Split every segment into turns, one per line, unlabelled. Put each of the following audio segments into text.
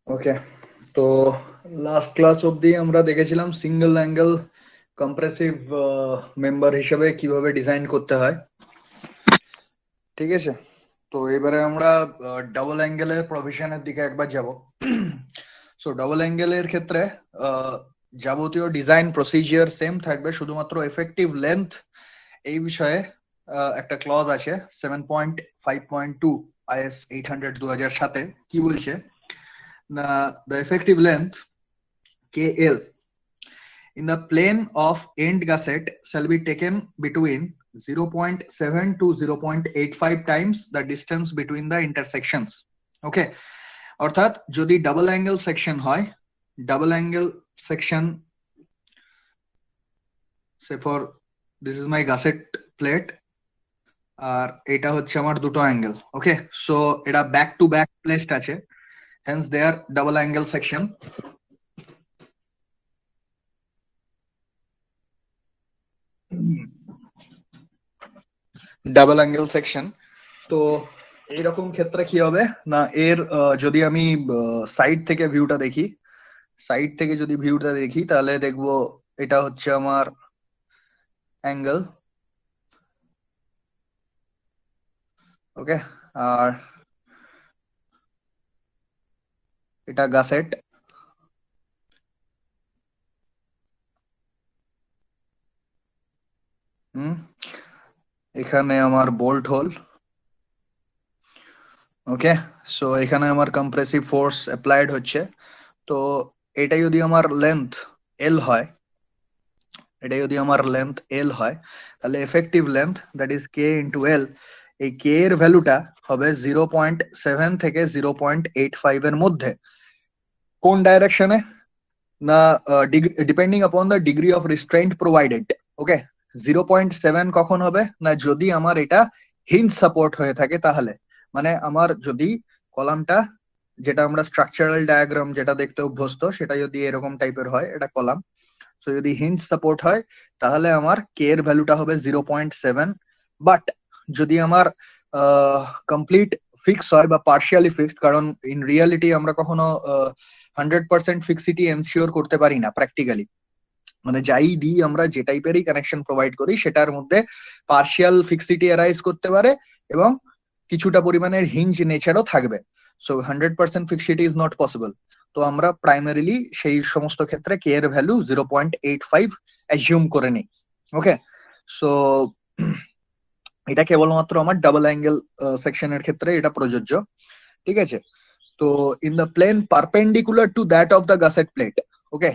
ওকে, তো last class অবধি আমরা দেখেছিলাম সিঙ্গেল অ্যাঙ্গেল কম্প্রেসিভ মেম্বার হিসেবে কিভাবে ডিজাইন করতে হয়। ঠিক আছে, তো এবারে আমরা ডাবল অ্যাঙ্গেলের প্রভিশনের দিকে একবার যাব। সো ডাবল অ্যাঙ্গেলের ক্ষেত্রে যাবতীয় ডিজাইন প্রসিজিয়ার সেম থাকবে, শুধুমাত্র এফেক্টিভ লেন্থ এই বিষয়ে একটা ক্লজ আছে 7.5.2 IS 800 2007 কি বলছে না, the effective length KL in the plane of end gusset shall be taken between 0.7 to 0.85 times the distance between the intersections. Okay, অর্থাৎ যদি ডাবল অ্যাঙ্গেল সেকশন হয়, double angle section say for this is my gusset plate আর এটা হচ্ছে আমার দুটো angle. Okay, so এটা back to back placed আছে, hence they are double angle section. Double angle section. তো এইরকম ক্ষেত্রে কি হবে না, এর যদি আমি সাইড থেকে ভিউটা দেখি, সাইড থেকে যদি ভিউটা দেখি তাহলে দেখবো এটা হচ্ছে আমার অ্যাঙ্গেল। ওকে, আর এটা গাসেট। এখানে আমার বোল্ট হোল। ওকে, সো এখানে আমার কম্প্রেসিভ ফোর্স অ্যাপ্লাইড হচ্ছে। তো এটা যদি আমার লেন্থ এল হয়, এটা যদি আমার লেন্থ এল হয় তাহলে effective length that is K into L, এই কে এর ভ্যালুটা হবে 0.7 থেকে 0.85 এর মধ্যে। কোন ডাইরেকশনে না, depending upon the degree of restraint provided. Okay, 0.7 কখন হবে না, যদি আমার এটা হিঞ্জ সাপোর্ট হয়ে থাকে, তাহলে মানে আমার যদি কলামটা, যেটা আমরা স্ট্রাকচারাল ডায়াগ্রাম যেটা দেখতে অভ্যস্ত, সেটা যদি এরকম টাইপের হয়, এটা কলাম, সো যদি হিঞ্জ সাপোর্ট হয় তাহলে আমার কে এর ভ্যালুটা হবে 0.7। বাট যদি আমার কমপ্লিট ফিক্স হয় বা পার্শিয়ালি ফিক্সড, কারণ ইন রিয়ালিটি আমরা কখনো 100% ফিক্সিটি এনশিওর করতে পারি না প্র্যাকটিক্যালি, মানে যাই দিই আমরা, যে টাইপেরই কানেকশন প্রোভাইড করি, সেটার মধ্যে পার্শিয়াল ফিক্সিটি অ্যারাইজ করতে পারে এবং কিছুটা পরিমাণের হিঞ্জ নেচারও থাকবে। So 100% fixity is not possible. তো আমরা প্রাইমারিলি সেই সমস্ত ক্ষেত্রে কে এর ভ্যালু 0.85 অ্যাজিউম করে নিই। ওকে, সো এটা কেবলমাত্র আমার ডাবল অ্যাঙ্গেল সেকশনের ক্ষেত্রে এটা প্রযোজ্য। ঠিক আছে, তো in the plane perpendicular to that of the gusset plate. Okay,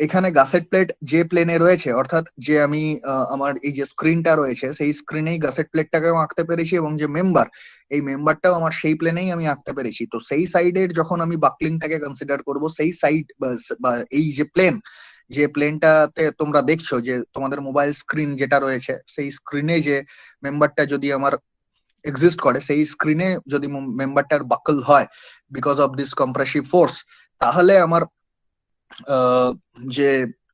এখানে গাসেট প্লেট যে প্লেনে রয়েছে, অর্থাৎ যে আমি আমার এই যে স্ক্রিনটা রয়েছে সেই স্ক্রিনেই গাসেট প্লেটটাকেও আঁকতে পেরেছি, এবং যে মেম্বার, এই মেম্বারটাও আমার সেই প্লেনেই আমি আঁকতে পেরেছি। তো সেই সাইডের যখন আমি বাকলিংটাকে কনসিডার করব, সেই সাইড বা এই যে প্লেন, যে প্লেনটাতে তোমরা দেখছো যে তোমাদের মোবাইল স্ক্রিন যেটা রয়েছে, সেই স্ক্রিনে যে মেম্বারটা যদি আমার এক্সিস্ট করে, সেই স্ক্রিনে যদি মেম্বারটার বাকল হয় because of this compressive force, তাহলে আমার যে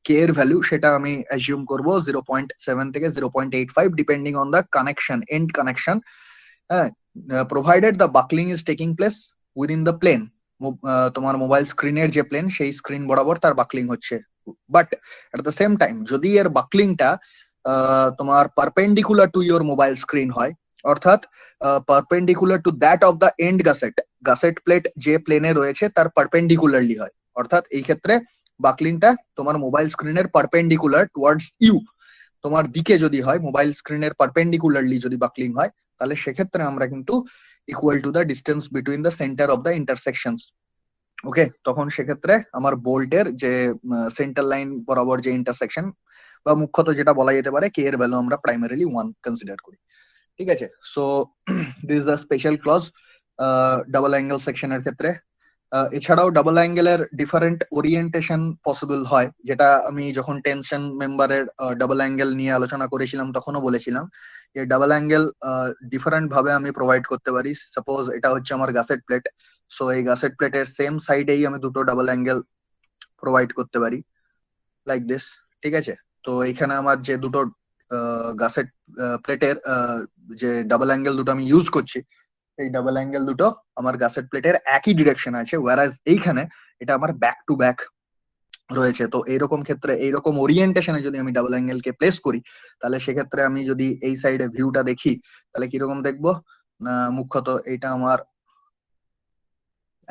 কে এর ভ্যালু সেটা আমি অ্যাজিউম করব 0.7 থেকে 0.85 depending on the connection, end connection, provided the buckling is taking place within the plane. তোমার মোবাইল স্ক্রিনের যে প্লেন, সেই স্ক্রিন বরাবর তার বাকলিং হচ্ছে। But at the same time যদি এর বাকলিংটা তোমার perpendicular to your mobile screen হয়, অর্থাৎ perpendicular to that of the end gusset, gusset plate যে প্লেনে রয়েছে তার পারপেন্ডিকুলারলি হয়, অর্থাৎ এই ক্ষেত্রে বাকলিংটা তোমার মোবাইল স্ক্রিনের পারপেন্ডিকুলার টুয়ার্ডস ইউ, তোমার দিকে যদি হয়, মোবাইল স্ক্রিনের পারপেন্ডিকুলারলি যদি বাকলিং হয়, তাহলে সেক্ষেত্রে আমরা কিন্তু equal to the distance between the centre of the intersections. Okay, তখন সেক্ষেত্রে আমার বোল্টের যে সেন্টার লাইন বরাবর যে ইন্টারসেকশন, বা মুখ্যত যেটা বলা যেতে পারে কে এর ভ্যালু আমরা প্রাইমারিলি 1 কনসিডার করি। ঠিক আছে, so this is a special clause double angle সেকশনের ক্ষেত্রে। এছাড়াও ডাবল অ্যাঙ্গেলের ডিফারেন্ট ওরিয়েন্টেশন পসিবল হয়, যেটা আমি যখন টেনশন মেম্বারের ডাবল অ্যাঙ্গেল নিয়ে আলোচনা করেছিলাম তখনও বলেছিলাম যে ডাবল অ্যাঙ্গেল ডিফারেন্ট ভাবে আমি প্রোভাইড করতে পারি। সাপোজ এটা হচ্ছে আমার গাসেট প্লেট, সো এই গাসেট প্লেটের সেম সাইডেই আমি দুটো ডাবল অ্যাঙ্গেল প্রোভাইড করতে পারি লাইক দিস। ঠিক আছে, তো এখানে আমার যে দুটো গাসেট প্লেটের যে ডাবল অ্যাঙ্গেল দুটো আমি ইউজ করছি, এই ডাবল অ্যাঙ্গেল দুটো আমার গাসেট প্লেটের একই ডিরেকশন আছে, ওয়ারাজ এইখানে এটা আমার ব্যাক টু ব্যাক রয়েছে। তো এইরকম ক্ষেত্রে এইরকম ওরিয়েন্টেশনে যদি আমি ডাবল অ্যাঙ্গেল কে প্লেস করি, তাহলে সেক্ষেত্রে আমি যদি এই সাইডে ভিউটা দেখি তাহলে কিরকম দেখবো না, মুখ্যত এটা আমার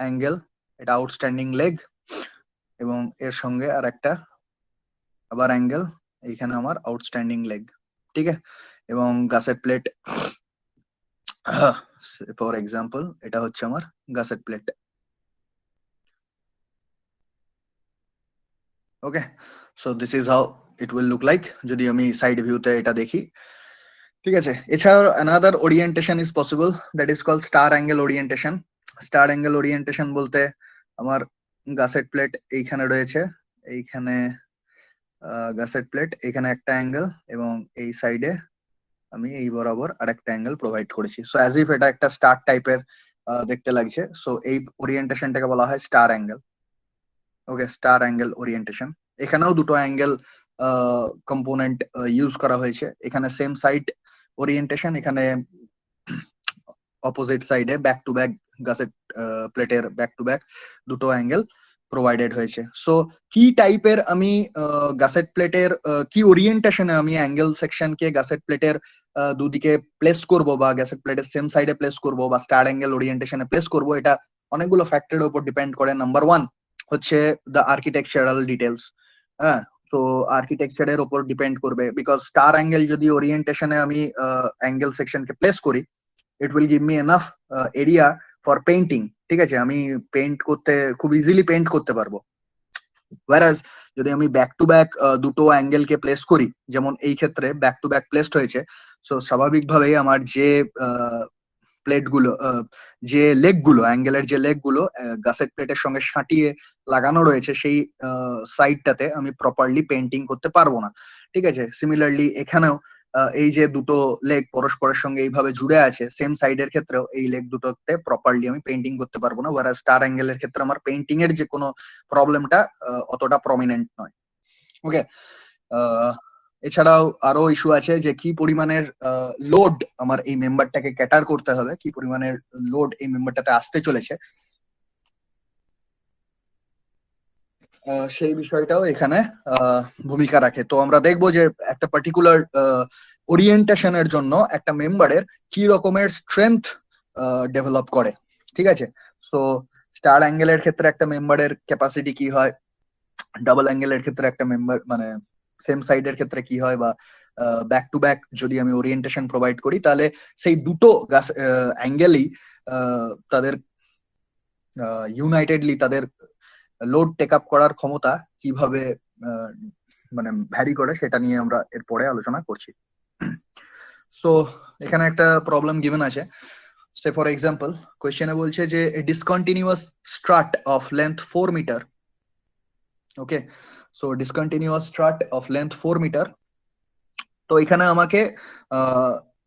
অ্যাঙ্গেল, এটা আউটস্ট্যান্ডিং লেগ, এবং এর সঙ্গে আর একটা আবার অ্যাঙ্গেল, এইখানে আমার আউটস্ট্যান্ডিং লেগ, ঠিক আছে। এবং গাসেট প্লেট, ফর এক্সাম্পল এটা হচ্ছে আমার gusset plate. Okay, so this is how it will look like যদি আমি সাইড ভিউতে এটা দেখি, ঠিক আছে। এছাড়াও another orientation is possible, that is called star angle orientation. Star angle orientation বলতে আমার গাসেট প্লেট এইখানে রয়েছে, এইখানে গাসেট প্লেট, এখানে একটা অ্যাঙ্গেল, এবং এই সাইডে আমি এই বরাবর আরেকটা অ্যাঙ্গেল প্রোভাইড করেছি। সো অ্যাজ ইফ এটা একটা স্টার টাইপের দেখতে লাগছে। সো এই ওরিয়েন্টেশনটাকে বলা হয় স্টার অ্যাঙ্গেল। ওকে, স্টার অ্যাঙ্গেল ওরিয়েন্টেশন। এখানেও দুটো অ্যাঙ্গেল কম্পোনেন্ট ইউজ করা হয়েছে। এখানে সেম সাইড ওরিয়েন্টেশন, এখানে অপোজিট সাইডে ব্যাক টু ব্যাক গাসেট প্লেটের ব্যাক টু ব্যাক দুটো অ্যাঙ্গেল প্রোভাইডেড হয়েছে। সো কি টাইপের আমি গাসেট প্লেটের কি ওরিয়েন্টেশনে আমি অ্যাঙ্গেল সেকশনকে গাসেট প্লেটের দুদিকে প্লেস করব, বা গাসেট প্লেটের সেম সাইডে প্লেস করব, বা স্টার অ্যাঙ্গেল ওরিয়েন্টেশনে প্লেস করব, এটা অনেকগুলো ফ্যাক্টরের উপর ডিপেন্ড করে। নাম্বার ওয়ান হচ্ছে দ্য আর্কিটেকচারাল ডিটেলস। হ্যাঁ, তো আর্কিটেকচারের উপর ডিপেন্ড করবে, বিকজ স্টার অ্যাঙ্গেল যদি ওরিয়েন্টেশনে আমি অ্যাঙ্গেল সেকশনকে প্লেস করি, it will give me enough area for painting, ঠিক আছে, আমি পেইন্ট করতে খুব ইজিলি পেইন্ট করতে পারবো। ওয়ারাজ যদি আমি ব্যাক টু ব্যাক দুটো অ্যাঙ্গেলকে প্লেস করি, যেমন এই ক্ষেত্রে ব্যাক টু ব্যাক প্লেসড হয়েছে, সো স্বাভাবিকভাবেই আমার যে প্লেট গুলো, যে লেগ গুলো, অ্যাঙ্গেলের যে লেগ গুলো গাসেট প্লেটের সঙ্গে সাঁটিয়ে লাগানো রয়েছে, সেই সাইডটাতে আমি প্রপারলি পেন্টিং করতে পারবো না, ঠিক আছে। সিমিলারলি এখানেও এই যে দুটো লেগ পরস্পরের সঙ্গে এইভাবে জুড়ে আছে, সেম সাইডের ক্ষেত্রেও এই লেগ দুটোতে প্রপারলি আমি পেন্টিং করতে পারবো না, ওয়ারাজ স্টার অ্যাঙ্গেলের ক্ষেত্রে আমার পেন্টিং এর যে কোনো প্রবলেমটা অতটা প্রমিনেন্ট নয়। ওকে, এছাড়াও আরো ইস্যু আছে যে কি পরিমাণের লোড আমার এই মেম্বারটাকে ক্যাটার করতে হবে, কি পরিমাণের লোড এই মেম্বারটাতে আসতে চলেছে, সেই বিষয়টাও এখানে ভূমিকা রাখে। তো আমরা দেখবো যে একটা পার্টিকুলার ওরিয়েন্টেশনের জন্য একটা মেম্বারের কি রকমের স্ট্রেংথ ডেভেলপ করে, ঠিক আছে। সো স্টার অ্যাঙ্গেলের ক্ষেত্রে একটা মেম্বারের ক্যাপাসিটি কি হয়, ডাবল অ্যাঙ্গেলের ক্ষেত্রে একটা মেম্বার মানে সেম সাইডের ক্ষেত্রে কি হয়, বা ব্যাক টু ব্যাক যদি আমি ওরিয়েন্টেশন প্রোভাইড করি, তাহলে সেই দুটো অ্যাঙ্গেলই তাদের ইউনাইটেডলি তাদের লোড টেক আপ করার ক্ষমতা কিভাবে মানে ভ্যারি করে, সেটা নিয়ে আমরা এরপরে আলোচনা করছি। সো এখানে একটা প্রবলেম গিভেন আছে। সে ফর এক্সাম্পল কোয়েশ্চেনে বলছে যে discontinuous strut of length 4 metre. Okay, so discontinuous strut of length 4 metre. তো এখানে আমাকে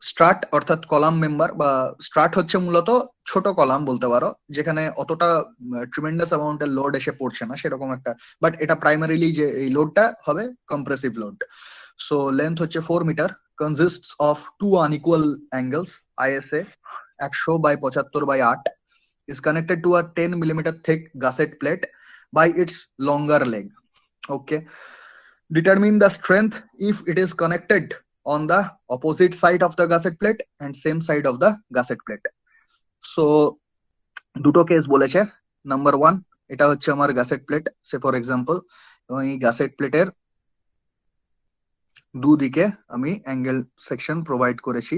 স্ট্রাট অর্থাৎ কলাম মেম্বার, বা স্ট্রাট হচ্ছে মূলত ছোট কলাম বলতে পারো, যেখানে অতটা ট্রিমেন্ডাস অ্যামাউন্টের লোড এসে পড়ছে না সেরকম একটা, বাট এটা প্রাইমারিলি যে এই লোডটা হবে কম্প্রেসিভ লোড। সো লেন্থ হচ্ছে 4 metre, consists of two unequal angles, ISA 100/75/8, is connected to a 10 millimeter thick gusset plate by its longer leg. Okay, determine the strength if it is connected on the opposite side of the gusset plate and same side of the gusset plate. So দুটো case বলেছে। Number one, এটা হচ্ছে আমার gusset plate, say for example, এবং এই gusset প্লেটের দুদিকে আমি অ্যাঙ্গেল সেকশন প্রোভাইড করেছি।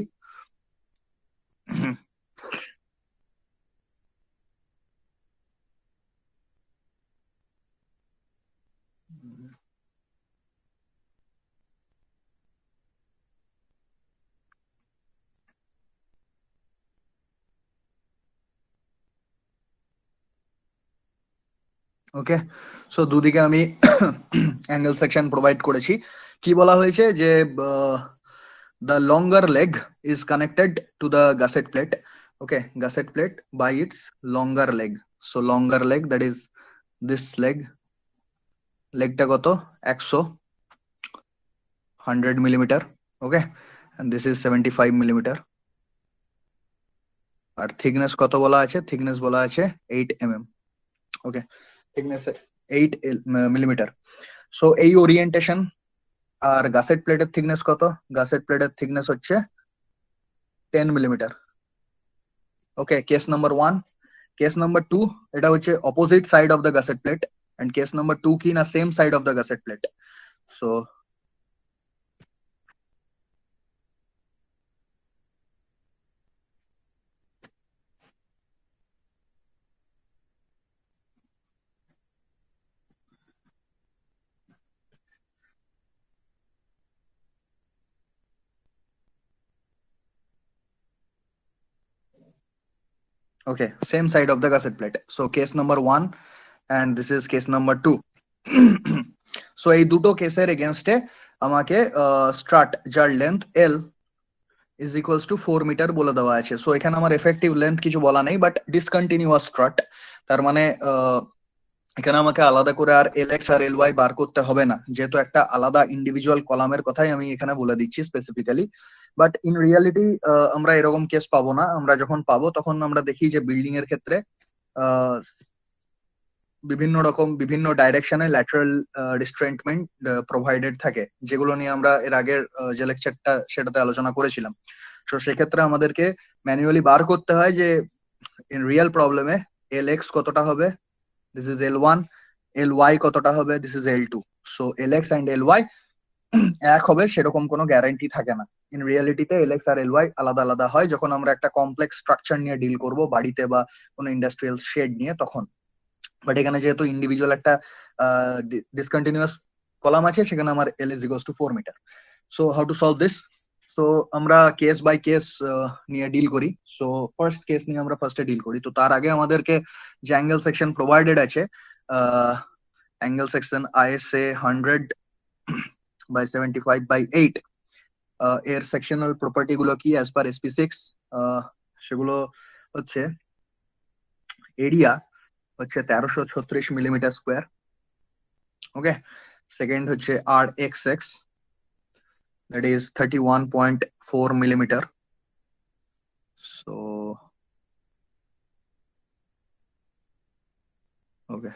ওকে, সো দুদিকে আমি অ্যাঙ্গেল সেকশন প্রোভাইড করেছি। কি বলা হয়েছে যে the longer leg is connected to the gusset plate. Okay, gusset plate by its longer leg. So longer leg, that is this leg, legটা কত 100 millimeter. Okay, and this is 75 millimeter. আর thickness কত বলা আছে? থিকনেস বলা আছে 8 mm। Okay, thickness 8 millimetre. So এই orientation. আর gusset প্লেটের থিকনেস কত? গাসেট প্লেটের থিকনেস হচ্ছে 10 millimetre. Okay, case number 1। Case number 2, এটা হচ্ছে opposite side of the gusset plate, and case number 2 কি না same side of the gusset plate. So okay, same side of the gusset plate. So case number 1 and this is case number 2. So এই দুটো কেসের এগেইনস্টে আমাকে strut যার length L is equals to 4 metre বলে দেওয়া আছে। সো এখানে আমার এফেক্টিভ লেন্থ কিছু বলা নেই, বাট ডিসকন্টিনিউয়াস স্ট্রাট, তার মানে এখানে আমাকে আলাদা করে আর LX আর LY বার করতে হবে না, যেহেতু একটা আলাদা ইন্ডিভিজুয়াল কলামের কথাই আমি এখানে বলে দিচ্ছি স্পেসিফিক্যালি। বাট ইন রিয়ালিটি আমরা এরকম কেস পাবো না। আমরা যখন পাবো তখন আমরা দেখি যে বিল্ডিং এর ক্ষেত্রে বিভিন্ন রকম বিভিন্ন ডাইরেকশনে ল্যাটারাল রিস্ট্রেন্টমেন্ট প্রোভাইডেড থাকে, যেগুলো নিয়ে আমরা এর আগের যে লেকচারটা সেটাতে আলোচনা করেছিলাম। তো সেক্ষেত্রে আমাদেরকে ম্যানুয়ালি বার করতে হয় যে ইন রিয়েল প্রবলেমে LX কতটা হবে, দিস ইজ L1, LY কতটা হবে, this is L2। So LX and LY এক হবে সেরকম কোনো গ্যারান্টি থাকে না। ইন রিয়ালিটিতে LX আর LY আলাদা আলাদা হয় যখন আমরা একটা কমপ্লেক্স স্ট্রাকচার নিয়ে ডিল করব বাড়িতে বা কোনো ইন্ডাস্ট্রিয়াল শেড নিয়ে, তখন। বাট এখানে যেহেতু ইন্ডিভিজুয়াল একটা ডিসকন্টিনিউয়াস কলাম আছে, সেখানে আমার L is equals to 4 metre. So how to solve this? So আমরা কেস বাই কেস নিয়ে ডিল করি। সো ফার্স্ট কেস নিয়ে আমরা ফার্স্টে ডিল করি। তো তার আগে আমাদেরকে যে অ্যাঙ্গেল সেকশন প্রোভাইডেড আছে, অ্যাঙ্গেল সেকশন ISA 100/75/8, এর সেকশনাল প্রপার্টি গুলো কি অ্যাজ পার SP6? সেগুলো হচ্ছে এরিয়া হচ্ছে 1336 মিলিমিটার স্কোয়ার। ওকে, সেকেন্ড হচ্ছে RXX, that is 31.4 millimeter. So okay,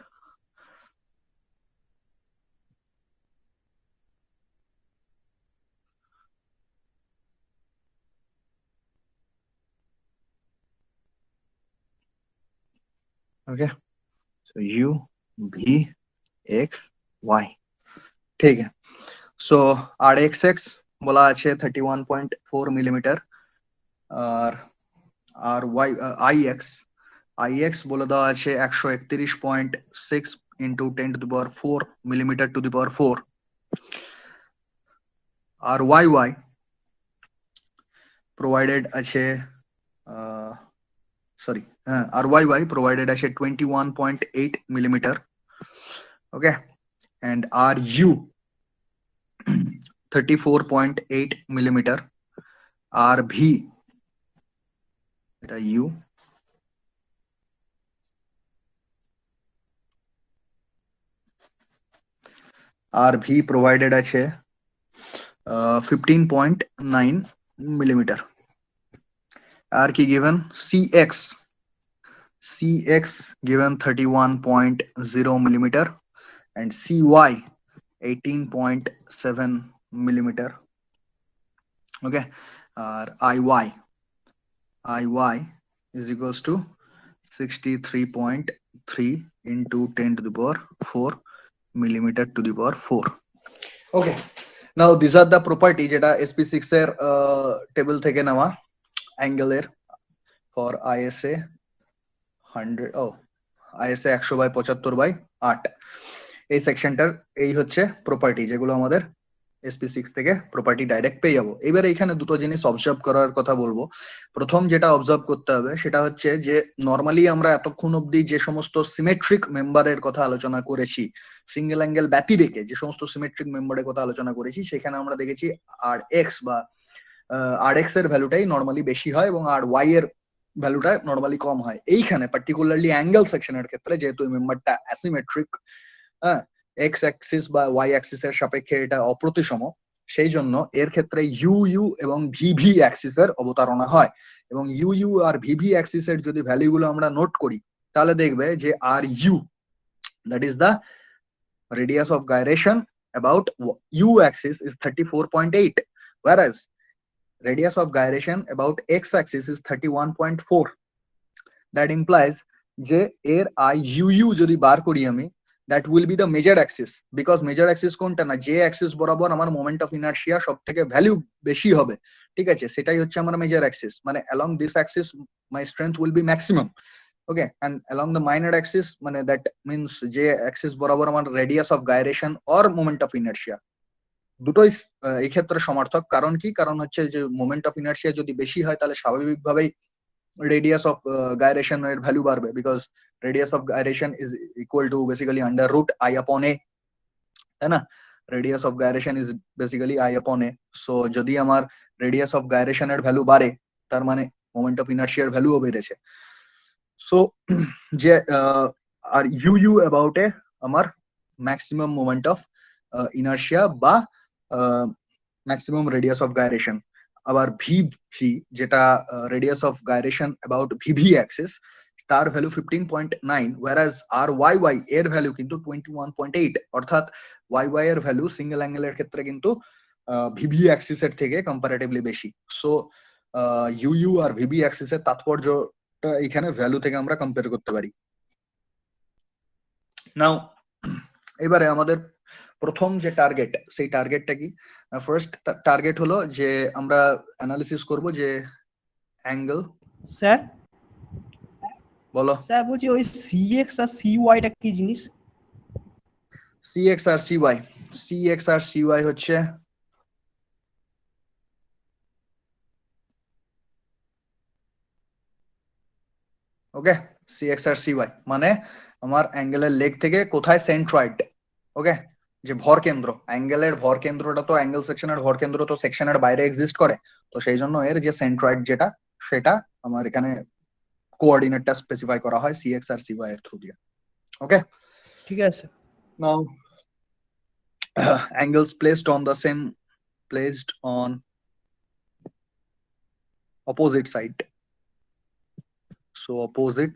okay, so U V X Y, ठीक है। So RXX बोला আছে 31.4 মিলিমিটার, আর RY IX বলে দেওয়া আছে 131.6 into 10 to the power 4 millimeter to the power 4। R YY provided আছে sorry, আর YY provided আছে 21.8 millimeter। okay, and RU 34.8 millimeter। RV, এটা U, RV provided আছে 15.9 millimeter। আর কি given? CX given 31.0 millimeter and CY 18.7 millimeter। okay, R IY is equals to 63.3 into 10 to the power 4 millimeter to the power 4। okay, now these are the property যেটা SP6 এর table থেকে নেওয়া অ্যাঙ্গেলের for ISA 100/75/8। এই সেকশনটার এই হচ্ছে property যেগুলো আমাদের SP6 থেকে প্রপার্টি ডাইরেক্ট পেয়ে যাবো। এবারে এখানে দুটো জিনিস অবজার্ভ করার কথা বলবো। প্রথম যেটা অবজার্ভ করতে হবে সেটা হচ্ছে যে নর্মালি আমরা এতক্ষণ অব্দি যে সমস্ত সিমেট্রিক মেম্বারের কথা আলোচনা করেছি, সিঙ্গেল অ্যাঙ্গেল ব্যতি রেখে যে সমস্ত সিমেট্রিক মেম্বারের কথা আলোচনা করেছি, সেখানে আমরা দেখেছি RX বা RX এর ভ্যালুটাই নর্মালি বেশি হয় এবং RY এর ভ্যালুটা নর্মালি কম হয়। এইখানে পার্টিকুলারলি অ্যাঙ্গেল সেকশনের ক্ষেত্রে যেহেতু এই মেম্বারটা অ্যাসিমেট্রিক, হ্যাঁ, এক্স অ্যাক্সিস বা ওয়াই অ্যাক্সিস এর সাপেক্ষে এটা অপ্রতিসম, সেই জন্য এর ক্ষেত্রে ইউ এবং ভিভি অ্যাক্সিস এর অবতারণা হয়। এবং ইউ ইউ আর ভিভি অ্যাক্সিস এর যদি ভ্যালু গুলো আমরা নোট করি তাহলে দেখবে যে R U, that is the radius of gyration about u axis is 34.8, whereas radius of gyration about x axis is 31.4. that implies যে এর আই ইউ ইউ যদি বার করি আমি, that will be the major axis, because major axis কোনটা না, যে Axis বরাবর আমার মোমেন্ট অফ ইনার্শিয়া সব থেকে ভ্যালু বেশি হবে, ঠিক আছে, সেটাই হচ্ছে আমার মেজর অ্যাক্সিস। মানে along this axis my strength will be maximum. Okay, and along the minor axis মানে that means যে axis বরাবর আমার radius of gyration or moment of inertia দুটোই এই ক্ষেত্রে সমার্থক। কারণ কি, কারণ হচ্ছে যে মোমেন্ট অফ ইনার্শিয়া যদি বেশি হয় তাহলে স্বাভাবিকভাবেই রেডিয়াস অফ গাইরেশন এর ভ্যালু বাড়বে, because radius of gyration is equal to basically under root I upon A, তাই না? Radius of gyration is basically I upon A. So যদি আমার রেডিয়াস অফ গাইরেশন এর ভ্যালু বাড়ে তার মানে মোমেন্ট অফ ইনার্শিয়ার ভ্যালুও বেড়েছে। সো যে আর ইউ ইউ অ্যাবাউট এ আমার ম্যাক্সিমাম মোমেন্ট অফ ইনার্শিয়া বা ম্যাক্সিমাম রেডিয়াস অফ গাইরেশন। আবার ভি ভি যেটা radius of gyration about VV axis, তার value 15.9, whereas R Y Y এর ভ্যালু কিন্তু 21.8, অর্থাৎ ওয়াই ওয়াই এর ভ্যালু সিঙ্গেল অ্যাঙ্গেলের ক্ষেত্রে কিন্তু ভিভি অ্যাক্সিস এর থেকে কম্পারেটিভলি বেশি। সো ইউ ইউ আর ভিভি অ্যাক্সিস এর তাৎপর্যটা এখানে ভ্যালু থেকে আমরা কম্পেয়ার করতে পারি। নাও এবারে আমাদের প্রথম যে টার্গেট, সেই টার্গেটটা কি? ফার্স্ট টার্গেট হলো যে আমরা অ্যানালিসিস করব যে অ্যাঙ্গেল।
স্যার
বলো
স্যার, বলছি ওই সিএক্স আর সিওয়াই টা কি জিনিস?
সিএক্স আর সিওয়াই, সিএক্স আর সিওয়াই হচ্ছে ওকে, সিএক্স আর সিওয়াই মানে আমার অ্যাঙ্গেলের লেগ থেকে কোথায় সেন্ট্রয়েড, ওকে, যে ভর কেন্দ্র, অ্যাঙ্গেলের ভর কেন্দ্রটা তো অ্যাঙ্গেল সেকশনের ভর কেন্দ্র তো সেকশনের বাইরে এক্সিস্ট করে, তো সেই জন্য এর যে সেন্ট্রয়েড যেটা, সেটা আমার এখানে কোঅর্ডিনেটটা স্পেসিফাই করা হয় সিএক্স আর সিওয়াই এর থ্রু দিয়ে। ওকে,
ঠিক আছে।
নাও angles placed on the same, placed on opposite side, so opposite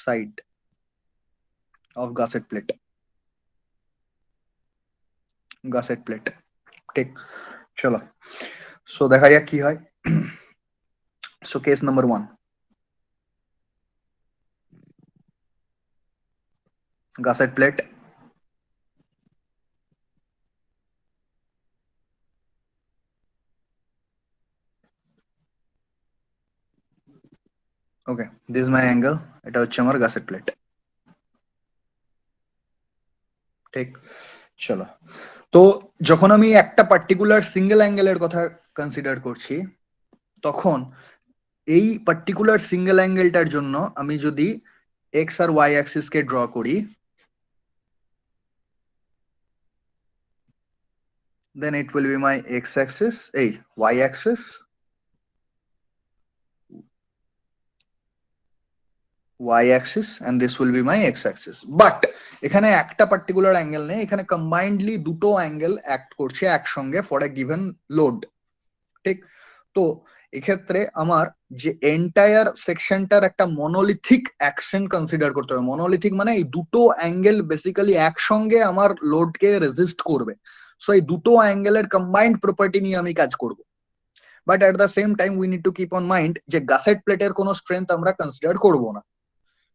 side of gusset plate, gusset plate, ঠিক, চলো সো দেখা যাক কি হয়। So case number 1, gusset plate, okay, this my angle, এটা হচ্ছে আমার গাসেট প্লেট, ঠিক, চলো। তো যখন আমি একটা পার্টিকুলার সিঙ্গেল অ্যাঙ্গেলের কথা কনসিডার করছি, তখন এই পার্টিকুলার সিঙ্গেল অ্যাঙ্গেলটার জন্য আমি যদি এক্স আর ওয়াই অ্যাক্সিস কে ড্র করি, then it will be my x-axis, y-axis, y-axis, and this will be my x-axis. But এখানে একটা পার্টিকুলার অ্যাঙ্গেল নেই, এখানে কম্বাইন্ডলি দুটো অ্যাঙ্গেল অ্যাক্ট করছে একসঙ্গে ফর এ গিভেন লোড, ঠিক। তো এক্ষেত্রে আমার যে এন্টায়ার সেকশনটার একটা মনোলিথিক অ্যাকশন কনসিডার করতে হবে। মনোলিথিক মানে এই দুটো অ্যাঙ্গেল বেসিক্যালি একসঙ্গে আমার লোডকে রেজিস্ট করবে। সো এই দুটো অ্যাঙ্গেলের কম্বাইন্ড প্রপার্টি নিয়ে আমি কাজ করব। But at the same time we need to keep on mind যে গাসেট প্লেটের কোনো স্ট্রেংথ আমরা কনসিডার করব না,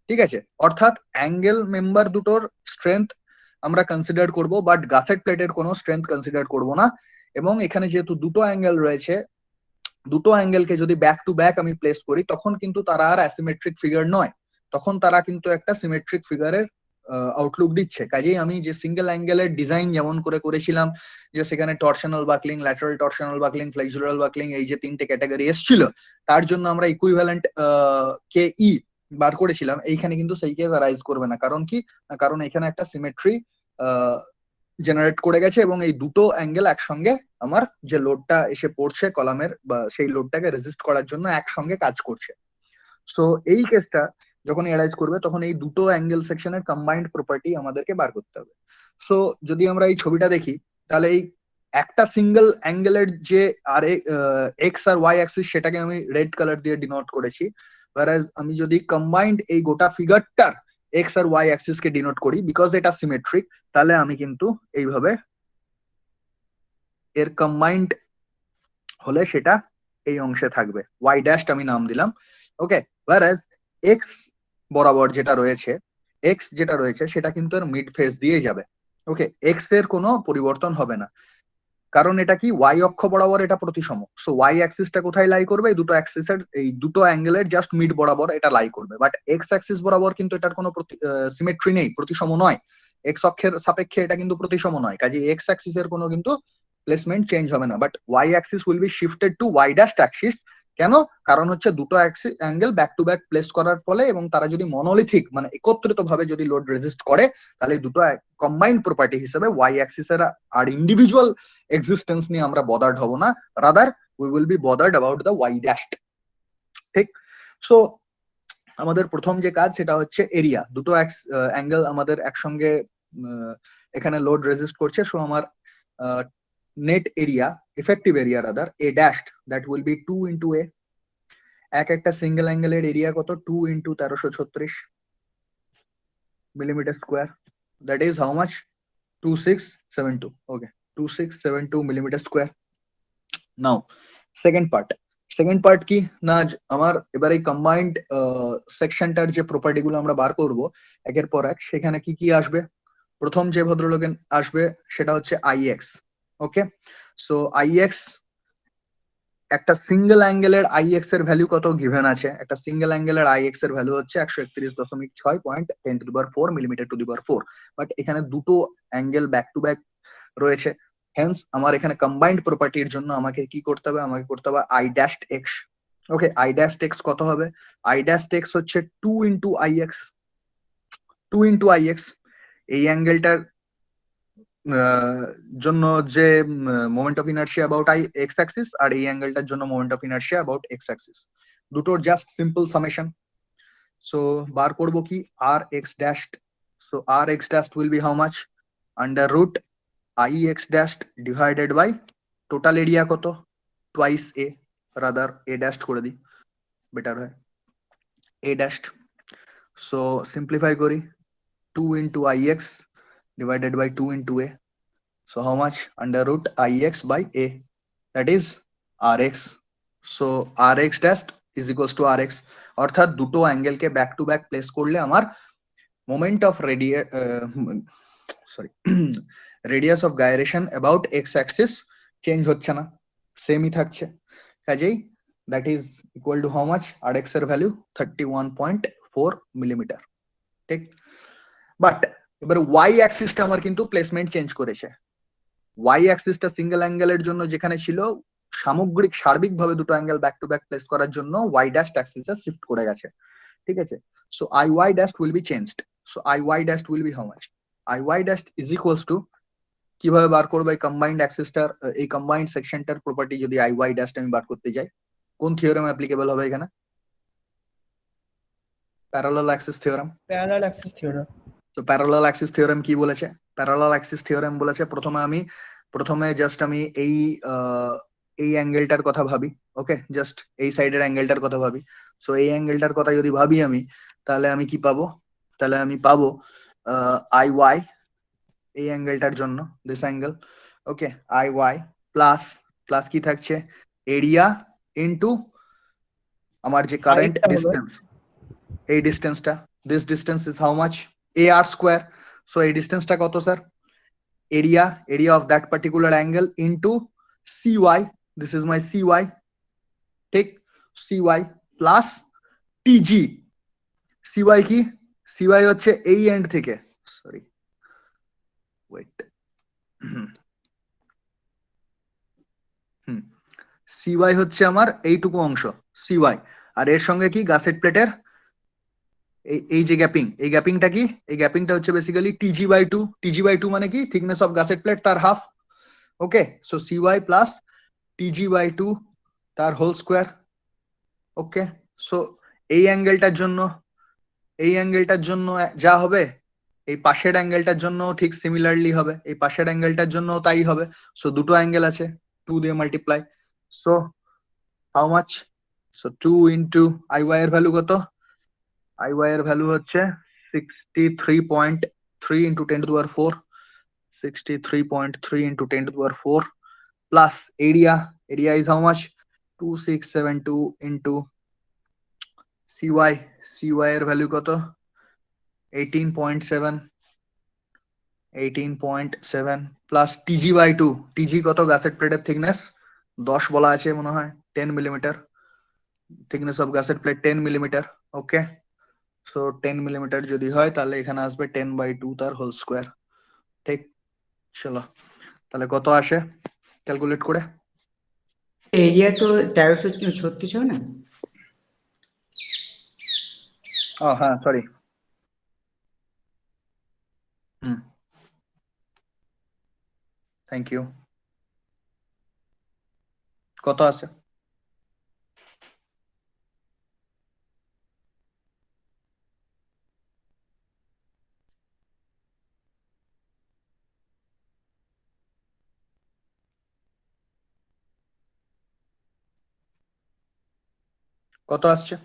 ঠিক আছে। অর্থাৎ অ্যাঙ্গেল মেম্বার দুটোর স্ট্রেংথ আমরা কনসিডার করব, বাট গাসেট প্লেটের কোনো স্ট্রেংথ কনসিডার করব না। এবং এখানে যেহেতু দুটো অ্যাঙ্গেল রয়েছে, দুটো অ্যাঙ্গেলকে যদি ব্যাক টু ব্যাক আমি প্লেস করি, তখন কিন্তু তারা আর অ্যাসিমেট্রিক ফিগার নয়, তখন তারা কিন্তু একটা সিমেট্রিক ফিগারের আউটলুক দিচ্ছে। কাজেই আমি যে সিঙ্গেল অ্যাঙ্গেলের ডিজাইন যেমন করে করেছিলাম, যে সেখানে টর্শনাল বাকলিং, ল্যাটারাল টর্শনাল বাকলিং, ফ্লেক্সুরাল বাকলিং, এই যে তিনটে ক্যাটাগরি এসেছিল, তার জন্য আমরা ইকুইভ্যালেন্ট কে ই বার করেছিলাম, এইখানে কিন্তু সেই কেস অ্যারাইজ করবে না। কারণ কি, কারণ এখানে একটা সিমেট্রি জেনারেট করে গেছে এবং এই দুটো অ্যাঙ্গেল একসঙ্গে আমার যে লোডটা এসে পড়ছে কলামের, বা সেই লোডটাকে রেজিস্ট করার জন্য একসঙ্গে কাজ করছে। সো এই কেসটা যখন অ্যারাইজ করবে, তখন এই দুটো অ্যাঙ্গেল সেকশনের কম্বাইন্ড প্রপার্টি আমাদেরকে বার করতে হবে। সো যদি আমরা এই ছবিটা দেখি, তাহলে এই একটা সিঙ্গেল অ্যাঙ্গেলের যে আর এক্স আর ওয়াই অ্যাক্সিস সেটাকে আমি রেড কালার দিয়ে ডিনোট করেছি, whereas আমি যদি কম্বাইন্ড এই গোটা ফিগারটার এক্স আর ওয়াই অ্যাক্সিস কে ডিনোট করি বিকজ এটা সিমেট্রিক, তাহলে আমি কিন্তু এইভাবে এর কম্বাইন্ড হলে সেটা এই অংশে থাকবে, ওয়াই ড্যাশ আমি নাম দিলাম। ওকে, whereas এক্স বরাবর যেটা রয়েছে, এক্স যেটা রয়েছে সেটা কিন্তু এর মিড ফেস দিয়ে যাবে। ওকে, এক্স এর কোনো পরিবর্তন হবে না, কারণ এটা কি ওয়াই অক্ষ বরাবর এটা প্রতিসম। সো ওয়াই অ্যাক্সিসটা কোথায় লাই করবে, এই দুটো অ্যাক্সিসের এই দুটো অ্যাঙ্গেলের জাস্ট মিড বরাবর এটা লাই করবে। বাট এক্স অ্যাক্সিস বরাবর কিন্তু এটার কোনো সিমেট্রি নেই, প্রতিসম নয়। এক্স অক্ষের সাপেক্ষে এটা কিন্তু প্রতিসম নয়, কাজে এক্স অ্যাক্সিসের কোনো কিন্তু প্লেসমেন্ট চেঞ্জ হবে না। But Y axis will be shifted to Y dash axis. কেন? কারণ হচ্ছে দুটো angle back to back place করার ফলে এবং তারা যদি মনোলিথিক মানে একত্রিত ভাবে যদি লোড রেজিস্ট করে, তাহলে দুটো কম্বাইন্ড প্রপার্টি হিসেবে ওয়াই অ্যাক্সিসের আর ইন্ডিভিজুয়াল এক্সিস্টেন্স নিয়ে আমরা বদার্ড হব না, rather we will be bothered about the Y dash. ঠিক? সো আমাদের প্রথম যে কাজ সেটা হচ্ছে এরিয়া, দুটো অ্যাঙ্গেল আমাদের একসঙ্গে এখানে লোড রেজিস্ট করছে। সো আমার net area, effective area rather, A dash, that will be 2 into A. একটা সিঙ্গেল অ্যাঙ্গেলের এরিয়া কত? 2 ইন্টু 1336 millimetre square, that is how much? 2672। Okay, 2672 millimetre square. Now second part কি না, আমার এবার এই কম্বাইন্ড সেকশনটার যে প্রপার্টি গুলো আমরা বার করব একের পর এক, সেখানে কি কি আসবে? প্রথম যে ভদ্রলোকের আসবে সেটা হচ্ছে আইএক্স। ওকে, সো আইএক্স, একটা সিঙ্গেল অ্যাঙ্গেলের আইএক্স এর ভ্যালু কত গিভেন আছে? একটা সিঙ্গেল অ্যাঙ্গেলের আইএক্স এর ভ্যালু হচ্ছে 131.6.10⁴ millimetre to the power 4। But এখানে দুটো অ্যাঙ্গেল ব্যাক টু ব্যাক রয়েছে, হেন্স আমার এখানে কম্বাইন্ড প্রপার্টির জন্য আমাকে কি করতে হবে? আমাকে করতে হবে I dash x. Okay, I dash x কত হবে? আই ড্যাশ এক্স হচ্ছে 2 ইন্টু আইএক্স। 2 ইন্টু আইএক্স, এই অ্যাঙ্গেলটার জন্য যে moment of inertia about I X axis, আর এই অ্যাঙ্গেলটার জন্য moment of inertia about X axis, দুটোর জাস্ট সিম্পল সামেশন। সো বার করবো কি? R X dash. So R X dash will be how much? Under root I X dash divided by total area কত? Twice A, rather A dash করে দিই, better হয়, এ dash. So simplify করি, 2 into ix divided by 2 into a. So how much? Under root ix by a, that is rx. So rx dash is equals to rx, অর্থাৎ দুটো অ্যাঙ্গেলকে back to back place করলে আমার moment of radius of gyration about X axis change হচ্ছে না, সেমই থাকছে। কাজেই that is equal to how much? rx এর ভ্যালু 31.4 মিলিমিটার। ঠিক? বাট এবার ওয়াই অ্যাক্সিসটা আমার কিন্তু প্লেসমেন্ট চেঞ্জ করেছে। ওয়াই অ্যাক্সিসটা সিঙ্গেল অ্যাঙ্গেলের জন্য যেখানে ছিল, সার্বিকভাবে দুটো angle back to back place করার জন্য ওয়াই ড্যাশ অ্যাক্সিসে শিফট করে গেছে। ঠিক আছে, so I Y dash will be changed. So I Y dash will be how much? I Y dash is equals to, কিভাবে বার করবো এই কম্বাইন্ড অ্যাক্সিসটার, এই কম্বাইন্ড সেকশনটার প্রপার্টি যদি আই ওয়াই ড্যাশটা আমি বার করতে যাই, কোন থিওরেম অ্যাপ্লিকেবল হবে এখানে? Parallel axis theorem.
Parallel axis theorem.
তো প্যারালাল অ্যাক্সিস থিওরেম কি বলেছে? প্যারালাল অ্যাক্সিস থিওরেম বলেছে প্রথমে জাস্ট আমি এই অ্যাঙ্গেলটার কথা ভাবি। ওকে, জাস্ট এই সাইডের অ্যাঙ্গেলটার কথা ভাবি। সো এই অ্যাঙ্গেলটার কথা যদি ভাবি আমি, তাহলে আমি কি পাবো? তাহলে আমি পাবো আই ওয়াই, এই অ্যাঙ্গেলটার জন্য this angle. Okay, I Y plus কি থাকছে? এরিয়া ইনটু আমার যে কারেন্ট
হাইটটা হবে
ডিসটেন্স, এই ডিসটেন্সটা, this distance is how much? A R square. So এই ডিসটেন্সটা কত sir? area of that particular angle into cy, this is my cy, ঠিক? cy plus tg। cy কি? cy হচ্ছে এই এন্ড থেকে, সরি ওয়েট, cy হচ্ছে আমার এইটুকু অংশ cy, আর এর সঙ্গে কি গাসেট প্লেটের এই যে গ্যাপিং, এই গ্যাপিংটা কি? এই গ্যাপিংটা হচ্ছে বেসিক্যালি tg/2। tg/2 মানে কি? থিকনেস অফ গাসেট প্লেট তার হাফ। ওকে, সো cy প্লাস tg/2 তার হোল স্কোয়ার। ওকে, সো এই অ্যাঙ্গেলটার জন্য যা হবে এই পাশের অ্যাঙ্গেলটার জন্য ঠিক সিমিলারলি হবে, এই পাশের অ্যাঙ্গেলটার জন্য তাই হবে। সো দুটো অ্যাঙ্গেল আছে, 2 দিয়ে multiply. So how much? So 2 into IY এর ভ্যালু কত? IY এর ভ্যালু হচ্ছে 63.3 into 10 two the power 4, 63.3 into 10 two the power 4 plus area, area is how much? 2672 into CY, CY এর ভ্যালু কত? 18.7, 18.7 প্লাস TG বাই 2, TG কত gusset প্লেটের thickness? 10 বলা আছে মনে হয়, 10 millimetre thickness of gusset plate, 10 millimetre. Okay, so 10 millimetre যদি হয় তাহলে এখানে আসবে 10/2 তার হোল স্কোয়ার। ঠিক, চলো তাহলে কত আসে ক্যালকুলেট করে?
এরিয়া তো 1336 হয় না?
ও হ্যাঁ, সরি। Hmm, thank you. কত আছে? কত আসছে?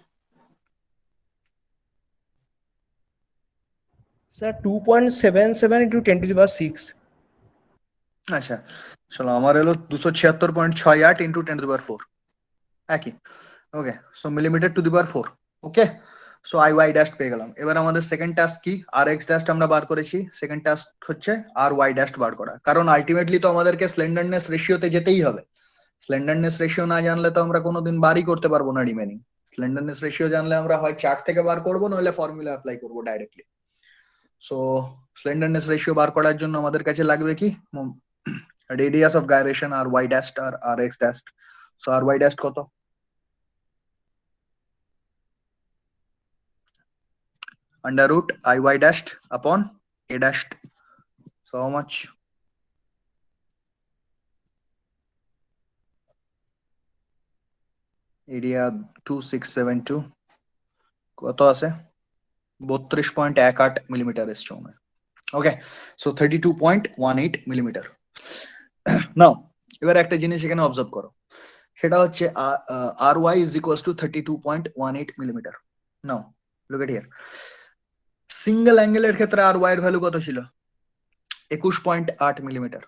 Sir 2.77 into 10⁶।
আচ্ছা, চলো আমার এলো 276.68 ইন্টু 10⁴ একই। Okay, so millimetre to the power 4। Okay, so IY dash পেয়ে গেলাম। এবার আমাদের সেকেন্ড টাস্ক কি? RX ড্যাশ আমরা বার করেছি, সেকেন্ড টাস্ক হচ্ছে RY ড্যাশ বার করা, কারণ আলটিমেটলি তো আমাদেরকে স্লেন্ডারনেস রেশিওতে যেতেই হবে। স্লেন্ডারনেস রেশিও না জানলে তো আমরা কোনোদিন বারই করতে পারবো না রিমেনিং। স্লেন্ডারনেস রেশিও জানলে আমরা হয় চার্ট থেকে বার করবো, নইলে ফর্মুলা অ্যাপ্লাই করবো ডাইরেক্টলি। সো স্লেন্ডারনেস রেশিও বার করার জন্য আমাদের কাছে লাগবে কি? Radius of gyration R Y dash আর RX dash. So RY dash কত? Under root IY dashed upon A dashed. So how much? Area 2672 কত আছে? 32.18 মিলিমিটার এসছে মনে হয়। ওকে, সো 32.18 মিলিমিটার। নাও এবার একটা জিনিস এখানে অবজার্ভ করো, সেটা হচ্ছে RY is equals to 32.18 মিলিমিটার। Now look at here, single অ্যাঙ্গেলের ক্ষেত্রে RY এর ভ্যালু কত ছিল? 21.8 মিলিমিটার।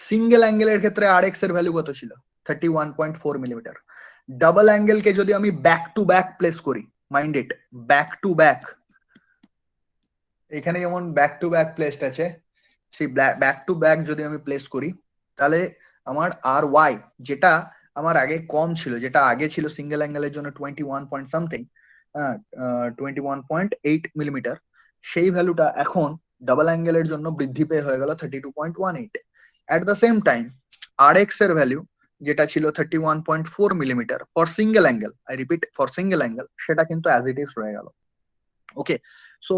সিঙ্গেল অ্যাঙ্গেলের ক্ষেত্রে RX এর ভ্যালু কত ছিল? 31.4 মিলিমিটার। ডাবল অ্যাঙ্গেলকে যদি আমি ব্যাক টু ব্যাক প্লেস করি, mind it, back to back, এখানে যেমন ব্যাক টু ব্যাক প্লেসড আছে, সেই ব্যাক টু ব্যাক যদি আমি প্লেস করি, তাহলে আমার RY যেটা আমার আগে কম ছিল, যেটা আগে ছিল সিঙ্গেল অ্যাঙ্গেলের জন্য 21 পয়েন্ট সামথিং, 21.8 মিলিমিটার, সেই ভ্যালুটা এখন ডাবল অ্যাঙ্গেলের জন্য বৃদ্ধি পেয়ে হয়ে গেল 32.18। At the same time RX এর ভ্যালু যেটা ছিল 31.4 millimetre for single angle, I repeat for single angle, সেটা কিন্তু অ্যাজ ইট ইজ রয়ে গেল। ওকে, সো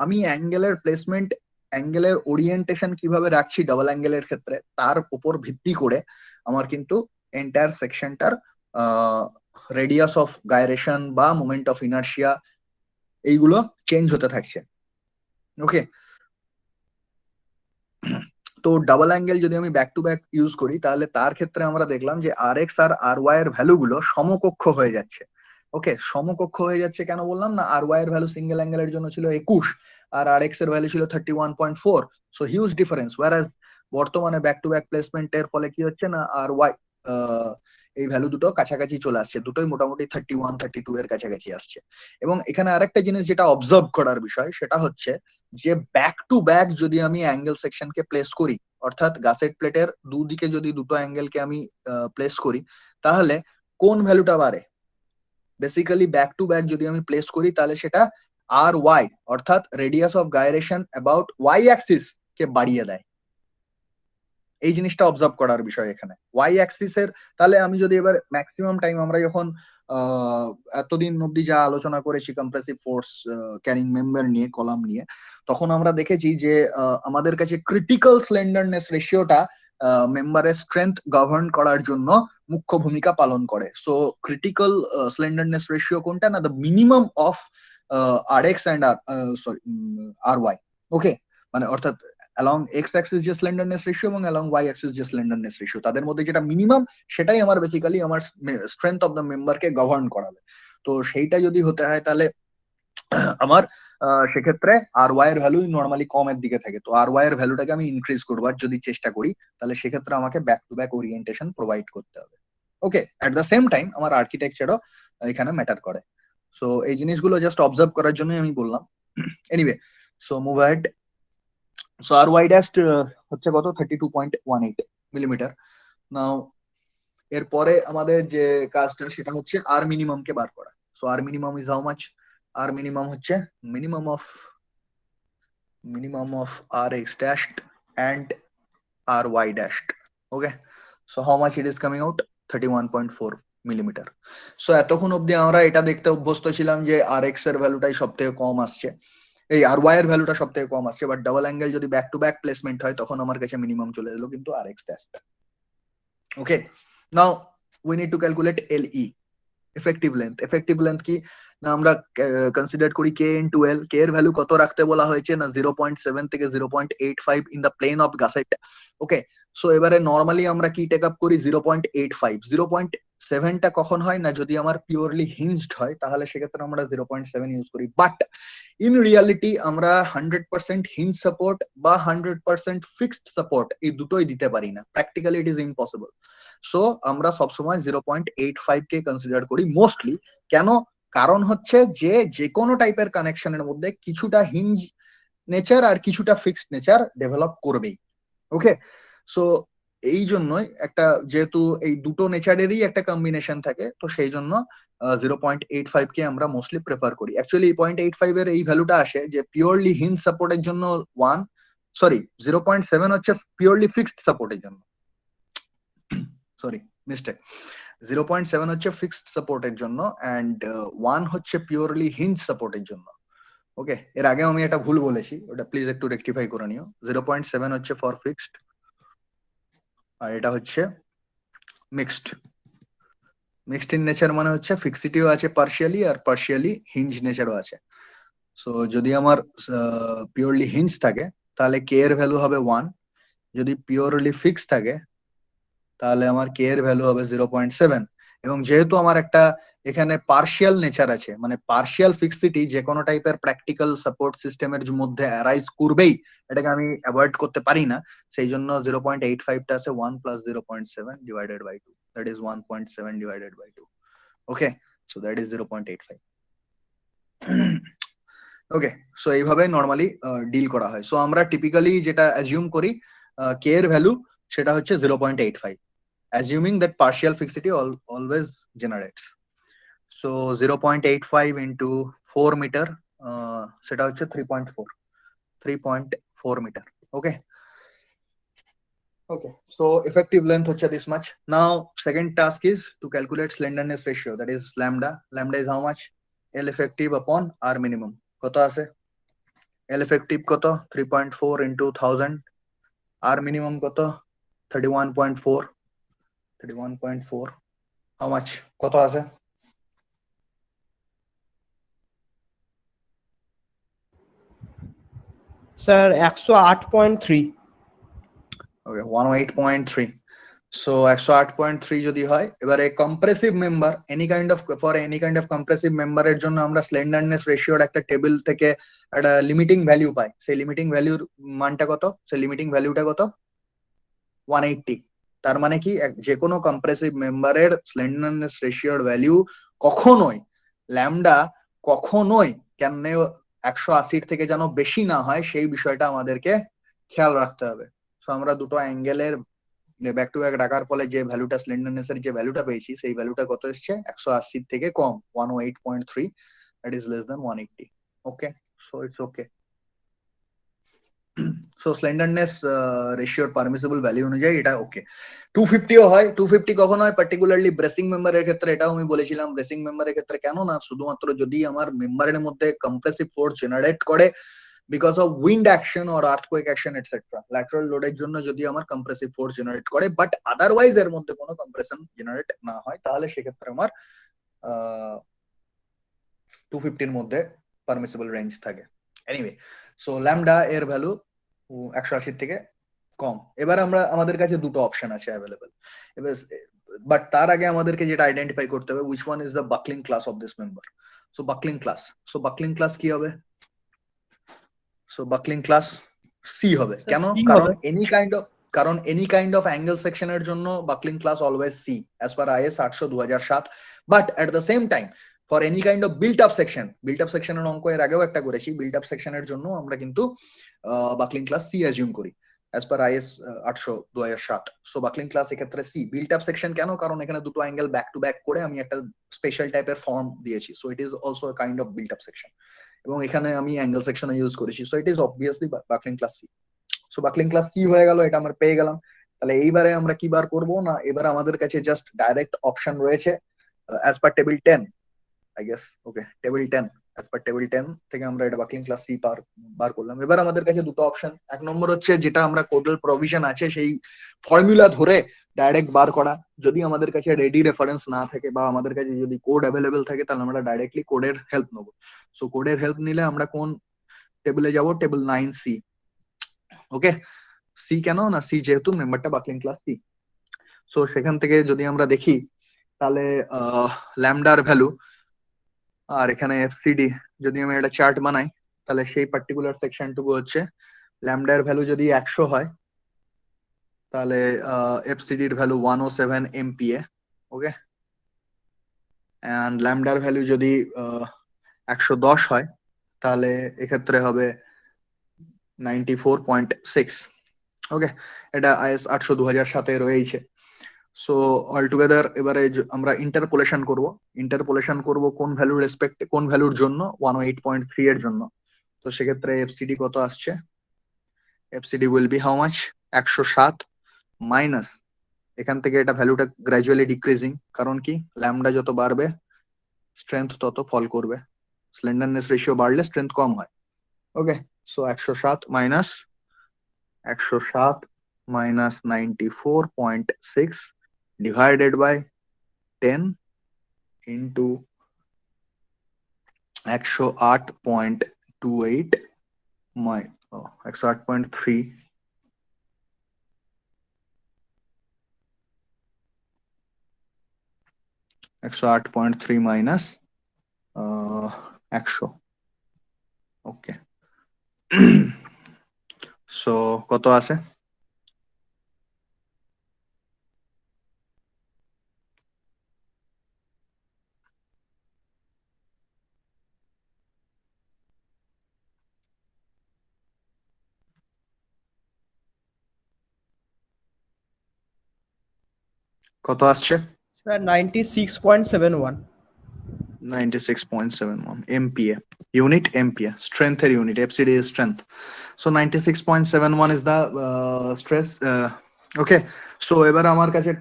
আমি অ্যাঙ্গেলের প্লেসমেন্ট, অ্যাঙ্গেলের ওরিয়েন্টেশন কিভাবে রাখছি ডাবল অ্যাঙ্গেলের ক্ষেত্রে, তার উপর ভিত্তি করে আমার কিন্তু এন্টায়ার সেকশনটার রেডিয়াস অফ গাইরেশন বা মোমেন্ট অফ ইনার্শিয়া এইগুলো চেঞ্জ হতে থাকছে। ওকে, তো ডাবল অ্যাঙ্গেল যদি আমি ব্যাক টু ব্যাক ইউজ করি, তাহলে তার ক্ষেত্রে আমরা দেখলাম যে RX আর RY এর ভ্যালুগুলো সমকক্ষ হয়ে যাচ্ছে। ওকে, সমকক্ষ হয়ে যাচ্ছে কেন বললাম না? RY এর ভ্যালু সিঙ্গেল অ্যাঙ্গেলের জন্য ছিল 21 আর RX এর ভ্যালু ছিল 31.4, সো হিউজ ডিফারেন্স। ওয়ারাস বর্তমানে ব্যাক টু ব্যাক প্লেসমেন্টের ফলে কি হচ্ছে না, RY এই ভ্যালু দুটো কাছাকাছি চলে আসছে, দুটোই মোটামুটি 31 32 এর কাছাকাছি আসছে। এবং এখানে আরেকটা জিনিস যেটা অবজার্ভ করার বিষয়, সেটা হচ্ছে যে ব্যাক টু ব্যাক যদি আমি অ্যাঙ্গেল সেকশনকে প্লেস করি, অর্থাৎ গাসেট প্লেটের দুদিকে যদি দুটো অ্যাঙ্গেলকে আমি প্লেস করি, তাহলে কোন ভ্যালুটা বাড়ে? বেসিক্যালি ব্যাক টু ব্যাক যদি আমি প্লেস করি, তাহলে সেটা RY অর্থাৎ radius of gyration about Y axis কে বাড়িয়ে দেয়। এই জিনিসটা অবজার্ভ করার বিষয় এখানে ওয়াই অ্যাক্সিসের। তাহলে আমি যদি এবার ম্যাক্সিমাম টাইম আমরা যখন এতদিন অব্দি যা আলোচনা করেছি কম্প্রেসিভ ফোর্স ক্যারিং মেম্বার নিয়ে, কলাম নিয়ে, তখন আমরা দেখেছি যে আমাদের কাছে ক্রিটিক্যাল স্লেন্ডারনেস রেশিওটা মেম্বারের স্ট্রেংথ গভর্ন করার জন্য মুখ্য ভূমিকা পালন করে। সো ক্রিটিক্যাল স্লেন্ডারনেস রেশিও কোনটা না? The minimum of RX and sorry RY। ওকে, মানে অর্থাৎ অ্যালং এক্স অ্যাক্সিস যে স্লেন্ডারনেস রেশিও এবং অ্যালং ওয়াই অ্যাক্সিস যে স্লেন্ডারনেস রেশিও, তাদের মধ্যে যেটা মিনিমাম সেটাই আমার বেসিক্যালি আমার স্ট্রেংথ অফ দ্য মেম্বারকে গভর্ন করাবে। তো সেইটা যদি হতে হয় তাহলে আমার সেক্ষেত্রে আর ওয়াই এর ভ্যালু নর্মালি কমের দিকে থাকে, তো আর ওয়াই এর ভ্যালুটাকে আমি ইনক্রিজ করবার যদি চেষ্টা করি তাহলে সেক্ষেত্রে আমাকে back to back orientation provide করতে হবে। ওকে, অ্যাট দ্য সেম টাইম আমার আর্কিটেকচারও এখানে ম্যাটার করে। সো এই জিনিসগুলো জাস্ট অবজার্ভ করার জন্যই আমি বললাম। Anyway, so move ahead. So R Y dash হচ্ছে কত, 32.18 মিলিমিটার। নাও এরপরে আমাদের যে কাজটা সেটা হচ্ছে আর মিনিমাম কে বার করা। So R minimum is how much? R minimum হচ্ছে minimum of rx dashed and ry dashed. Okay, so how much it is coming out? 31.4 millimetre. So এতক্ষণ অব্দি আমরা এটা দেখতে অভ্যস্ত ছিলাম যে আর এক্স এর ভ্যালুটাই সব থেকে কম আসছে, এই আর ওয়াই এর ভ্যালুটা সব থেকে কম আসছে, বাট ডাবল অ্যাঙ্গেল যদি ব্যাক টু ব্যাক প্লেসমেন্ট হয় তখন আমার কাছে মিনিমাম চলে এলো কিন্তু আর এক্স ড্যাশটা। Okay, now we need to calculate L E, effective length. Effective length কি না আমরা কনসিডার করি কে ইনটু এল। কে এর ভ্যালু কত রাখতে বলা হয়েছে না 0.7 থেকে 0.85 in the plane of gusset. Okay, so এবারে নরমালি আমরা কি টেক আপ করি 0.85। 0.7টা কখন হয় না যদি আমার পিওরলি হিঞ্জড হয় তাহলে সেক্ষেত্রে আমরা 0.7 ইউজ করি, বাট ইন রিয়ালিটি আমরা 100% হিঞ্জ সাপোর্ট বা 100% ফিক্সড সাপোর্ট এই দুটোই দিতে পারি না, practically it is impossible. So আমরা সবসময় 0.85 কে কনসিডার করি মোস্টলি। কেন? কারণ হচ্ছে যে যে কোনো টাইপের কানেকশনের মধ্যে কিছুটা হিঞ্জ নেচার আর কিছুটা ফিক্সড নেচার ডেভেলপ করবেই। ওকে, সো এই জন্যই একটা, যেহেতু এই দুটো নেচারেরই একটা কম্বিনেশন থাকে, তো সেই জন্য 0.85 কে আমরা মোস্টলি প্রেফার করি। অ্যাকচুয়ালি 0.85 এর এই ভ্যালুটা আসে যে পিওরলি হিঞ্জ সাপোর্টের জন্য 0.7 হচ্ছে পিওরলি ফিক্সড সাপোর্টের জন্য, সরি মিস্টেক, 0.7 হচ্ছে ফিক্সড সাপোর্টের জন্য অ্যান্ড 1 হচ্ছে পিওরলি হিঞ্জ সাপোর্টের জন্য। ওকে, এর আগে আমি এটা ভুল বলেছি, ওটা প্লিজ একটু রেকটিফাই করে নিও। 0.7 হচ্ছে ফর ফিক্সড আর এটা হচ্ছে মিক্সড। মিক্সড ইন নেচার মানে হচ্ছে ফিক্সিটিও আছে পার্শিয়ালি আর পার্শিয়ালি হিঞ্জ নেচারও আছে। সো যদি আমার পিওরলি হিঞ্জ থাকে তাহলে কে এর ভ্যালু হবে 1, যদি পিওরলি ফিক্স থাকে তাহলে আমার কে এর ভ্যালু হবে 0.7। এবং যেহেতু আমার একটা এখানে পার্শিয়াল নেচার আছে, মানে পার্শিয়াল ফিক্সিটি যে কোনো টাইপের প্র্যাকটিক্যাল সাপোর্ট সিস্টেমের মধ্যে অ্যারাইজ করবেই, এটাকে আমি অ্যাভয়েড করতে পারি না। সেই জন্য 0.85টা আছে 1 plus 0.7 divided by 2, that is 1.7 divided by 2। Okay, so that is 0.85। Okay, so এইভাবে নর্মালি ডিল করা হয়। সো আমরা টিপিক্যালি যেটা অ্যাজিউম করি কে এর ভ্যালু সেটা হচ্ছে 0.85, assuming that partial fixity always generates. So 0.85 into 4 meter, সেটা হচ্ছে 3.4 meter. Okay. Okay. So effective length হচ্ছে this much. Now second task is to calculate slenderness ratio, that is lambda. Lambda is how much? L effective upon R minimum. কত আছে? L effective কত? 3.4 into 1000. R minimum কত? 31.4. 31.4. How much? কত আছে?
Sir 108.3।
ওকে, 108.3। So 108.3 যদি হয়, এবারে compressive member for any kind of compressive মেম্বারের জন্য আমরা স্লেন্ডারনেস রেশিওর একটা টেবিল থেকে একটা লিমিটিং ভ্যালু পাই। সেই লিমিটিং ভ্যালুর মানটা কত? সেই লিমিটিং ভ্যালুটা কত? 180। তার মানে কি যে কোনো কম্প্রেসিভ মেম্বারের স্লেন্ডারনেস রেশিওর ভ্যালু কখনোই ল্যামডা কখনোই কেন 180 থেকে যেন বেশি না হয় সেই বিষয়টা আমাদেরকে খেয়াল রাখতে হবে। তো আমরা দুটো অ্যাঙ্গেলের ব্যাক টু ব্যাক রাখার ফলে যে ভ্যালুটা স্লেন্ডারনেস এর যে ভ্যালুটা পেয়েছি সেই ভ্যালুটা কত এসছে? 180 থেকে কম, 108.3, that is less than 180। Okay, so it's okay. So slenderness রেশিওর পারমিসিবল ভ্যালু অনুযায়ী এটা ওকে। 250ও হয়। 250 কখন হয়? পার্টিকুলারলি ব্রেসিং মেম্বারের ক্ষেত্রে, এটাও আমি বলেছিলাম ব্রেসিং মেম্বারের ক্ষেত্রে। কেন না শুধুমাত্র যদি আমার মেম্বারের মধ্যে কম্প্রেসিভ ফোর্স জেনারেট করে because of wind action or earthquake action etcetera, lateral লোডের জন্য যদি আমার কম্প্রেসিভ ফোর্স জেনারেট করে বাট আদারওয়াইজ এর মধ্যে কোনো কম্প্রেশন জেনারেট না হয় তাহলে সেক্ষেত্রে আমার 250-র মধ্যে পারমিসিবল রেঞ্জ থাকে। এনিওয়ে, সো ল্যামডা এর ভ্যালু 180 থেকে কম। এবার আমাদের কাছে দুটো অপশন আছে অ্যাভেলেবল। এবার বাট তার আগে আমাদেরকে যেটা আইডেন্টিফাই করতে হবে which one is the buckling class of this member. So buckling class কি হবে? So buckling class C হবে।
Sir,
কেন?
C
কারণ
হবে।
any kind of angle section এর জন্য buckling class always C as per IS 800 2007, but at the same time for any kind of built up section এর অঙ্ক এর আগেও একটা করেছি, built up section এর জন্য আমরা কিন্তু buckling class C assume করি as per IS 800 2007। So buckling class এক্ষেত্রে C। built up section কেন? কারণ এখানে দুটো অ্যাঙ্গেল ব্যাক টু ব্যাক করে আমি একটা স্পেশাল টাইপের ফর্ম দিয়েছি, so it is also a kind of built up section, এবং এখানে আমি অ্যাঙ্গেল সেকশন ইউজ করেছি, so it is obviously buckling class C. So buckling class C হয়ে গেল, এটা আমরা পেয়ে গেলাম। তাহলে এইবারে আমরা কি বার করব না, এবার আমাদের কাছে জাস্ট ডাইরেক্ট অপশন রয়েছে as per table 10 I guess. Okay, table 10 as per table 10 থেকে আমরা এটা বাকলিং ক্লাস সি বার করলাম। এবার আমাদের কাছে দুটো অপশন, এক নম্বর হচ্ছে যেটা আমরা কোডাল প্রভিশন আছে সেই ফর্মুলা ধরে ডাইরেক্ট বার করা, যদি আমাদের কাছে রেডি রেফারেন্স না থাকে বা আমাদের কাছে যদি কোড অ্যাভেলেবেল থাকে তাহলে আমরা ডাইরেক্টলি কোডের হেল্প নেবো। সো কোডের হেল্প নিলে আমরা কোন টেবিলে যাব? Table 9C। ওকে, সি কেন না, সি যেহেতু মেম্বারটা বাকলিং ক্লাস সি। সো সেখান থেকে যদি আমরা দেখি তাহলে ল্যামডার ভ্যালু আর এখানে এফসিডি, যদি আমি একটা চার্ট বানাই তাহলে সেই পার্টিকুলার সেকশনটুকু হচ্ছে ল্যামডার ভ্যালু যদি 100 হয় তাহলে এফসিডির ভ্যালু 107 MPa। ওকে, অ্যান্ড ল্যামডার ভ্যালু যদি 110 হয় তাহলে এক্ষেত্রে হবে 94.6। ওকে, এটা IS 800 2007 রয়েছে। সো অল টুগেদার এবারে আমরা ইন্টারপোলেশন করব কোন ভ্যালুর রেসপেক্টে, কোন ভ্যালুর জন্য? 108.3 এর জন্য। তো সেক্ষেত্রে এফসিডি কত আসছে? এফসিডি will be how much? 107 minus, এখান থেকে এটা ভ্যালুটা গ্র্যাজুয়ালি ডিক্রিজিং, কারণ কি ল্যামডা যত বাড়বে স্ট্রেংথ তত ফল করবে, স্লেন্ডারনেস রেশিও বাড়লে স্ট্রেংথ কম হয়। Okay, so 107 minus 94.6 divided by 10 into 108.28 108.3 108.3 minus 100। Okay, so কত আছে? কত আসছে?
Sir, 96.71.
96.71 MPa unit, MPa strength এর unit, FCD is strength. So 96.71 is the stress. Okay, so এবার আমার কাছে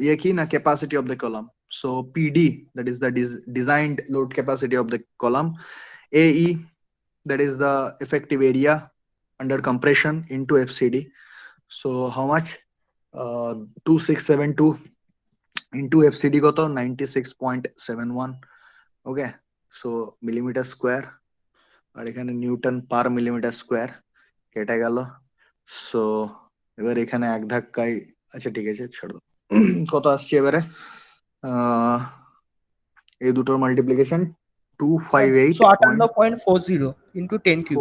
ইয়ে কি না, capacity of the column. So PD, that is the designed load capacity of the column. AE, that is the effective area under compression into FCD. So how much? 2672 into FCD কত? 96.71। ওকে, so millimetre square, আর এখানে Newton পার millimetre square কেটে গেল। So এবার এখানে এক ধাক্কায়, আচ্ছা ঠিক আছে ছাড়ো, কত আসছে এবারে? এই দুটোর multiplication
Sir,
258.40
158.40 into 10 cube.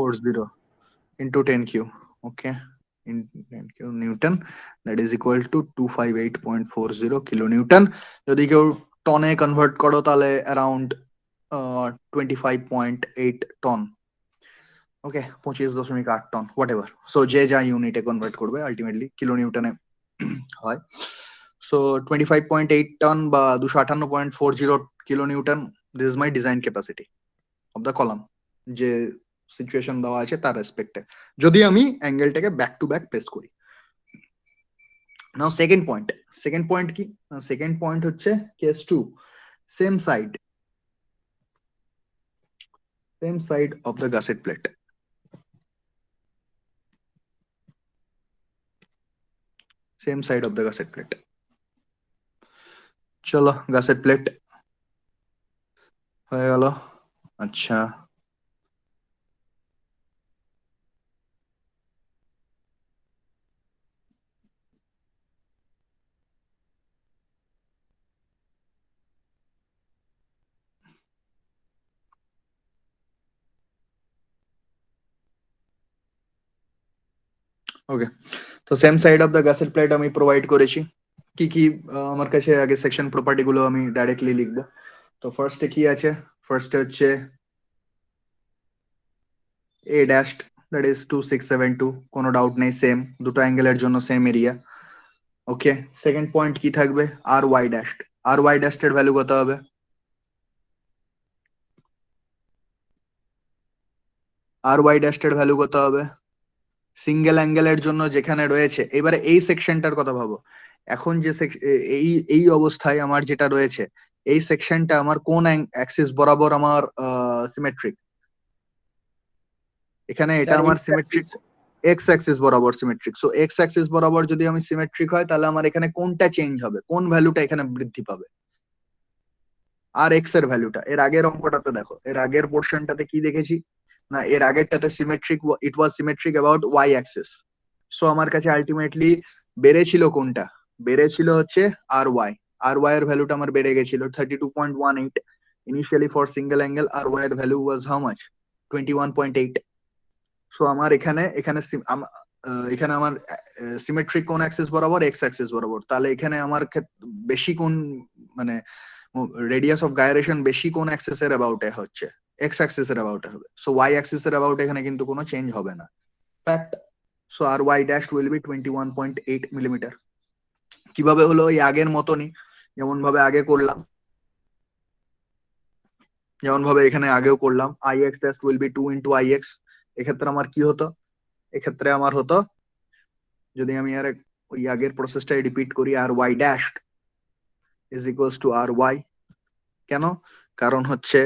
into 10 cube. Okay, in 10 cube Newton, that is equal to 258.40 kilonewton। যদি কেউ টনে কনভার্ট করো তাহলে around 25.8 tonne. Okay, 25.8 tonne, whatever. So যে যা ইউনিটে কনভার্ট করবে আলটিমেটলি কিলো নিউটনে হয়। সো 25.8 টন বা 258.40 kilo Newton, this is my design capacity of the column, যে সিচুয়েশন দেওয়া আছে তার রেসপেক্টে, যদি আমি অ্যাঙ্গেলটাকে ব্যাক টু ব্যাক প্লেস করি। নাও সেকেন্ড পয়েন্ট কি? সেকেন্ড পয়েন্ট হচ্ছে case 2, same side of the gusset plate. Same side of the gusset plate. চলো, গাসেট প্লেট হয়ে গেল। আচ্ছা, ওকে, তো same side of the gusset plate আমি প্রোভাইড করেছি। কি কি আমার কাছে আগে সেকশন প্রপার্টি গুলো আমি ডাইরেক্টলি লিখবো। তো ফার্স্টে কি আছে, ফার্স্টে হচ্ছে এ ড্যাশড, দ্যাট ইজ 2672, কোনো ডাউট নেই, সেম, দুটো অ্যাঙ্গেলের জন্য সেম এরিয়া। ওকে, সেকেন্ড পয়েন্ট কি থাকবে, আর ওয়াই ড্যাশড। আর ওয়াই ড্যাশড এর ভ্যালু কত হবে, আর ওয়াই ড্যাশড এর ভ্যালু কত হবে, সিঙ্গেল অ্যাঙ্গেলের জন্য যেখানে রয়েছে। এবারে এই সেকশনটার কথা ভাবো, এখন যে এই এই অবস্থায় আমার যেটা রয়েছে, এই সেকশনটা আমার কোন অ্যাক্সিস বরাবর আমার সিমেট্রিক, এখানে এটা
স্যার
আমার
এক্স
সিমেট্রিক, এক্স অ্যাক্সিস বরাবর সিমেট্রিক। সো এক্স অ্যাক্সিস বরাবর যদি আমি সিমেট্রিক হয়, তাহলে আমার এখানে কোনটা চেঞ্জ হবে, কোন ভ্যালুটা এখানে বৃদ্ধি পাবে, আর এক্স এর ভ্যালুটা। এর আগের অঙ্কটাতে দেখো, এর আগের পোর্শনটাতে কি দেখেছি না, এর আগেরটাতে symmetric, it was symmetric about Y axis. So আমার কাছে আলটিমেটলি বেড়েছিল কোনটা, বেড়েছিল হচ্ছে আর ওয়াই। আর ওয়াই এর ভ্যালুটা আমার বেড়ে গেছিল 32.18 initially for single angle. R Y এর value was how much, 21.8। So আমার এখানে এখানে এখানে আমার সিমেট্রিক কোন অ্যাক্সিস বরাবর, এক্স অ্যাক্সিস বরাবর। তাহলে এখানে আমার বেশি কোন, মানে রেডিয়াস অফ গাইরেশন বেশি কোন অ্যাক্সিস এর অ্যাবাউটে হচ্ছে, এক্স অ্যাক্সিস এর অ্যাবাউটে হবে। সো ওয়াই অ্যাক্সিস এর অ্যাবাউটে এখানে কিন্তু কোনো চেঞ্জ হবে না, fact. So R Y dash will be 21.8 millimetre. কিভাবে হলো, ওই আগের মতনই, যেমন ভাবে আগে করলাম, যেমন ভাবে এখানে আগেও করলাম, I X dash will be 2 × IX। এক্ষেত্রে আমার কি হতো, এক্ষেত্রে আমার হতো, যদি আমি আর ওই আগের প্রসেসটাই রিপিট করি, R Y dash is equals to R Y. কেন, কারণ হচ্ছে,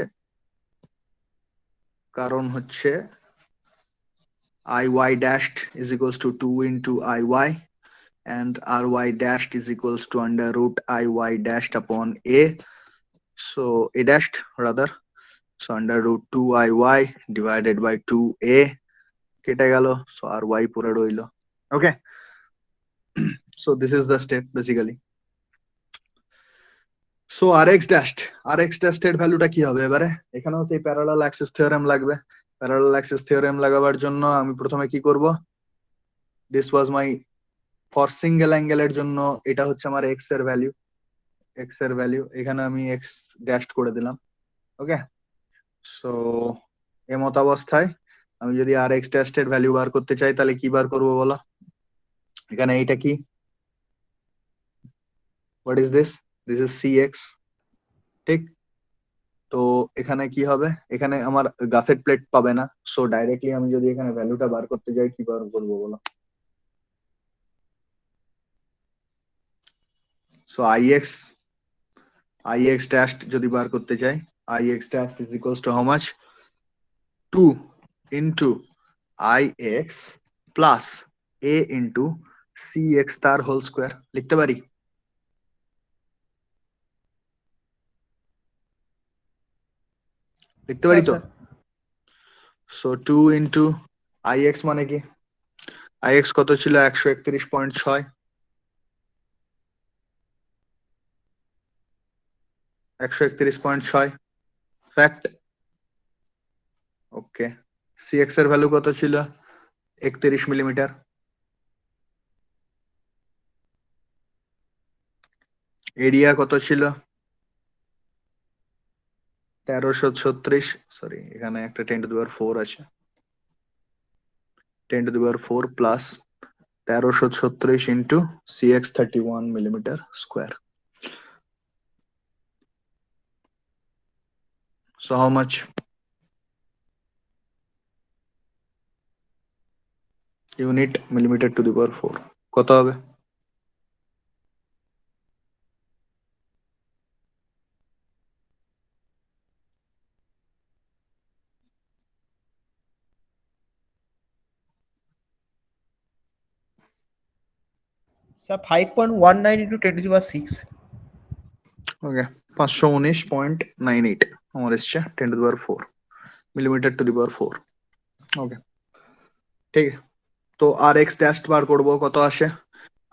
কারণ হচ্ছে I Y dash is equals to 2 × IY, and ry dashed is equals to under root iy dashed upon a. So a dashed rather, so under root 2iy divided by 2a কেটে গেল, so ry পড়ে রইলো। Okay, so this is the step basically. So rx dashed, rx dashed এর ভ্যালুটা কি হবে, এবারে এখানেও সেই প্যারালাল অ্যাক্সিস থিওরেম লাগবে। প্যারালাল অ্যাক্সিস থিওরেম লাগাবার জন্য আমি প্রথমে কি করব, this was my, for single অ্যাঙ্গেলের জন্য এটা হচ্ছে আমার এক্স এর ভ্যালু, এক্স এর ভ্যালু এখানে আমি এক্স ড্যাশড করে দিলাম। ওকে, সো এমত অবস্থায় আমি যদি আর এক্স ড্যাশড এর ভ্যালু বার করতে চাই, তাহলে কি বার করবো বলো, এখানে এইটা কি, what is this, this is C X, ঠিক। তো এখানে কি হবে, এখানে আমার গাসেট প্লেট পাবে না। সো ডাইরেক্টলি আমি যদি এখানে ভ্যালুটা বার করতে যাই, কি বার করবো বলো, সো আই এক্স ড্যাশড যদি বার করতে চাই, I x dashed is equals two how much, 2 × IX plus a × CX তার হোল স্কোয়ার লিখতে পারি, লিখতে পারি তো। সো 2 × IX মানে কি, IX কত ছিল, 131.6, 131.6 ফ্যাক্ট। ওকে, CX এর ভ্যালু কত ছিল, 31 মিলিমিটার। এরিয়া কত ছিল, 1336, সরি এখানে একটা 10⁴ আছে, 10⁴ প্লাস 1336 ইন্টু CX 31 মিলিমিটার স্কোয়ার। So how much? Unit millimetre to the power 4 কত হবে,
স্যার 5.19 into 10⁶।
ওকে, 519.98 আমার এসছে 10⁴ মিলিমিটার টু দি পাওয়ার 4। ওকে, ঠিক আছে। তো আর এক্স ড্যাশ বার করবো, কত আসে,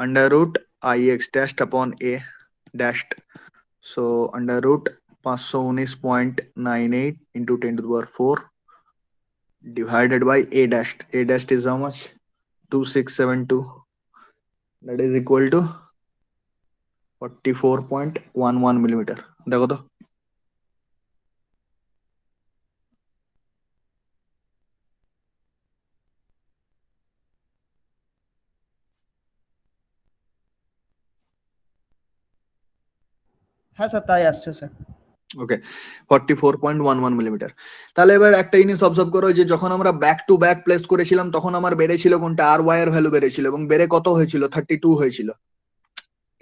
under root I X dash upon A dash. So under root 519.98 into 10⁴ divided by A dash, A dash is how much, 2672, that is equal to 44.11 millimeter. দেখো তো
হ্যাঁ sir তাই আসছে স্যার।
ওকে, 44.11 মিলিমিটার। তাহলে এবার একটা জিনিস অবজার্ভ করো যে যখন আমরা ব্যাক টু ব্যাক প্লেস করেছিলাম তখন আমার বেড়েছিল কোনটা, আর ওয়াই এর ভ্যালু বেড়েছিল, এবং বেড়ে কত হয়েছিল, 32 হয়েছিল,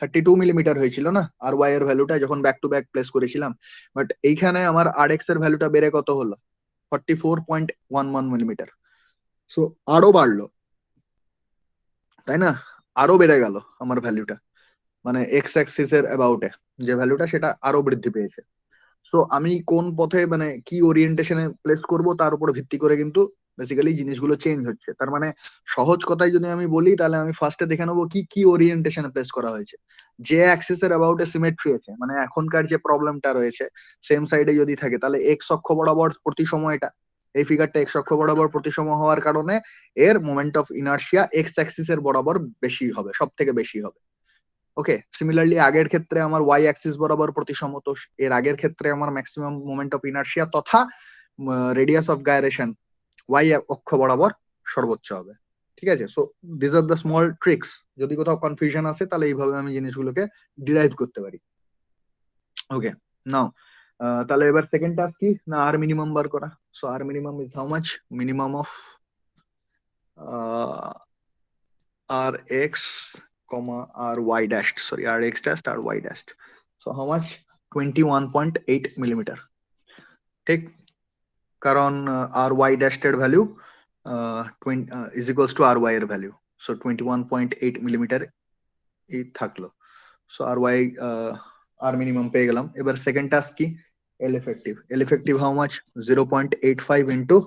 32 মিলিমিটার হয়েছিল না আর ওয়াই এর ভ্যালুটা যখন ব্যাক টু ব্যাক প্লেস করেছিলাম। বাট এইখানে আমার আর এক্স এর ভ্যালুটা বেড়ে কত হলো, 44.11 মিলিমিটার। সো আরো বাড়লো, তাই না, আরো বেড়ে গেল আমার ভ্যালুটা, মানে এক্স অ্যাক্সিস এর অ্যাবাউটে যে ভ্যালুটা সেটা আরো বৃদ্ধি পেয়েছে। সো আমি কোন পথে মানে কি ওরিয়েন্টেশনে প্লেস করব তার উপর ভিত্তি করে কিন্তু বেসিক্যালি জিনিসগুলো চেঞ্জ হচ্ছে। তার মানে সহজ কথায় যদি আমি বলি তাহলে আমি ফার্স্টে দেখে নেবো কি কি ওরিয়েন্টেশনে প্লেস করা হয়েছে। যে অ্যাক্সিস এর অ্যাবাউটে সিমেট্রি আছে, মানে এখনকার যে প্রবলেমটা রয়েছে সেম সাইডে যদি থাকে তাহলে এক্স অক্ষ বরাবর প্রতিসম, এটা এই ফিগারটা এক্স অক্ষ বরাবর প্রতিসম হওয়ার কারণে এর moment of inertia x Axis এর বরাবর বেশি হবে, সব থেকে বেশি হবে। ওকে, সিমিলারলি আগের ক্ষেত্রে আমার ওয়াই অ্যাক্সিস বরাবর প্রতিসম, তো এর আগের ক্ষেত্রে আমার ম্যাক্সিমাম মোমেন্ট অফ ইনার্শিয়া তথা রেডিয়াস অফ গাইরেশন ওয়াই অক্ষ বরাবর সর্বোচ্চ হবে। ঠিক আছে, so this are the small tricks, যদি কোথাও কনফিউশন আসে তাহলে এইভাবে আমি জিনিসগুলোকে ডিরাইভ করতে পারি। ওকে, নাও তাহলে এবার সেকেন্ড টাস্ক কি না, আর মিনিমাম বার করা। So R minimum is how much, minimum of R X comma ry dashed, sorry, rx dashed ry dashed. So how much, 21.8 millimeter, ঠিক, কারণ ry dashed এর value is equals to ry এর value, so 21.8 millimetre এই থাকলো। So ry আর minimum পেয়ে গেলাম। এবার second task কি, L effective how much, 0.85 into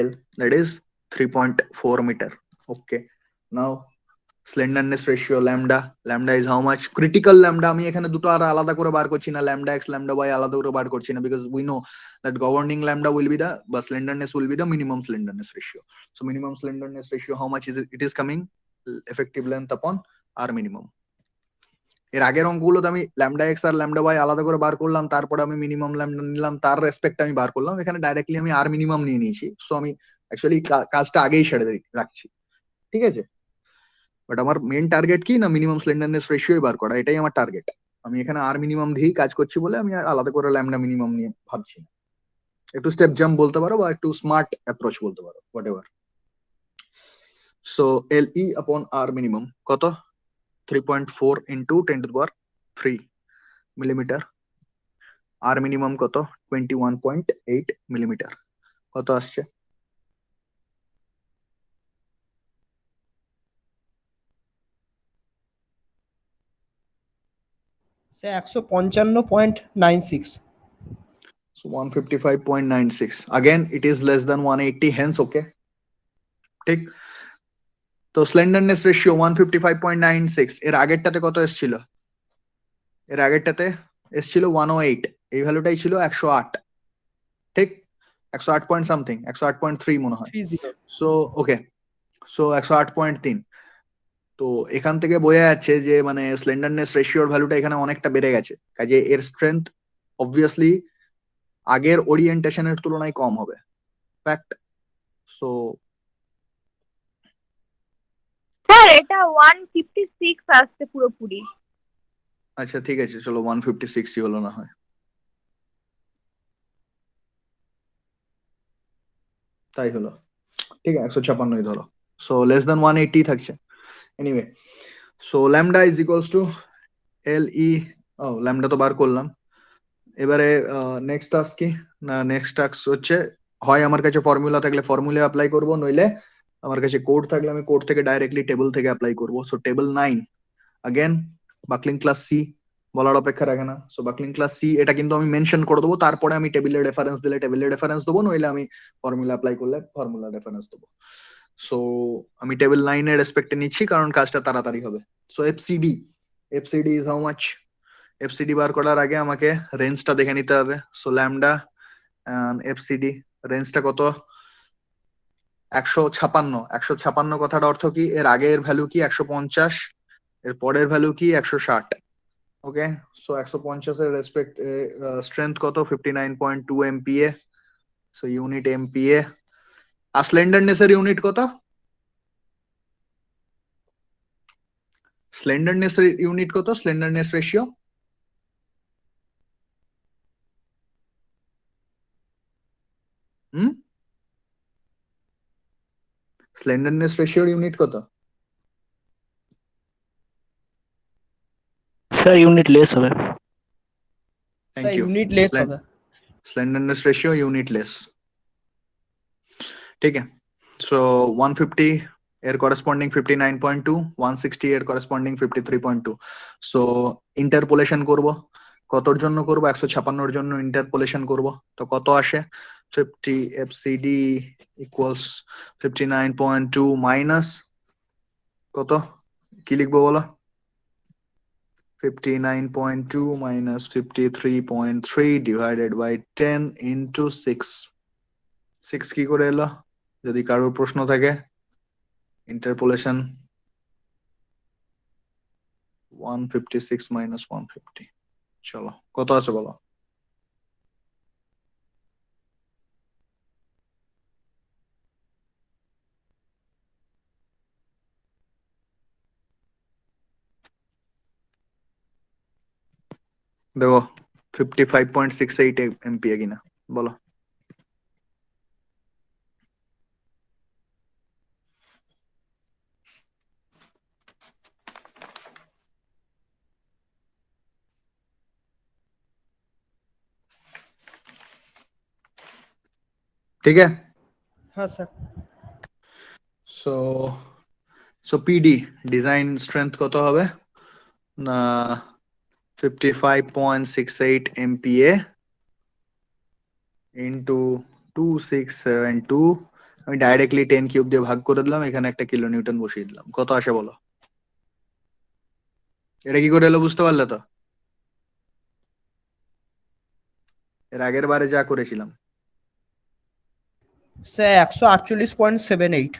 l, that is 3.4 meter. Okay, now slenderness ratio lambda, lambda is how much, critical lambda, আমি এখানে দুটো আর আলাদা করে বার করছি না, ল্যামডা এক্স ল্যামডা ওয়াই আলাদা করে বার করছি না, because we know that governing lambda will be the বা slenderness will be the minimum slenderness ratio. So minimum slenderness ratio how much is it is coming, effective length upon R minimum. এর আগের অঙ্কগুলোতে আমি lambda X আর lambda Y আলাদা করে বার করলাম, তারপরে আমি মিনিমাম ল্যামডা নিলাম, তার রেসপেক্ট আমি বার করলাম। এখানে ডাইরেক্টলি আমি আর মিনিমাম নিয়ে নিয়েছি, সো আমি অ্যাকচুয়ালি কাজটা আগেই সেরে রাখছি। ঠিক আছে, বাট আমার মেন টার্গেট কি না, মিনিমাম স্লেন্ডারনেস রেশিও বার করা, এটাই আমার টার্গেট। আমি এখানে আর মিনিমাম দিয়েই কাজ করছি বলে আমি আর আলাদা করে ল্যামডা মিনিমাম নিয়ে ভাবছি না। একটু স্টেপ জাম্প বলতে পারো বা একটু স্মার্ট অ্যাপ্রোচ বলতে পারো, হোয়াট এভার। সো এল ই আপন আর মিনিমাম কত, 3.4 ইন্টু 10⁻³ মিলিমিটার। আর মিনিমাম কত, 21.8 মিলিমিটার। কত আসছে,
sir 155.96।
So 155.96, again it is less than 180, hence okay, ঠিক। তো স্লেন্ডারনেস রেশিও 155.96, এর আগেরটাতে কত এসেছিল, এর আগেরটাতে এসেছিল 108, এই ভ্যালুটাই ছিল 108, ঠিক, 108 পয়েন্ট সামথিং, 108.3 মনে হয়।
30।
So okay, so 108.3। তো এখান থেকে বোঝা যাচ্ছে যে মানে স্লেন্ডারনেস রেশিওর ভ্যালুটা এখানে অনেকটা বেড়ে গেছে, কাজে এর স্ট্রেংথ অবভিয়াসলি আগের ওরিয়েন্টেশনের তুলনায় কম হবে, ফ্যাক্ট। সো
স্যার এটা 156 আসছে পুরোপুরি।
আচ্ছা ঠিক আছে, চলো 156 হলো না হয়, তাই হলো, ঠিক আছে, 156 ধরো। সো লেস দেন 180 থাকছে। Anyway, so lambda is equals to L E, ও ল্যামডা তো বার করলাম। এবারে নেক্সট টাস্ক কি না, নেক্সট টাস্ক হচ্ছে হয় আমার কাছে ফর্মুলা থাকলে ফর্মুলা অ্যাপ্লাই করব, নইলে আমার কাছে কোড থাকলে আমি কোড থেকে ডাইরেক্টলি টেবিল থেকে অ্যাপ্লাই করব। So table 9, again buckling class C বলার অপেক্ষা রাখে না। সো বাকলিং ক্লাস সি, এটা কিন্তু আমি মেনশন করে দেবো, তারপরে আমি টেবিলের রেফারেন্স দিলে টেবিলের রেফারেন্স দেবো, নইলে আমি ফর্মুলা অ্যাপ্লাই করলে ফর্মুলা রেফারেন্স দেবো। সো আমি টেবিল 9 এর রেসপেক্টে নিচ্ছি কারণ কাজটা তাড়াতাড়ি হবে। So FCD, FCD is how much, FCD বার করার আগে আমাকে রেঞ্জটা দেখে নিতে হবে। সো ল্যামডা এফসিডি রেঞ্জটা কত, 156 কথাটা অর্থ কি? এর আগের ভ্যালু কি 150, এর পরের ভ্যালু কি 160। ওকে, সো 150 এর রেসপেক্ট স্ট্রেংথ কত? 59.2 MPa, সো ইউনিট MPa। আর স্লেন্ডারনেস এর ইউনিট কত? স্লেন্ডারনেস ইউনিট কত? Slenderness ratio? হুম, স্লেন্ডারনেস রেশিওর ইউনিট কত?
স্যার ইউনিট লেস হবে।
Thank you.
ইউনিট লেস হবে।
Slenderness ratio unitless. ठीक है, सो 150 এর করেসপন্ডিং 59.2, 160 এর করেসপন্ডিং 53.2। সো ইন্টারপোলেশন করব, কতর জন্য করব? 156 এর জন্য ইন্টারপোলেশন করব, তো কত আসে? 50 FCD ইকুয়ালস 59.2 মাইনাস কত, কি লিখবো বলো? 59.2 minus 53.3 divided by 10 into 6। 6 কি করে এলো? যদি কারোর প্রশ্ন থাকে, ইন্টারপোলেশন 156 minus 150, চলো কত আছে বলো? দেখো 55.68 MPa কিনা বলো। ঠিক আছে,
হ্যাঁ sir.
So so PD design strength কত হবে না? 55.68 MPa ইন্টু 2672। আমি ডাইরেক্টলি 10 কিউব দিয়ে ভাগ করে দিলাম, এখানে একটা কিলো নিউটন বসিয়ে দিলাম, কত আসে বলো? এটা কি করে এলো বুঝতে পারলে তো? এর আগের বারে যা করেছিলাম।
স্যার 148.78।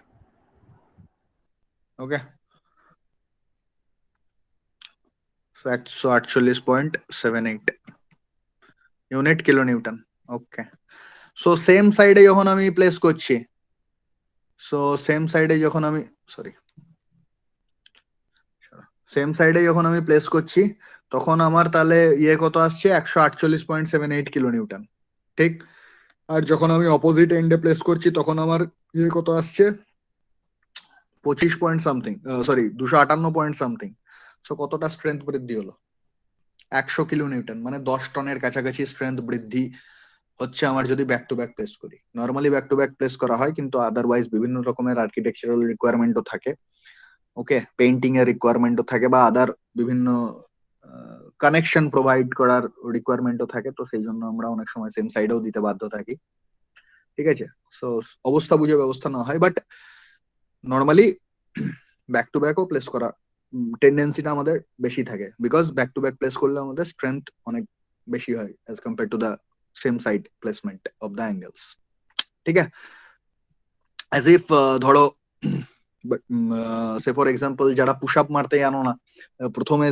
ওকে, 148.78 ইউনিট কিলো নিউটন। ওকে, সো সেম সাইডে যখন আমি প্লেস করছি, সো সেম সাইডে যখন আমি সরি সেম সাইডে যখন আমি প্লেস করছি, তখন আমার তাহলে ইয়ে কত আসছে? 148.78 কিলো নিউটন, ঠিক। আর যখন আমি অপোজিট এন্ডে প্লেস করছি, তখন আমার ইয়ে কত আসছে? 25 point something, sorry 258 point something. So কতটা স্ট্রেংথ বৃদ্ধি হলো? 100 কিলো নিউটন, মানে 10 টনের কাছাকাছি স্ট্রেংথ বৃদ্ধি হচ্ছে আমার যদি ব্যাক টু ব্যাক প্লেস করি। Normally back to back place করা হয়, কিন্তু আদারওয়াইজ বিভিন্ন রকমের আর্কিটেকচারাল রিকোয়ারমেন্টও থাকে। ওকে, পেইন্টিং এর রিকোয়ারমেন্টও থাকে, বা আদার বিভিন্ন কানেকশন প্রোভাইড করার রিকোয়ারমেন্টও থাকে, তো সেই জন্য আমরা অনেক সময় সেম সাইডেও দিতে বাধ্য থাকি। ঠিক আছে, সো অবস্থা বুঝে ব্যবস্থা না হয়, বাট নর্মালি ব্যাক টু ব্যাকও প্লেস করা টেন্ডেন্সিটা আমাদের বেশি থাকে, because back to back place করলে আমাদের স্ট্রেংথ অনেক বেশি হয় as compare to the same side placement of the angles. ঠিক আছে, অ্যাজ ইফ ধরো সে ফর এক্সাম্পল যারা পুশ আপ মারতে জানো না, প্রথমে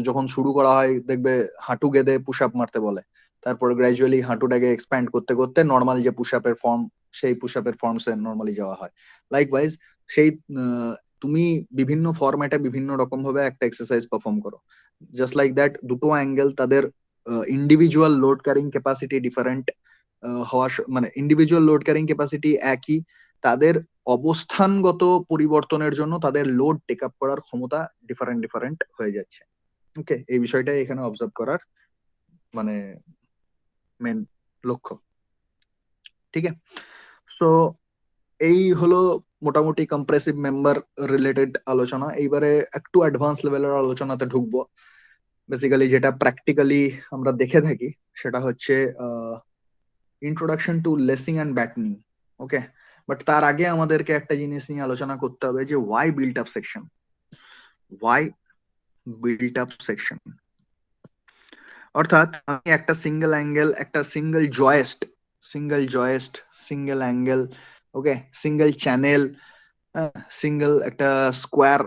যখন শুরু করা হয় দেখবে হাঁটু গেঁদে পুশ আপ মারতে বলে, তারপর গ্র্যাজুয়ালি হাঁটুটাকে এক্সপ্যান্ড করতে করতে নর্মাল যে পুশ আপের ফর্ম, সেই পুশ আপের ফর্মসে নর্মালি যাওয়া হয়। লাইকওয়াইজ সেই তুমি বিভিন্ন ফরম্যাটে বিভিন্ন রকম ভাবে একটা এক্সারসাইজ পারফর্ম করো, জাস্ট লাইক দ্যাট দুটো অ্যাঙ্গেল তাদের individual load carrying capacity different হওয়া, মানে ইন্ডিভিজুয়াল লোড ক্যারিং ক্যাপাসিটি একই, তাদের অবস্থানগত পরিবর্তনের জন্য তাদের লোড টেক আপ করার ক্ষমতা ডিফারেন্ট ডিফারেন্ট হয়ে যাচ্ছে। ওকে, এই বিষয়টাই এখানে অবজার্ভ করার মানে মেন লক্ষ্য। ঠিক আছে, সো এই হলো মোটামুটি কম্প্রেসিভ মেম্বার রিলেটেড আলোচনা। এইবারে একটু অ্যাডভান্স লেভেলের আলোচনাতে ঢুকবো। বেসিক্যালি যেটা প্র্যাকটিক্যালি আমরা দেখে থাকি, সেটা হচ্ছে introduction to lacing and battening. Okay, but তার আগে আমাদেরকে একটা জিনিস নিয়ে আলোচনা করতে হবে, যে why built up section. Why built up section অর্থাৎ আমি একটা সিঙ্গেল অ্যাঙ্গেল, একটা single joist, single angle, okay, single channel, single একটা স্কোয়ার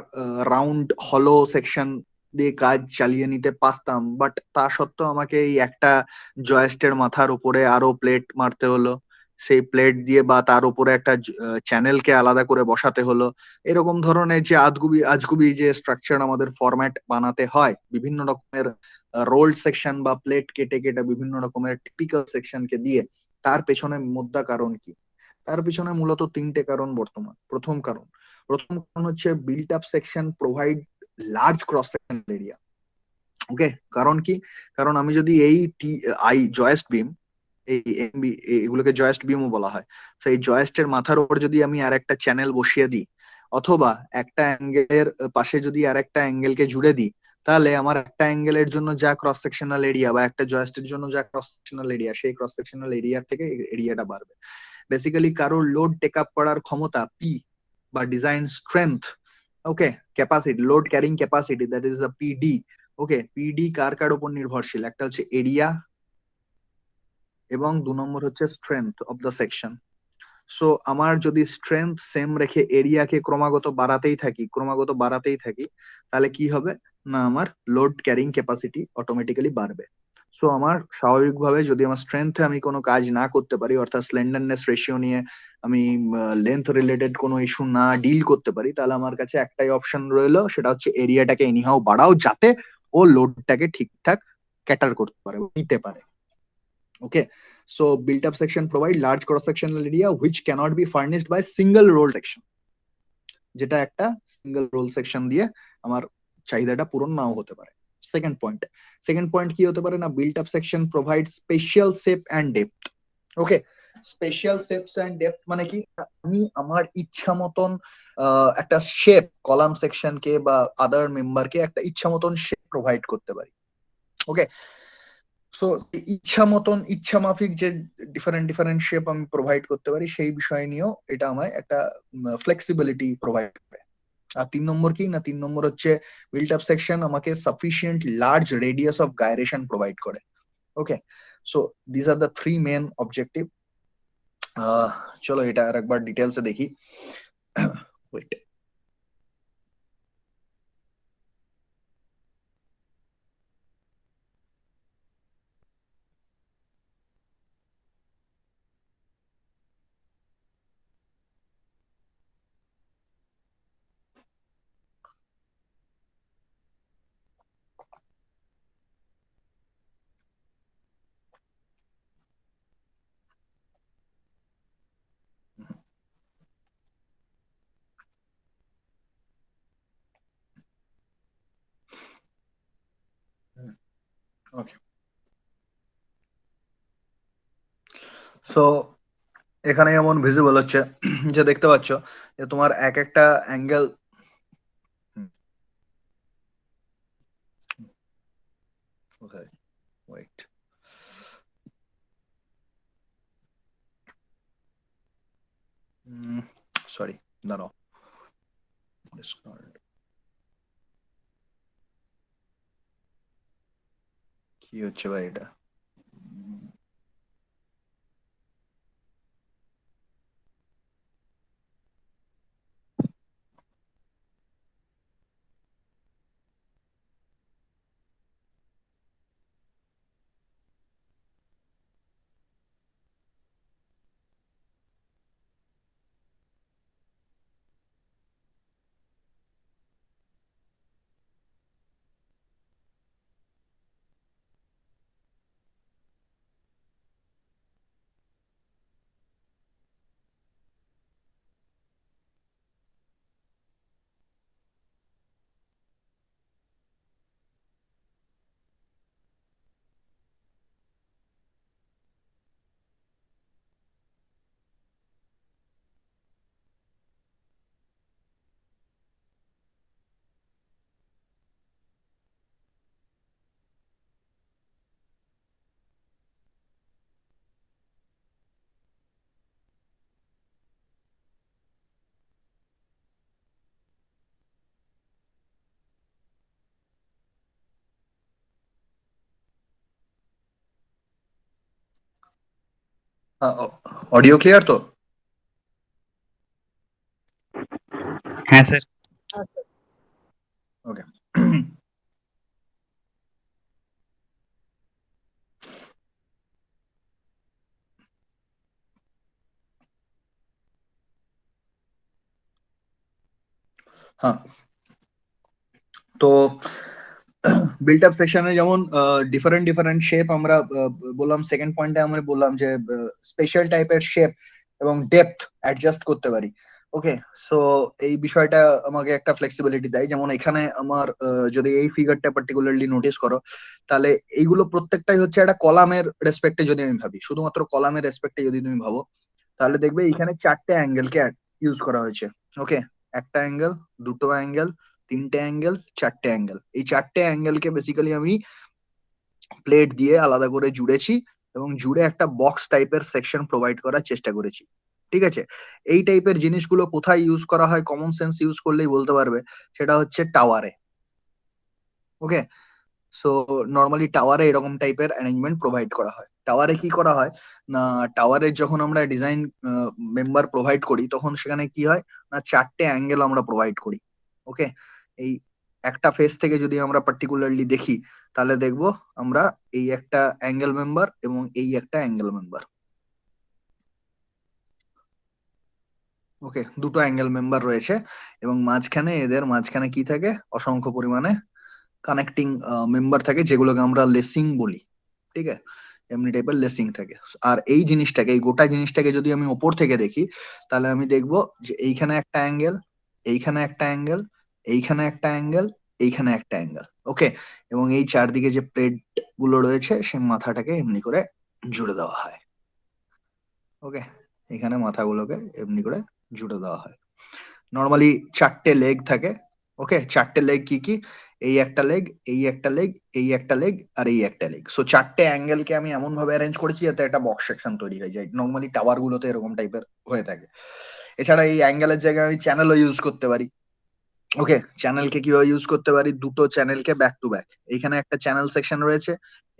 রাউন্ড হলো সেকশন দিয়ে কাজ চালিয়ে নিতে পারতাম, বাট তা সত্ত্বেও আমাকে এই একটা জয়েস্টের মাথার উপরে আরো প্লেট মারতে হলো, সেই প্লেট দিয়ে বা তার উপরে একটা চ্যানেলকে আলাদা করে বসাতে হলো। এরকম ধরনের যে আজগুবি আজগুবি যে স্ট্রাকচার আমাদের ফরম্যাট বানাতে হয়, বিভিন্ন রকমের রোল্ড সেকশন বা প্লেট কেটে কেটে বিভিন্ন রকমের টিপিক্যাল সেকশনকে দিয়ে, তার পেছনে মুদ্রা কারণ কি? তার পিছনে মূলত তিনটে কারণ বর্তমান। প্রথম কারণ হচ্ছে built up section provide large cross sectional area. Okay, কারণ কি? কারণ আমি যদি এই জয়েস্ট বিম, এই এমবি, এগুলোকে জয়েস্ট বিমও বলা হয়, তো এই জয়েস্টের মাথার উপর যদি আমি আর একটা চ্যানেল বসিয়ে দিই, অথবা একটা অ্যাঙ্গেলের পাশে যদি আর একটা অ্যাঙ্গেলকে জুড়ে দিই, তাহলে আমার একটা অ্যাঙ্গেলের জন্য যা ক্রস সেকশনাল এরিয়া বা একটা জয়েস্টের জন্য যা ক্রস সেকশনাল এরিয়া, সেই ক্রস সেকশনাল এরিয়ার থেকে এরিয়াটা বাড়বে। বেসিক্যালি কারোর লোড টেক আপ করার ক্ষমতা পি বা design strength, okay, capacity, load carrying capacity, that is the PD. Okay, PD কার কার উপর নির্ভরশীল? একটা হচ্ছে এরিয়া, এবং 2 নম্বর হচ্ছে strength of the section. So আমার যদি স্ট্রেংথ সেম রেখে এরিয়াকে ক্রমাগত বাড়াতেই থাকি, তাহলে কি হবে না, আমার লোড ক্যারিং ক্যাপাসিটি অটোমেটিক্যালি বাড়বে। সো আমার স্বাভাবিকভাবে যদি আমার স্ট্রেংথে আমি কোনো কাজ না করতে পারি, অর্থাৎ স্লেন্ডারনেস রেশিও নিয়ে আমি লেন্থ রিলেটেড কোনো ইস্যু না ডিল করতে পারি, তাহলে আমার কাছে একটাই অপশন রইলো, সেটা হচ্ছে এরিয়াটাকে এনিহাও বাড়াও, যাতে ও লোডটাকে ঠিকঠাক ক্যাটার করতে পারে, নিতে পারে। ওকে, so built up section provide large cross sectional area which cannot be furnished by single roll section, যেটা একটা সিঙ্গেল রোল সেকশন দিয়ে আমার চাহিদাটা পূরণ নাও হতে পারে। সেকেন্ড পয়েন্ট কি হতে পারে না, built up section provide special shape and depth. Okay, special shapes and depth মানে কি? আমি আমার ইচ্ছা মতন একটা শেপ কলাম সেকশনকে বা আদার মেম্বারকে একটা ইচ্ছা মতন শেপ প্রোভাইড করতে পারি। ওকে, সো ইচ্ছা মতন ইচ্ছা মাফিক যে ডিফারেন্ট ডিফারেন্ট শেপ আমি প্রোভাইড করতে পারি, সেই বিষয় নিয়েও এটা আমায় একটা ফ্লেক্সিবিলিটি প্রোভাইড করে। আর 3 নম্বর কি না, 3 নম্বর হচ্ছে বিল্ট আপ সেকশন আমাকে sufficient large radius of gyration provide করে। Okay, so this are the three main objective. চলো এটা আর একবার ডিটেলসে দেখি। ওয়েট, ওকে, সো এখানে যেমন ভিজিবল হচ্ছে, যে দেখতে পাচ্ছ যে তোমার এক একটা অ্যাঙ্গেল, ওয়েট, সরি, দাঁড়াও, Discard. কি হচ্ছে ভাই এটা? অডিও ক্লিয়ার তো?
হ্যাঁ স্যার।
ওকে। হ্যাঁ, তো বিল্ট আপ সেকশনে যেমন ডিফারেন্ট ডিফারেন্ট শেপ আমরা বললাম, সেকেন্ড পয়েন্টে আমরা বললাম যে স্পেশাল টাইপের শেপ এবং ডেপথ অ্যাডজাস্ট করতে পারি। ওকে, সো এই বিষয়টা আমাকে একটা ফ্লেক্সিবিলিটি দেয়। যেমন এখানে আমার যদি এই ফিগারটা পার্টিকুলারলি নোটিস করো, তাহলে এইগুলো প্রত্যেকটাই হচ্ছে একটা কলামের রেসপেক্টে যদি আমি ভাবি, শুধুমাত্র কলামের রেসপেক্টে যদি তুমি ভাবো, তাহলে দেখবে এখানে চারটে অ্যাঙ্গেলকে ইউজ করা হয়েছে। ওকে, একটা অ্যাঙ্গেল, দুটো অ্যাঙ্গেল, তিনটে অ্যাঙ্গেল, চারটে অ্যাঙ্গেল। এই চারটে অ্যাঙ্গেলকে বেসিক্যালি আমি প্লেট দিয়ে আলাদা করে জুড়েছি এবং জুড়ে একটা বক্স টাইপের সেকশন প্রোভাইড করার চেষ্টা করেছি। ঠিক আছে, এই টাইপের জিনিসগুলো কোথায় ইউজ করা হয়, কমন সেন্স ইউজ করলেই বলতে পারবে, সেটা হচ্ছে টাওয়ারে। ওকে, সো নর্মালি টাওয়ারে এরকম টাইপের অ্যারেঞ্জমেন্ট প্রোভাইড করা হয়। টাওয়ারে কি করা হয় না, টাওয়ারের যখন আমরা ডিজাইন মেম্বার প্রোভাইড করি, তখন সেখানে কি হয় না, চারটে অ্যাঙ্গেল আমরা প্রোভাইড করি। ওকে, এই একটা ফেস থেকে যদি আমরা পার্টিকুলারলি দেখি, তাহলে দেখবো আমরা এই একটা অ্যাঙ্গেল মেম্বার এবং এই একটা অ্যাঙ্গেল মেম্বার। ওকে, দুটো অ্যাঙ্গেল মেম্বার রয়েছে এবং মাঝখানে, এদের মাঝখানে কি থাকে, অসংখ্য পরিমাণে কানেক্টিং মেম্বার থাকে, যেগুলোকে আমরা লেসিং বলি। ঠিক আছে, এমনি টাইপের লেসিং থাকে। আর এই জিনিসটাকে, এই গোটা জিনিসটাকে যদি আমি ওপর থেকে দেখি, তাহলে আমি দেখবো যে এইখানে একটা অ্যাঙ্গেল, এইখানে একটা অ্যাঙ্গেল, এইখানে একটা অ্যাঙ্গেল, এইখানে একটা অ্যাঙ্গেল। ওকে, এবং এই চারদিকে যে প্লেট গুলো রয়েছে, সেই মাথাটাকে এমনি করে জুড়ে দেওয়া হয়। ওকে, এখানে মাথাগুলোকে এমনি করে জুড়ে দেওয়া হয়। নর্মালি চারটে লেগ থাকে। ওকে, চারটে লেগ কি কি, এই একটা লেগ, এই একটা লেগ, এই একটা লেগ, আর এই একটা লেগ। সো চারটে অ্যাঙ্গেলকে আমি এমন ভাবে অ্যারেঞ্জ করেছি যাতে একটা বক্স সেকশন তৈরি হয়ে যায়। নর্মালি টাওয়ার গুলোতে এরকম টাইপের হয়ে থাকে। এছাড়া এই অ্যাঙ্গেলের জায়গায় আমি চ্যানেলও ইউজ করতে পারি। ওকে, চ্যানেলকে কিভাবে ইউজ করতে পারি, দুটো চ্যানেলকে ব্যাক টু ব্যাক, এইখানে একটা চ্যানেল সেকশন রয়েছে,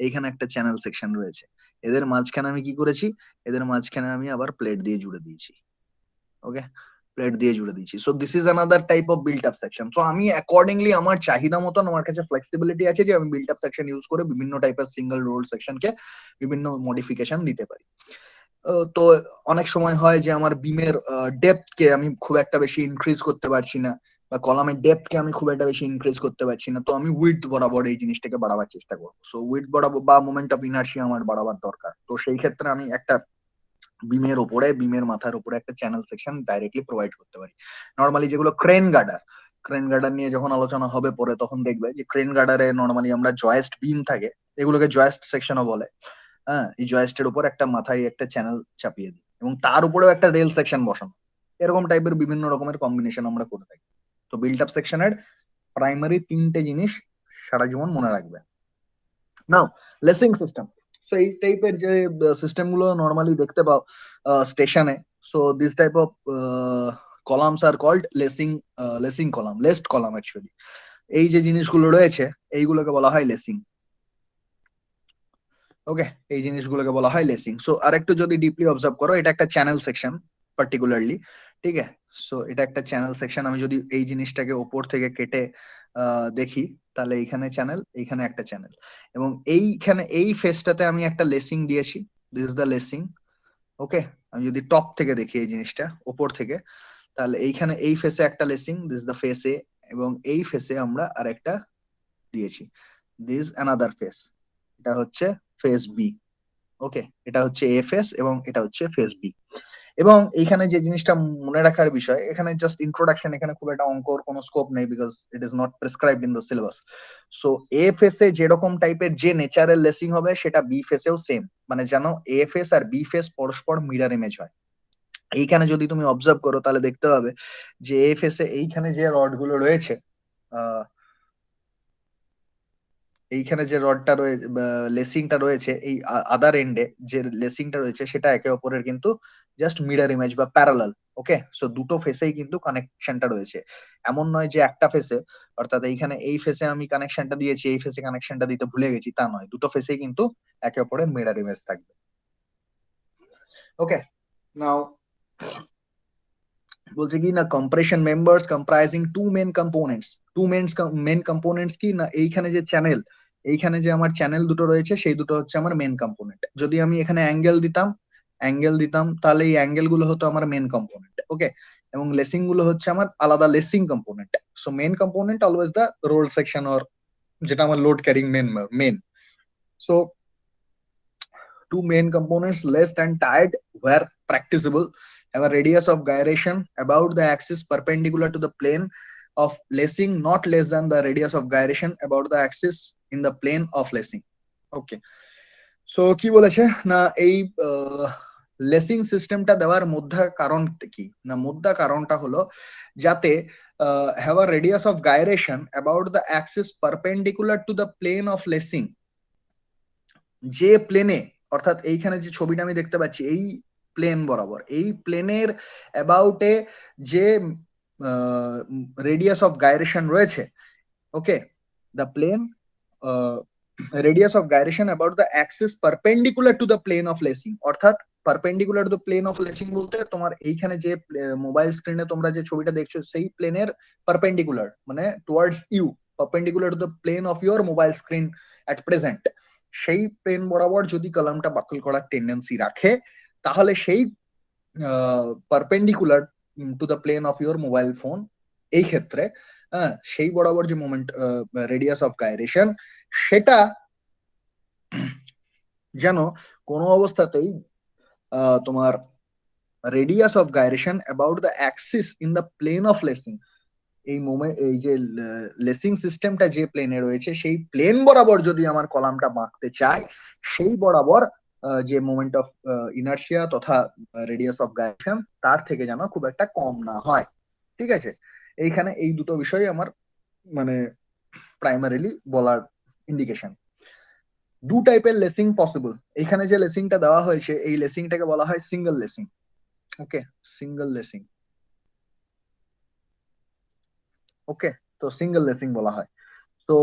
এইখানে একটা চ্যানেল সেকশন রয়েছে, এদের মাঝখানে আমি কি করেছি, এদের মাঝখানে আমি আবার প্লেট দিয়ে জুড়ে দিয়েছি। ওকে, প্লেট দিয়ে জুড়ে দিয়েছি। So this is another type of built up section. So আমি অ্যাকর্ডিংলি আমার চাহিদা মতন, আমার কাছে ফ্লেক্সিবিলিটি আছে যে আমি বিল্ট আপ সেকশন ইউজ করে বিভিন্ন টাইপের সিঙ্গেল রোল সেকশনকে বিভিন্ন মডিফিকেশন দিতে পারি। তো অনেক সময় হয় যে আমার বিমের ডেপথ কে আমি খুব একটা বেশি ইনক্রিজ করতে পারছি না, বা কলামের ডেপথ কে আমি খুব একটা বেশি ইনক্রিজ করতে পারছি না, তো আমি উইডথ বরাবর এই জিনিসটাকে বাড়াবার চেষ্টা করবো। সো উইডথ বরাবর বা মোমেন্ট অফ ইনার্সিয়া আমার বাড়াবার দরকার, তো সেই ক্ষেত্রে আমি একটা বিমের ওপরে, বিমের মাথার উপরে একটা চ্যানেল সেকশন ডাইরেক্টলি প্রোভাইড করতে পারি। নর্মালি যেগুলো ক্রেন গার্ডার, ক্রেন গার্ডার নিয়ে যখন আলোচনা হবে পরে, তখন দেখবে যে ক্রেন গার্ডারে নর্মালি আমরা জয়েস্ট বিম থাকে, এগুলোকে জয়েস্ট সেকশনও বলে। হ্যাঁ, এই জয়েস্টের উপর একটা মাথায় একটা চ্যানেল চাপিয়ে দিই এবং তার উপরেও একটা রেল সেকশন বসানো। এরকম টাইপের বিভিন্ন রকমের কম্বিনেশন আমরা করে থাকি। তো বিল্ট আপ সেকশনের প্রাইমারি তিনটে জিনিস সারা জীবন মনে রাখবে। নাও, লেসিং সিস্টেম। সো এই টাইপের যে সিস্টেম গুলো নর্মালি দেখতে পাও স্টেশনে, so this type of columns are called lacing, lacing column, laced column actually. এই যে জিনিসগুলো রয়েছে, এইগুলোকে বলা হয় লেসিং। ওকে, এই জিনিসগুলোকে বলা হয় লেসিং। সো আরেকটু যদি ডিপলি অবজার্ভ করো, এটা একটা চ্যানেল সেকশন পার্টিকুলারলি। ঠিক আছে, সো এটা একটা চ্যানেল সেকশন। আমি যদি এই জিনিসটাকে ওপর থেকে কেটে দেখি, তাহলে এইখানে চ্যানেল, এইখানে একটা চ্যানেল, এবং এইখানে এই ফেসটাতে আমি একটা লেসিং দিয়েছি। This is the লেসিং। ওকে, আমি যদি টপ থেকে দেখি এই জিনিসটা ওপর থেকে, তাহলে এইখানে এই ফেসে একটা লেসিং, দিস দ্য ফেস এ, এবং এই ফেসে আমরা আরেকটা দিয়েছি, দিস অ্যানাদার ফেস, এটা হচ্ছে ফেস বি। ওকে, এটা হচ্ছে এ ফেস এবং এটা হচ্ছে ফেস বি। এবং এইখানে যে জিনিসটা মনে রাখার বিষয়, এখানে জাস্ট ইন্ট্রোডাকশন, এখানে খুব একটা অঙ্কর কোনো স্কোপ নেই, because it is not prescribed in the syllabus. So এ ফেসে যেরকম টাইপের যে নেচারের লেসিং হবে, সেটা বি ফেসেও সেম, মানে যেন এ ফেস আর বি ফেস পরস্পর মিরর ইমেজ হয়। এইখানে যদি তুমি অবজার্ভ করো, তাহলে দেখতে পাবে যে এ ফেসে এইখানে যে রড গুলো রয়েছে, আহ এইখানে যে রডটা রয়েছে, লেসিংটা রয়েছে, এই আদার এন্ডে যে লেসিংটা রয়েছে, সেটা একে অপরের কিন্তু জাস্ট মিরর ইমেজ বা প্যারালাল। ওকে, সো দুটো ফেসেই কিন্তু কানেকশনটা রয়েছে। এমন নয় যে একটা ফেসে, অর্থাৎ এইখানে এই ফেসে আমি কানেকশনটা দিয়েছি, এই ফেসে কানেকশনটা দিতে ভুলে গেছি, তা নয়, দুটো ফেসেই কিন্তু একে অপরের মিরর ইমেজ থাকবে। ওকে, নাও বলছে কি না compression members comprising two main components কি না এইখানে যে চ্যানেল, এইখানে যে আমার চ্যানেল দুটো রয়েছে সেই দুটো হচ্ছে আমার মেন কম্পোনেন্ট। যদি আমি এখানে অ্যাঙ্গেল দিতাম তাহলে এই অ্যাঙ্গেল গুলো হতো আমার মেন কম্পোনেন্ট। ওকে, এবং লেসিং গুলো হচ্ছে আমার আলাদা lacing component. So main component always the roll section or যেটা আমার load carrying main. So two main components less and tied where practicable have a radius of gyration about the axis perpendicular to the plane of lacing not less than the radius of gyration about the axis in the plane of lacing. Okay, so কি বলেছে না এই লেসিং সিস্টেমটা দেওয়ার মধ্যে কারণ কি না, মধ্যে কারণটা হলো যাতে have a radius of gyration about the axis perpendicular to the plane of lacing, যে প্লেনে অর্থাৎ এইখানে যে ছবিটা আমি দেখতে পাচ্ছি এই প্লেন বরাবর, এই প্লেনের অ্যাবাউটে যে রেডিয়াস অফ গাইরেশন রয়েছে, okay, the plane radius of gyration about the axis perpendicular to the plane of lacing, অর্থাৎ perpendicular to the plane of lacing বলতে তোমার এইখানে যে মোবাইল স্ক্রিনে তোমরা যে ছবিটা দেখছো সেই প্লেনের পারপেন্ডিকুলার মানে towards you, perpendicular to the plane of your mobile screen at present, সেই প্লেন বরাবর যদি কলামটা বাকল করার টেন্ডেন্সি রাখে তাহলে সেই perpendicular to the plane of your mobile phone এই ক্ষেত্রে সেই বরাবর যে মোমেন্ট রেডিয়াস অফ গাইরেশন সেটা যেন কোনো অবস্থাতেই তোমার radius of gyration about the axis in the plane of lacing, এই যে লেসিং সিস্টেমটা যে প্লেনে রয়েছে সেই প্লেন বরাবর যদি আমার কলামটা বাঁকতে চাই সেই বরাবর যে মোমেন্ট অফ ইনার্শিয়া তথা রেডিয়াস অফ গাইরেশন তার থেকে যেন খুব একটা কম না হয়। ঠিক আছে, এইখানে এই দুটো বিষয় আমার মানে প্রাইমারিলি বলার ইন্ডিকেশন। দু টাইপের লেসিং পসিবল, এখানে যে লেসিংটা দেওয়া হয়েছে এই লেসিংটাকে বলা হয় সিঙ্গেল লেসিং। ওকে, সিঙ্গেল লেসিং। ওকে, তো সিঙ্গেল লেসিং বলা হয়। তো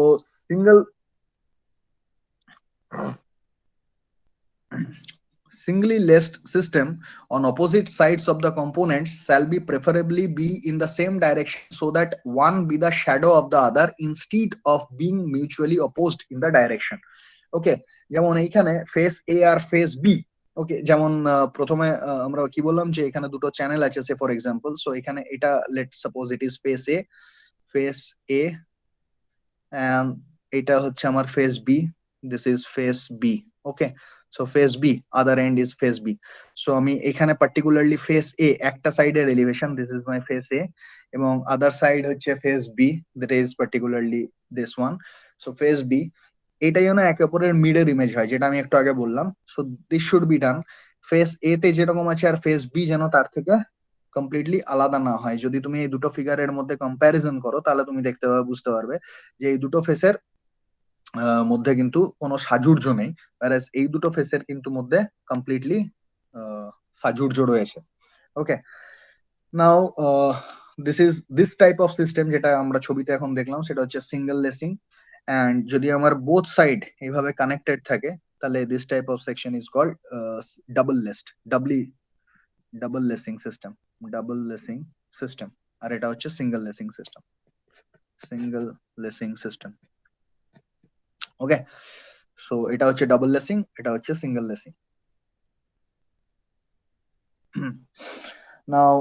singly laced system on opposite sides of the components shall be preferably be in the same direction so that one be the shadow of the other instead of being mutually opposed in the direction. ওকে, যেমন এইখানে face এ আর face B. ওকে, যেমন প্রথমে আমরা কি বললাম যে এখানে দুটো চ্যানেল আছে সে ফর এক্সাম্পল, সো এখানে এটা let suppose it is face A and এটা হচ্ছে আমার face B, this is face B. Okay, so face B other end is face B. So আমি এখানে পার্টিকুলারলি ফেস এ একটা সাইডের elevation, this is my face A, এবং other side হচ্ছে face B, that is particularly this one. So face B এটা যেন একে অপরের মিডের ইমেজ হয়, যেটা আমি একটু আগে বললাম। So this should be done, face A তে যেরকম আছে আর ফেস বি যেন তার থেকে কমপ্লিটলি আলাদা না হয়। যদি তুমি এই দুটো ফিগারের মধ্যে কম্প্যারিজন করো তাহলে তুমি দেখতে পাবে, বুঝতে পারবে যে এই দুটো ফেসের মধ্যে কিন্তু কোনো সাজুর্য নেই, whereas এই দুটো ফেসের কিন্তু মধ্যে কমপ্লিটলি সাজুর্য রয়েছে। ওকে, নাও দিস টাইপ অফ সিস্টেম যেটা আমরা ছবিতে এখন দেখলাম সেটা হচ্ছে সিঙ্গেল লেসিং। এন্ড যদি আমার বোথ সাইড এইভাবে কানেক্টেড থাকে তাহলে this type of section is called double lacing system, আর এটা হচ্ছে single lacing system. Okay, so এটা হচ্ছে ডাবল লেসিং, এটা হচ্ছে সিঙ্গেল লেসিং। নাও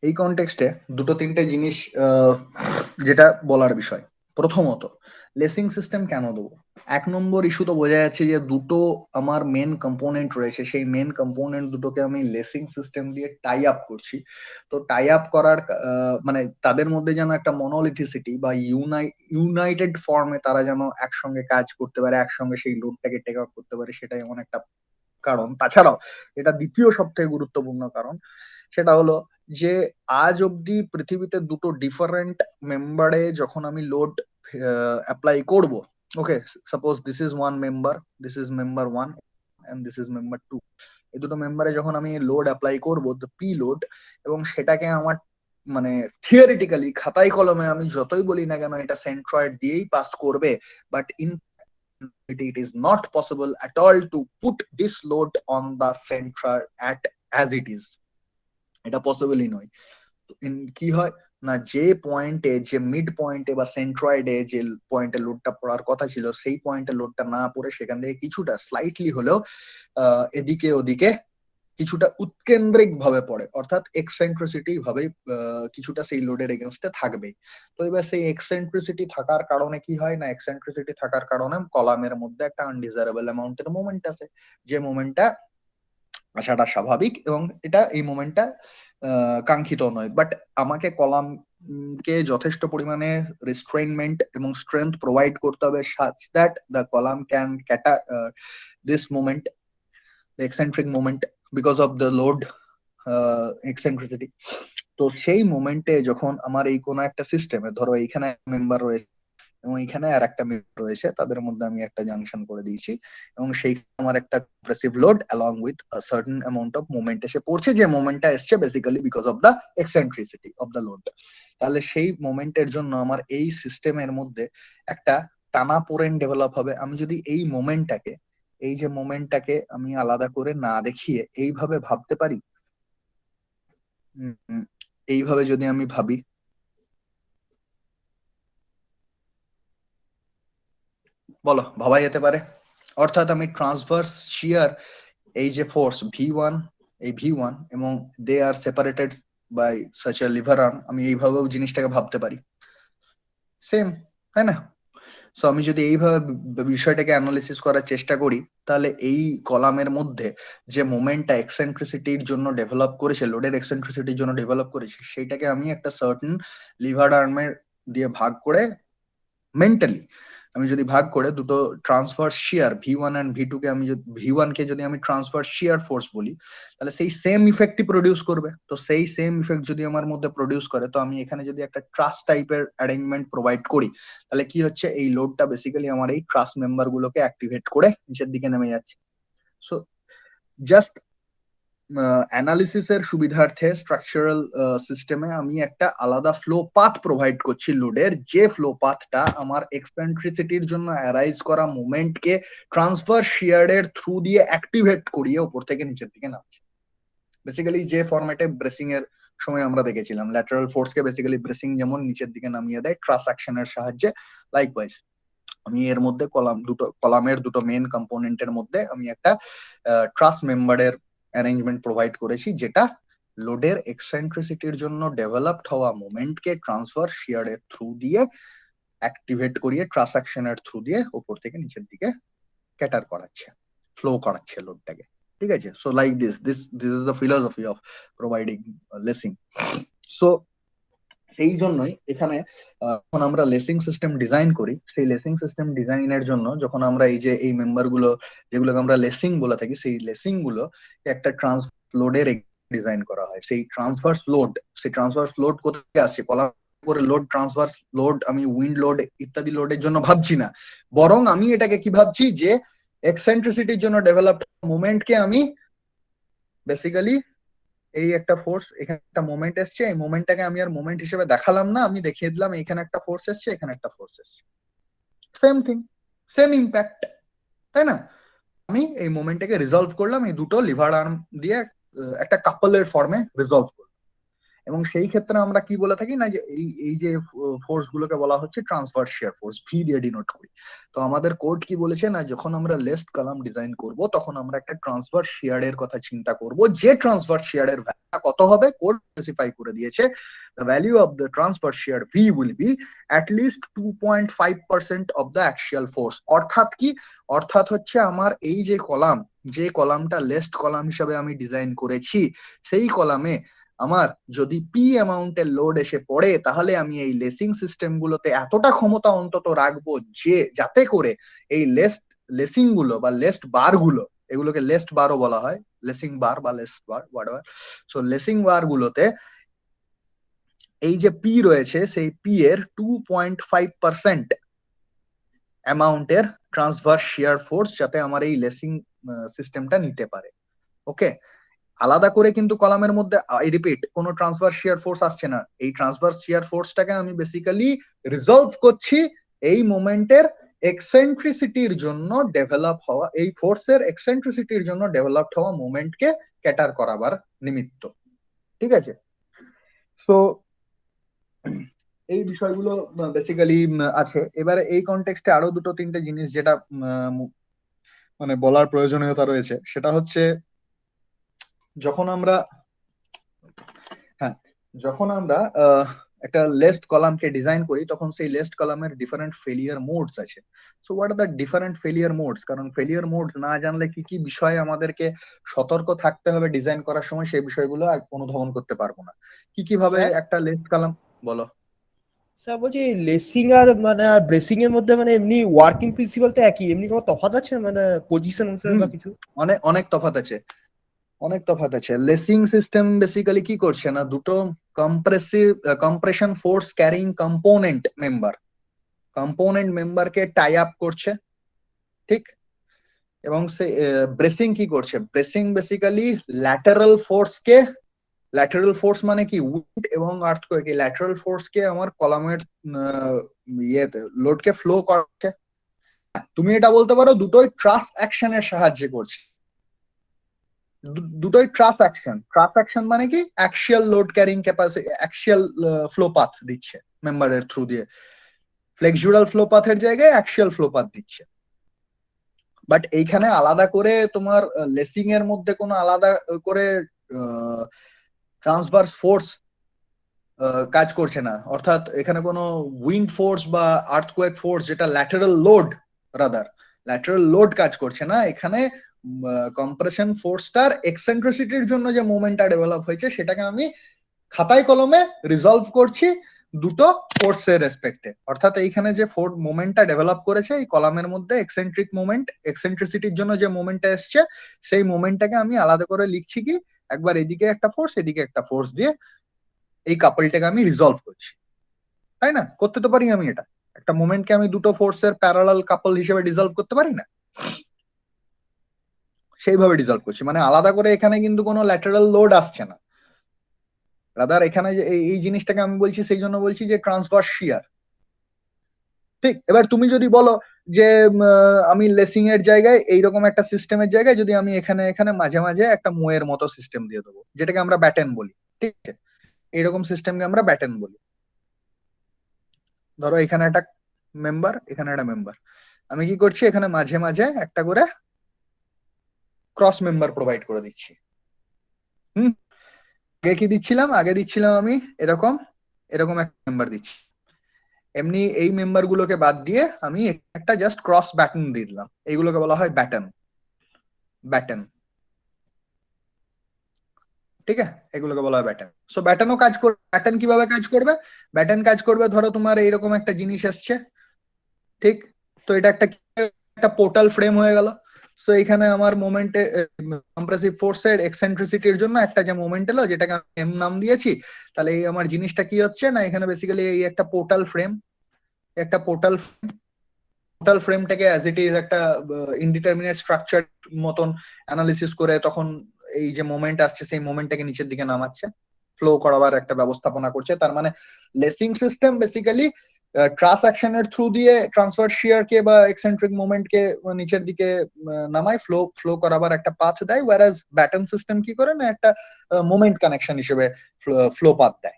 এই কনটেক্সটে দুটো তিনটে জিনিস যেটা বলার বিষয়। প্রথমত, লেসিং সিস্টেম কেন দেবো? এক নম্বর ইস্যু তো বোঝা যাচ্ছে যে দুটো আমার মেন কম্পোনেন্ট রয়েছে, সেই মেন কম্পোনেন্ট দুটোকে আমি লেসিং সিস্টেম দিয়ে টাই আপ করছি। তো টাই আপ করার মানে তাদের মধ্যে যেন একটা মনোলিথিসিটি বা ইউনাইটেড ফর্মে তারা যেন একসঙ্গে কাজ করতে পারে, একসঙ্গে সেই লোডটাকে টেক আপ করতে পারে, সেটাই এমন একটা কারণ। তাছাড়াও এটা দ্বিতীয় সব থেকে গুরুত্বপূর্ণ কারণ, সেটা হলো যে আজ অব্দি পৃথিবীতে দুটো ডিফারেন্ট মেম্বারে যখন আমি লোড অ্যাপ্লাই করব, okay, suppose this is one member, this is member one and this is member two, এই দুটো মেম্বারে যখন আমি লোড অ্যাপ্লাই করব, দ্য পি লোড, এবং সেটাকে আমার মানে থিওরিটিক্যালি খাতায় কলমে আমি যতই বলি না কেন এটা সেন্ট্রয়েড দিয়েই পাস করবে, but in it is not possible at all to put this load on the center at as it is. এটা পসিবলই নয়। কি হয় না, যে পয়েন্টে, যে মিড পয়েন্টে বা সেন্ট্রয়েডে যে পয়েন্টে লোডটা পড়ার কথা ছিল, সেই পয়েন্টে লোডটা না পড়ে সেখান থেকে কিছুটা স্লাইটলি হলেও এদিকে ওদিকে কিছুটা উৎকেন্দ্রিক ভাবে পড়ে, অর্থাৎ এক্সেন্ট্রিসিটি ভাবে কিছুটা সেই লোডের এগেনস্টে থাকবে। তো এবার সেই এক্সেন্ট্রিসিটি থাকার কারণে কি হয় না, এক্সেন্ট্রিসিটি থাকার কারণে কলামের মধ্যে একটা আনডিজারেবল অ্যামাউন্টের মোমেন্ট আছে, যে মোমেন্টটা আসাটা স্বাভাবিক এবং এটা এই মোমেন্টটা কাঙ্ক্ষিত নয়। বাট আমাকে কলাম কে যথেষ্ট পরিমাণে রিস্ট্রেইনমেন্ট এবং স্ট্রেংথ প্রোভাইড করতে হবে such that the column can cater this moment, the eccentric moment, because of the load eccentricity. তো সেই মোমেন্টে যখন আমার এই কোনো একটা সিস্টেমে, ধরো এইখানে মেম্বার রয়েছে এবং এখানে আর একটা মেম্বার রয়েছে, তাদের মধ্যে আমি একটা জাংশন করে দিয়েছি এবং সেই আমার একটা compressive load along with a certain amount of moment এসে পড়ছে, যে মোমেন্টটা এসছে basically because of the eccentricity of the load. তাহলে সেই মোমেন্টের জন্য আমার এই সিস্টেমের মধ্যে একটা টানাপোড়েন ডেভেলপ হবে। আমি যদি এই মোমেন্টটাকে, এই যে মোমেন্টটাকে আমি আলাদা করে না দেখিয়ে এইভাবে ভাবতে পারি, এইভাবে যদি আমি ভাবি, বলো ভাবা যেতে পারে। অর্থাৎ আমি ট্রান্সভার্স শিয়ার এই যে ফোর্স V1, এই V1 এবং they are separated by such a lever arm, আমি এইভাবেও জিনিসটাকে ভাবতে পারি, সেম, তাই না? সো আমি যদি এইভাবে বিষয়টাকে অ্যানালিসিস করার চেষ্টা করি, তাহলে এই কলামের মধ্যে যে মোমেন্টটা এক্সেন্ট্রিসিটির জন্য ডেভেলপ করেছে, লোডের এক্সেন্ট্রিসিটির জন্য ডেভেলপ করেছে, সেইটাকে আমি একটা সার্টেন লিভার আর্মের দিয়ে ভাগ করে, মেন্টালি আমি যদি ভাগ করে দুটো transverse shear V1 and V2 কে, আমি যদি V1 কে যদি আমি ট্রান্সভার্স শিয়ার ফোর্স বলি, তাহলে সেই সেম ইফেক্টই প্রডিউস করবে। তো সেই সেম ইফেক্ট যদি আমার মধ্যে প্রডিউস করে, তো আমি এখানে যদি একটা ট্রাস টাইপের অ্যারেঞ্জমেন্ট প্রোভাইড করি, তাহলে কি হচ্ছে, এই লোডটা বেসিক্যালি আমার এই ট্রাস মেম্বার গুলোকে অ্যাক্টিভেট করে নিচের দিকে নেমে যাচ্ছে। সো জাস্ট অ্যানালিসিসের সুবিধার্থে স্ট্রাকচারাল সিস্টেমে আমি একটা আলাদা ফ্লো পাথ প্রোভাইড করছি লোডের, যে ফ্লো পাথটা আমার এক্সেন্ট্রিসিটির জন্য অ্যারাইজ করা মোমেন্টকে ট্রান্সভার্স শিয়ারের থ্রু দিয়ে অ্যাক্টিভেট করিয়ে উপর থেকে নিচের দিকে নামছে। বেসিক্যালি যে ফরম্যাটে ব্রেসিং এর সময় আমরা দেখেছিলাম, ল্যাটারাল ফোর্সকে বেসিক্যালি ব্রেসিং যেমন নিচের দিকে নামিয়ে দেয় ট্রাস অ্যাকশনের সাহায্যে, লাইকওয়াইজ আমি এর মধ্যে কলামের দুটো মেন কম্পোনেন্টের মধ্যে আমি একটা ট্রাস মেম্বারের অ্যারেঞ্জমেন্ট প্রোভাইড করেছি, যেটা লোডের এক্সেন্ট্রিসিটির জন্য ডেভেলপড হওয়া মোমেন্টকে ট্রান্সভার্স শিয়ারের থ্রু দিয়ে অ্যাক্টিভেট করিয়ে ট্রাস অ্যাকশনের থ্রু দিয়ে উপর থেকে নিচের দিকে ক্যাটার করাচ্ছে, ফ্লো করাচ্ছে লোডটাকে। ঠিক আছে? So like this is the philosophy of providing লেসিং। So সেই জন্যই এখানে যখন আমরা লেসিং সিস্টেম ডিজাইন করি, সেই লেসিং সিস্টেম ডিজাইনের জন্য যখন আমরা এই যে এই মেম্বার গুলো যেগুলোকে আমরা লেসিং বলে থাকি, সেই লেসিং গুলো একটা ট্রান্স লোডের ডিজাইন করা হয়। সেই ট্রান্সভার্স লোড কোথা থেকে আসছে, কলাম করে লোড, ট্রান্সভার্স লোড আমি উইন্ড লোড ইত্যাদি লোডের জন্য ভাবছি না, বরং আমি এটাকে কি ভাবছি, যে এক্সেন্ট্রিসিটির জন্য ডেভেলপড মোমেন্টকে আমি বেসিক্যালি, এই একটা ফোর্স, এখানে একটা মোমেন্ট এসছে, এই মোমেন্টটাকে আমি আর মোমেন্ট হিসেবে দেখালাম না, আমি দেখিয়ে দিলাম এখানে একটা ফোর্স এসছে, এখানে একটা ফোর্স এসছে, সেম থিং, সেম ইম্প্যাক্ট, তাই না? আমি এই মোমেন্টটাকে রিজলভ করলাম এই দুটো লিভার আর্ম দিয়ে, একটা কাপলের ফর্মে রিজলভ করলাম। এবং সেই ক্ষেত্রে আমরা কি বলে থাকি না, যে এই যে ফোর্স গুলোকে বলা হচ্ছে ট্রান্সভার্স শিয়ার ফোর্স, ভি দিয়ে ডিনোট করি। তো আমাদের কোর্ট কি বলেছে না, যখন আমরা লেস্ট কলাম ডিজাইন করব, তখন আমরা একটা ট্রান্সভার্স শিয়ারের কথা চিন্তা করব, যে ট্রান্সভার্স শিয়ারের ভ্যালুটা কত হবে, কোর্ট স্পেসিফাই করে দিয়েছে। The value of the transverse shear V will be at least 2.5% of the axial force. অর্থাৎ কি, অর্থাৎ হচ্ছে আমার এই যে কলাম, যে কলামটা লেস্ট কলাম হিসাবে আমি ডিজাইন করেছি, সেই কলামে আমার যদি পি অ্যামাউন্টের লোড এসে পড়ে, তাহলে আমি এই লেসিং সিস্টেম গুলোতে এতটা ক্ষমতা অন্তত রাখবো, যে যাতে করে এই লেসিং গুলো বা লেস্ট বার গুলো, এগুলোকে লেস্ট বারও বলা হয়, লেসিং বার বা লেস্ট বার হোয়াটএভার, সো লেসিং বার গুলোতে এই যে পি রয়েছে, সেই পি এর 2.5% অ্যামাউন্টের ট্রান্সভার্স শিয়ার ফোর্স যাতে আমার এই লেসিং সিস্টেমটা নিতে পারে। ওকে, আলাদা করে কিন্তু কলামের মধ্যে, আই রিপিট, কোনো ট্রান্সভার্স শিয়ার ফোর্স আসছে না। এই ট্রান্সভার্স শিয়ার ফোর্সটাকে আমি বেসিক্যালি রিজলভ করছি এই মোমেন্টের এক্সেন্ট্রিসিটির জন্য ডেভেলপ হওয়া, এই ফোর্সের এক্সেন্ট্রিসিটির জন্য ডেভেলপড হওয়া মোমেন্টকে ক্যাটার করাবার নিমিত্ত। ঠিক আছে, তো এই বিষয়গুলো বেসিক্যালি আছে। এবারে এই কনটেক্সটে আরো দুটো তিনটে জিনিস যেটা মানে বলার প্রয়োজনীয়তা রয়েছে, সেটা হচ্ছে যখন আমরা হ্যাঁ যখন আমরা একটা লেস্ট কলামকে ডিজাইন করি, তখন সেই লেস্ট কলামের ডিফারেন্ট ফেলিয়ার মোডস আছে। So what are the different failure modes? কারণ ফেলিয়ার মোডস না জানলে কি কি বিষয়ে আমাদেরকে সতর্ক থাকতে হবে ডিজাইন করার সময়, সেই বিষয়গুলো অনুধাবন করতে পারবো না। কি কি ভাবে
স্যার?
একটা লেস্ট কলাম, বলো।
স্যার বলছি লেসিং আর মানে আর ব্রেসিং এর মধ্যে মানে এমনি ওয়ার্কিং প্রিন্সিপাল তো একই, এমনি কোনো তফাৎ আছে মানে পজিশন অনুসারে বা কিছু?
অনেক অনেক তফাৎ আছে, অনেক তফাৎ আছে। লেসিং সিস্টেম বেসিক্যালি কি করছে না, দুটো কম্প্রেশন ফোর্স ক্যারিং কম্পোনেন্ট মেম্বারকে টাই আপ করছে, ঠিক। এবং সে ব্রেসিং কি করছে, ব্রেসিং বেসিক্যালি ল্যাটারাল ফোর্স মানে কি, উইন্ড এবং আর্থকোয়েক, এই ল্যাটারাল ফোর্স কে আমার কলামের ইয়েতে লোডকে ফ্লো করছে। তুমি এটা বলতে পারো দুটোই ট্রাস অ্যাকশনের সাহায্যে করছে। দুটোই ট্রাস অ্যাকশন মানে কি, axial load carrying capacity, axial flow path দিচ্ছে মেম্বারের থ্রু দিয়ে, ফ্লেক্সুরাল ফ্লো পাথের জায়গায় অ্যাক্সিয়াল ফ্লো পাথ দিচ্ছে। বাট এইখানে আলাদা করে তোমার লেসিং এর মধ্যে কোনো আলাদা করে ট্রান্সভার্স ফোর্স কাজ করছে না। অর্থাৎ এখানে কোনো উইন্ড ফোর্স বা আর্থকোয়েক ফোর্স, যেটা ল্যাটারাল লোড কাজ করছে না এখানে। কম্প্রেশন ফোর্সটার এক্সেন্ট্রিসিটির জন্য যে মোমেন্টটা ডেভেলপ হয়েছে, সেটাকে আমি খাতায় কলমে রিজলভ করছি দুটো ফোর্সের রেসপেক্টে। অর্থাৎ এইখানে যে মোমেন্টটা ডেভেলপ করেছে এই কলামের মধ্যে, এক্সেন্ট্রিসিটির জন্য যে মোমেন্টটা এসছে, সেই মোমেন্টটাকে আমি আলাদা করে লিখছি কি, একবার এদিকে একটা ফোর্স এদিকে একটা ফোর্স দিয়ে এই কাপলটাকে আমি রিজলভ করছি। তাই না? করতে তো পারি আমি এটা, একটা মোমেন্টকে আমি দুটো ফোর্সের প্যারালাল কাপল হিসেবে রিজলভ করতে পারি না? সেইভাবে রিজলভ করছি, মানে আলাদা করে এখানে কিন্তু কোনো ল্যাটারাল লোড আসছে না। রাদার এখানে যে এই জিনিসটাকে আমি বলছি, সেই জন্য বলছি যে ট্রান্সভার্স শিয়ার। ঠিক, এবার তুমি যদি বলো যে আমি লেসিং এর জায়গায় এইরকম একটা সিস্টেমের জায়গায় যদি আমি এখানে এখানে মাঝে মাঝে একটা মোয়ের মতো সিস্টেম দিয়ে দেবো, যেটাকে আমরা ব্যাটেন বলি, ঠিক আছে, এইরকম সিস্টেমকে আমরা ব্যাটেন বলি। ধরো এখানে একটা মেম্বার, এখানে একটা মেম্বার, আমি কি করছি, এখানে মাঝে মাঝে একটা করে ক্রস মেম্বার প্রোভাইড করে দিচ্ছি। হুম, আগে দিচ্ছিলাম আমি এরকম এরকম একটা মেম্বার দিচ্ছি। এমনি এই মেম্বার গুলোকে বাদ দিয়ে আমি একটা জাস্ট ক্রস ব্যাটন দিয়ে দিলাম, এইগুলোকে বলা হয় ব্যাটন। ঠিক আছে, এগুলোকে বলা হয় ব্যাটন। সো ব্যাটনও কাজ করবে। ব্যাটন কিভাবে কাজ করবে? ব্যাটন কাজ করবে, ধরো তোমার এইরকম একটা জিনিস এসছে, ঠিক। তো এটা একটা পোর্টাল ফ্রেম হয়ে গেল। সো এখানে আমার মোমেন্টে কম্প্রেসিভ ফোর্সের এক্সেন্ট্রিসিটির জন্য একটা যে মোমেন্ট এলো, যেটাকে আমি এম নাম দিয়েছি, তাহলে এই আমার জিনিসটা কি হচ্ছে না, এখানে বেসিক্যালি এই একটা পোর্টাল ফ্রেমটাকে অ্যাজ ইট ইজ একটা ইনডিটারমিনেট স্ট্রাকচার মতন অ্যানালিসিস করে, তখন এই যে মোমেন্ট আসছে সেই মোমেন্টটাকে নিচের দিকে নামাচ্ছে, ফ্লো করাবার একটা ব্যবস্থাপনা করছে। তার মানে লেসিং সিস্টেম বেসিক্যালি ট্রাস অ্যাকশনের থ্রু দিয়ে ট্রান্সফার শিয়ারকে বা এক্সেন্ট্রিক মোমেন্টকে নিচের দিকে নামায়, ফ্লো করাবার একটা পাথ দেয়। ওয়ারাজ ব্যাটন সিস্টেম কি করে না, একটা মোমেন্ট কানেকশন হিসেবে ফ্লো পাথ দেয়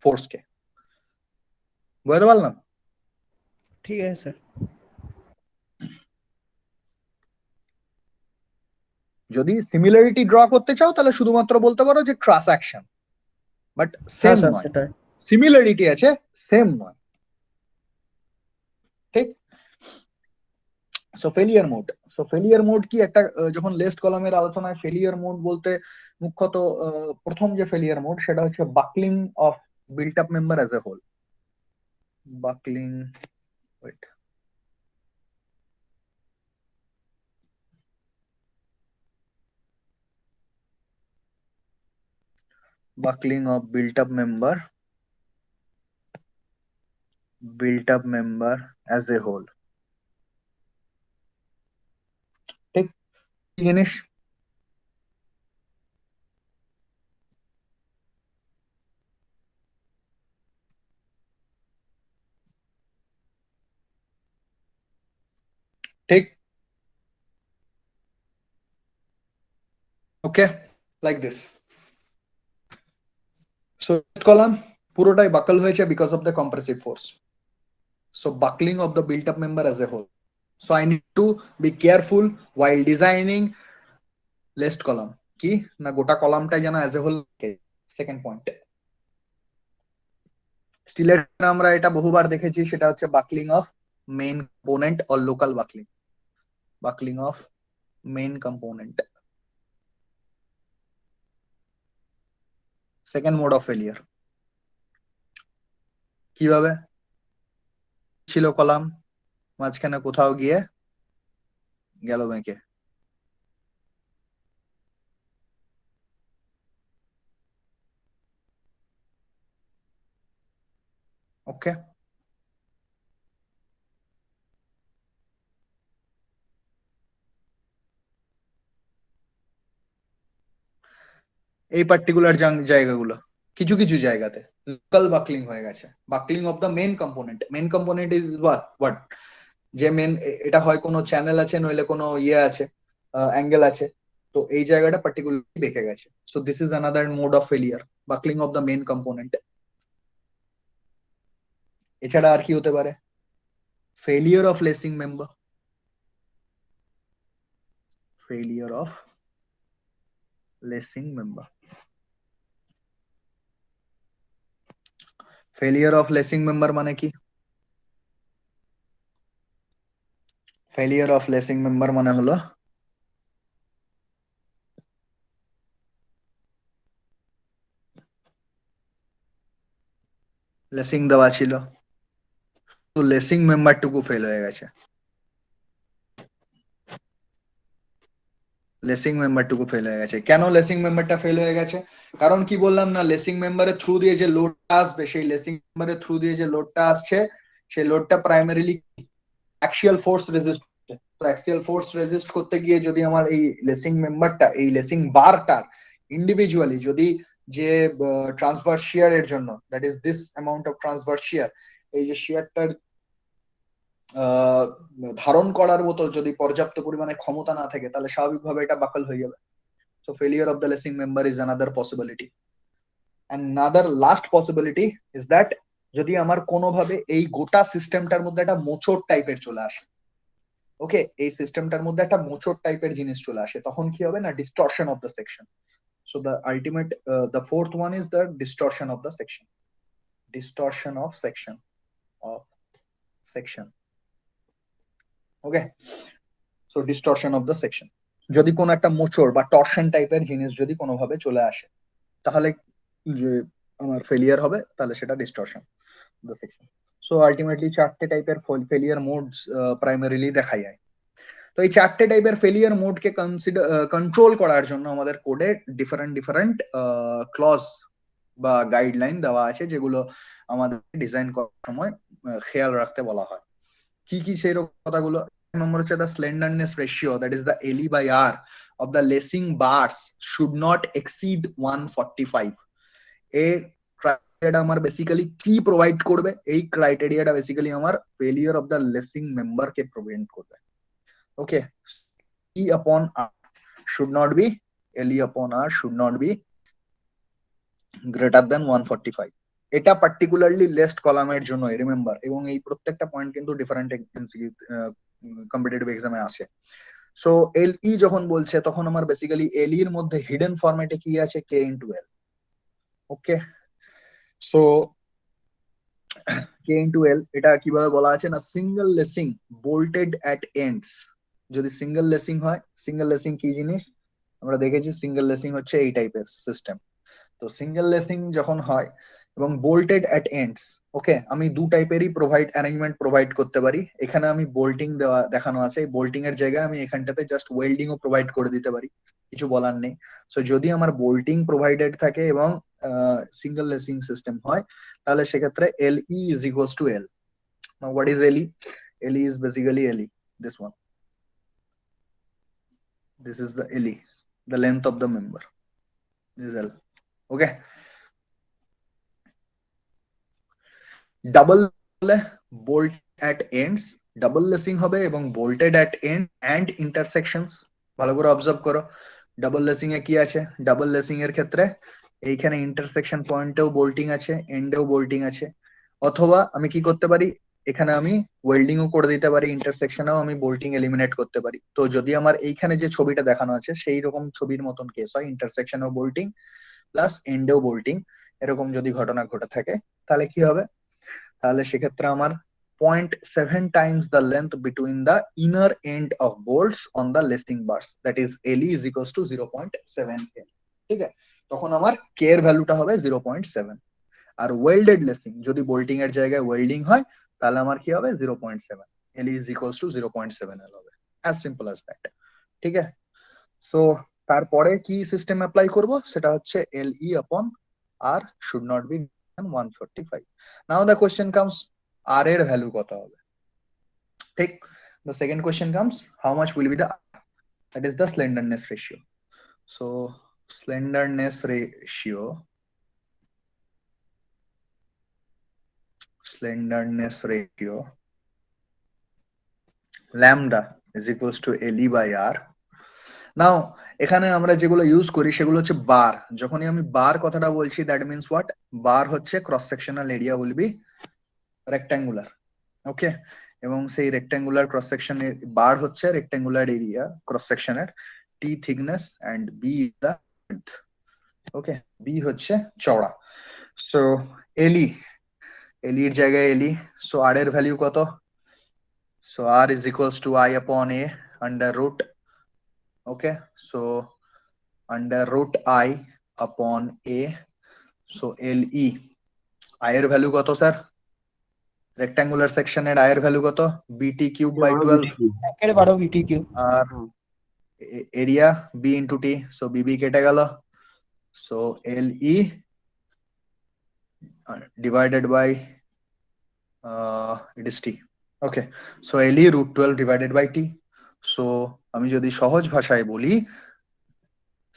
ফোর্সকে। বুঝতে পারলাম?
ঠিক আছে স্যার।
যদি সিমিলারিটি ড্র করতে চাও তাহলে শুধুমাত্র বলতে পারো যে ট্রাস অ্যাকশন, বাট
হ্যাঁ
সেম
স্যার
নয়।
সেটাই।
সিমিলারিটি আছে, সেম নয়, ঠিক। সো ফেলিয়ার মোড কি, একটা যখন লেস্ট কলামের আলোচনায় ফেলিয়ার মোড বলতে মুখ্যত প্রথম যে ফেলিয়ার মোড, সেটা হচ্ছে buckling of built up member as a whole. Buckling, wait, buckling of built up member as a whole, ঠিক। কি জিনিস? ঠিক ওকে, লাইক দিস। সো কলাম পুরোটাই বাকল হয়েছে because of the compressive force. So buckling of the built up member as a whole. So I need to be careful while designing list column কি না গোটা কলামটাই যেন as a whole। Second point, স্টিলের আমরা এটা বহুবার দেখেছি, সেটা হচ্ছে buckling of main component or local buckling. Buckling of main component, second mode of failure. কিভাবে ছিল কলাম, মাঝখানে কোথাও গিয়ে গেল বেঁকে। ওকে, এই পার্টিকুলার জায়গাগুলো কিছু কিছু জায়গাতে লোকাল বাকলিং হয়ে গেছে। Buckling of the main component, main component is what, যে মেন এটা হয় কোনো চ্যানেল আছে নইলে কোনো ইয়ে আছে, অ্যাঙ্গেল আছে, তো এই জায়গাটা পার্টিকুলারলি দেখে গেছে। So this is another mode of failure, buckling of the main component. এছাড়া আর কি হতে পারে, failure of লেসিং member, failure of লেসিং member. Failure of লেসিং member মানে কি? ফেলিয়ার অফ লেসিং মেম্বার মানে হলো লেসিং দেওয়া ছিল, তো লেসিং মেম্বারটুকু ফেল হয়ে গেছে। লেসিং মেম্বারটুকু ফেল হয়ে গেছে। কেন লেসিং মেম্বারটা ফেল হয়ে গেছে? কারণ কি বললাম না, লেসিং মেম্বারের থ্রু দিয়ে যে লোডটা আসবে, সেই লেসিং মেম্বারের থ্রু দিয়ে যে লোডটা আসছে, সেই লোডটা প্রাইমারিলি অ্যাক্সিয়াল ফোর্স রেজিস্ট করতে। তো অ্যাক্সিয়াল ফোর্স রেজিস্ট করতে গিয়ে যদি আমার এই লেসিং মেম্বারটা, এই লেসিং বারটার ইন্ডিভিজুয়ালি যদি যে ট্রান্সভার্স শিয়ার এর জন্য, that is this amount of transverse shear, এই যে শিয়ারটার ধারণ করার মতো যদি পর্যাপ্ত পরিমাণে ক্ষমতা না থাকে, তাহলে স্বাভাবিকভাবে এটা বাকল হয়ে যাবে। So failure of the lacing member is another possibility. Another last possibility is that যদি আমার কোনোভাবে এই গোটা সিস্টেমটার মধ্যে একটা মোচড় টাইপের চলে আসে, ওকে, এই সিস্টেমটার মধ্যে একটা মোচড় টাইপের জিনিস চলে আসে, তখন কি হবে না, distortion of the section. So the ultimate, the fourth one is the distortion of the section. Distortion of section. Of section. Okay. So distortion of the section. যদি কোনো একটা মোচড় বা টর্শন টাইপের জিনিস যদি কোনোভাবে চলে আসে, তাহলে যে আমার ফেলিয়ার হবে, তাহলে সেটা distortion the section. So ultimately চারটে টাইপের ফেলিয়ার মোডস প্রাইমারিলি দেখা যায়। তো এই চারটে টাইপের ফেলিয়ার মোডকে কন্ট্রোল করার জন্য আমাদের কোডে ডিফারেন্ট ডিফারেন্ট ক্লজ বা গাইডলাইন দেওয়া আছে, যেগুলো আমাদের ডিজাইন করার সময় খেয়াল রাখতে বলা হয়। কি কি সেই কথাগুলো? নম্বর হচ্ছে the slenderness ratio, that is the LE by R of the lacing bars should not exceed 145. এই ক্রাইটেরিয়াটা আমার বেসিক্যালি কি প্রোভাইড করবে? এই ক্রাইটেরিয়াটা বেসিক্যালি আমার failure of the লেসিং member K prevent করবে। ওকে, E upon R should not be, LE upon R should not be greater than 145. এটা particularly least কলামের জন্য রিমেম্বার, এবং এই প্রত্যেকটা পয়েন্ট কিন্তু ডিফারেন্ট কম্পিটিটিভ এক্সামে আসে। সো এলই যখন বলছে, তখন আমার বেসিক্যালি এলই এর মধ্যে হিডেন ফরম্যাটে কি আছে, কে ইন্টু এল। ওকে, সো কে ইন্টু এল এটা কিভাবে বলা আছে না, সিঙ্গেল লেসিং বোল্টেড অ্যাট এন্ডস। যদি সিঙ্গেল লেসিং হয়, সিঙ্গেল লেসিং কি জিনিস আমরা দেখেছি, সিঙ্গেল লেসিং হচ্ছে এই টাইপের সিস্টেম। তো সিঙ্গেল লেসিং যখন হয় এবং বোল্টেড অ্যাট এন্ডস, ওকে, আমি দু টাইপেরই অ্যারেঞ্জমেন্ট প্রোভাইড করতে পারি। এখানে আমি বোল্টিং দেখানো আছে, এই বোল্টিং এর জায়গায় আমি এখানটাতে জাস্ট ওয়েল্ডিং ও প্রোভাইড করে দিতে পারি, কিছু বলার নেই। সো যদি আমার বোল্টিং প্রোভাইডেড থাকে এবং সিঙ্গেল লেসিং সিস্টেম হয়, তাহলে সেক্ষেত্রে LE is equals to L. Now what is LE? LE is basically LE, this one. This is the LE, the length of the member. This is L. Okay. Double bolt at ends, double lacing হবে এবং bolted at end and intersections. ভালো করে observe করো, double লেসিং এ কি আছে, double লেসিং এর ক্ষেত্রে এইখানে ইন্টারসেকশন পয়েন্টেও বোল্টিং আছে, এন্ডেও বোল্টিং আছে। অথবা আমি কি করতে পারি, এখানে আমি ওয়েল্ডিংও করে দিতে পারি, ইন্টারসেকশনেও আমি বোল্টিং এলিমিনেট করতে পারি। তো যদি আমার এইখানে যে ছবিটা দেখানো আছে সেই রকম ছবির মতন কেস হয়, ইন্টারসেকশনেও বোল্টিং প্লাস এন্ডেও বোল্টিং, এরকম যদি ঘটনা ঘটে থাকে, তাহলে কি হবে, তাহলে সেক্ষেত্রে আমার 0.7 times the length between the inner end of bolts on the lacing bars, that is LE is equals to 0.7 K। ঠিক আছে, তখন আমার K এর ভ্যালুটা হবে 0.7। আর ওয়েল্ডেড লেসিং যদি বোল্টিং এর জায়গায় ওয়েল্ডিং হয়, তাহলে আমার কি হবে 0.7, LE is equals to 0.7 L হবে, as simple as that। ঠিক আছে, সো তারপরে কি সিস্টেম অ্যাপ্লাই করব, সেটা হচ্ছে LE upon R should not be 145। Now the question comes, R এর ভ্যালু কত হবে? ঠিক, the second question comes, how much will be the R? That is the slenderness ratio। So slenderness ratio lambda is equals to LE by R। নাও এখানে আমরা যেগুলো use করি সেগুলো হচ্ছে বার। যখনই আমি বার কথাটা বলছি, দ্যাট মিনস হোয়াট, বার হচ্ছে cross sectional area will be rectangular. Okay, এবং সেই রেক্ট্যাঙ্গুলার ক্রস সেকশনের বার হচ্ছে রেক্ট্যাঙ্গুলার এরিয়া ক্রস সেকশনের T thickness and B the width। Okay, B হচ্ছে চওড়া। সো এলই, এর জায়গায় এলই, সো আর এর ভ্যালু কত? So R is equals to I upon A under root. Okay, so under root I upon A. So LE, I এর value কত sir? Rectangular সেকশনের I এর ভ্যালু কত? BT cube by 12।
একের 12 বিটি কিউব।
আর area B into T, so BB কেটে গেল, so LE divided by it is T. Okay, so LE root 12 divided by T. So আমি যদি সহজ ভাষায় বলি,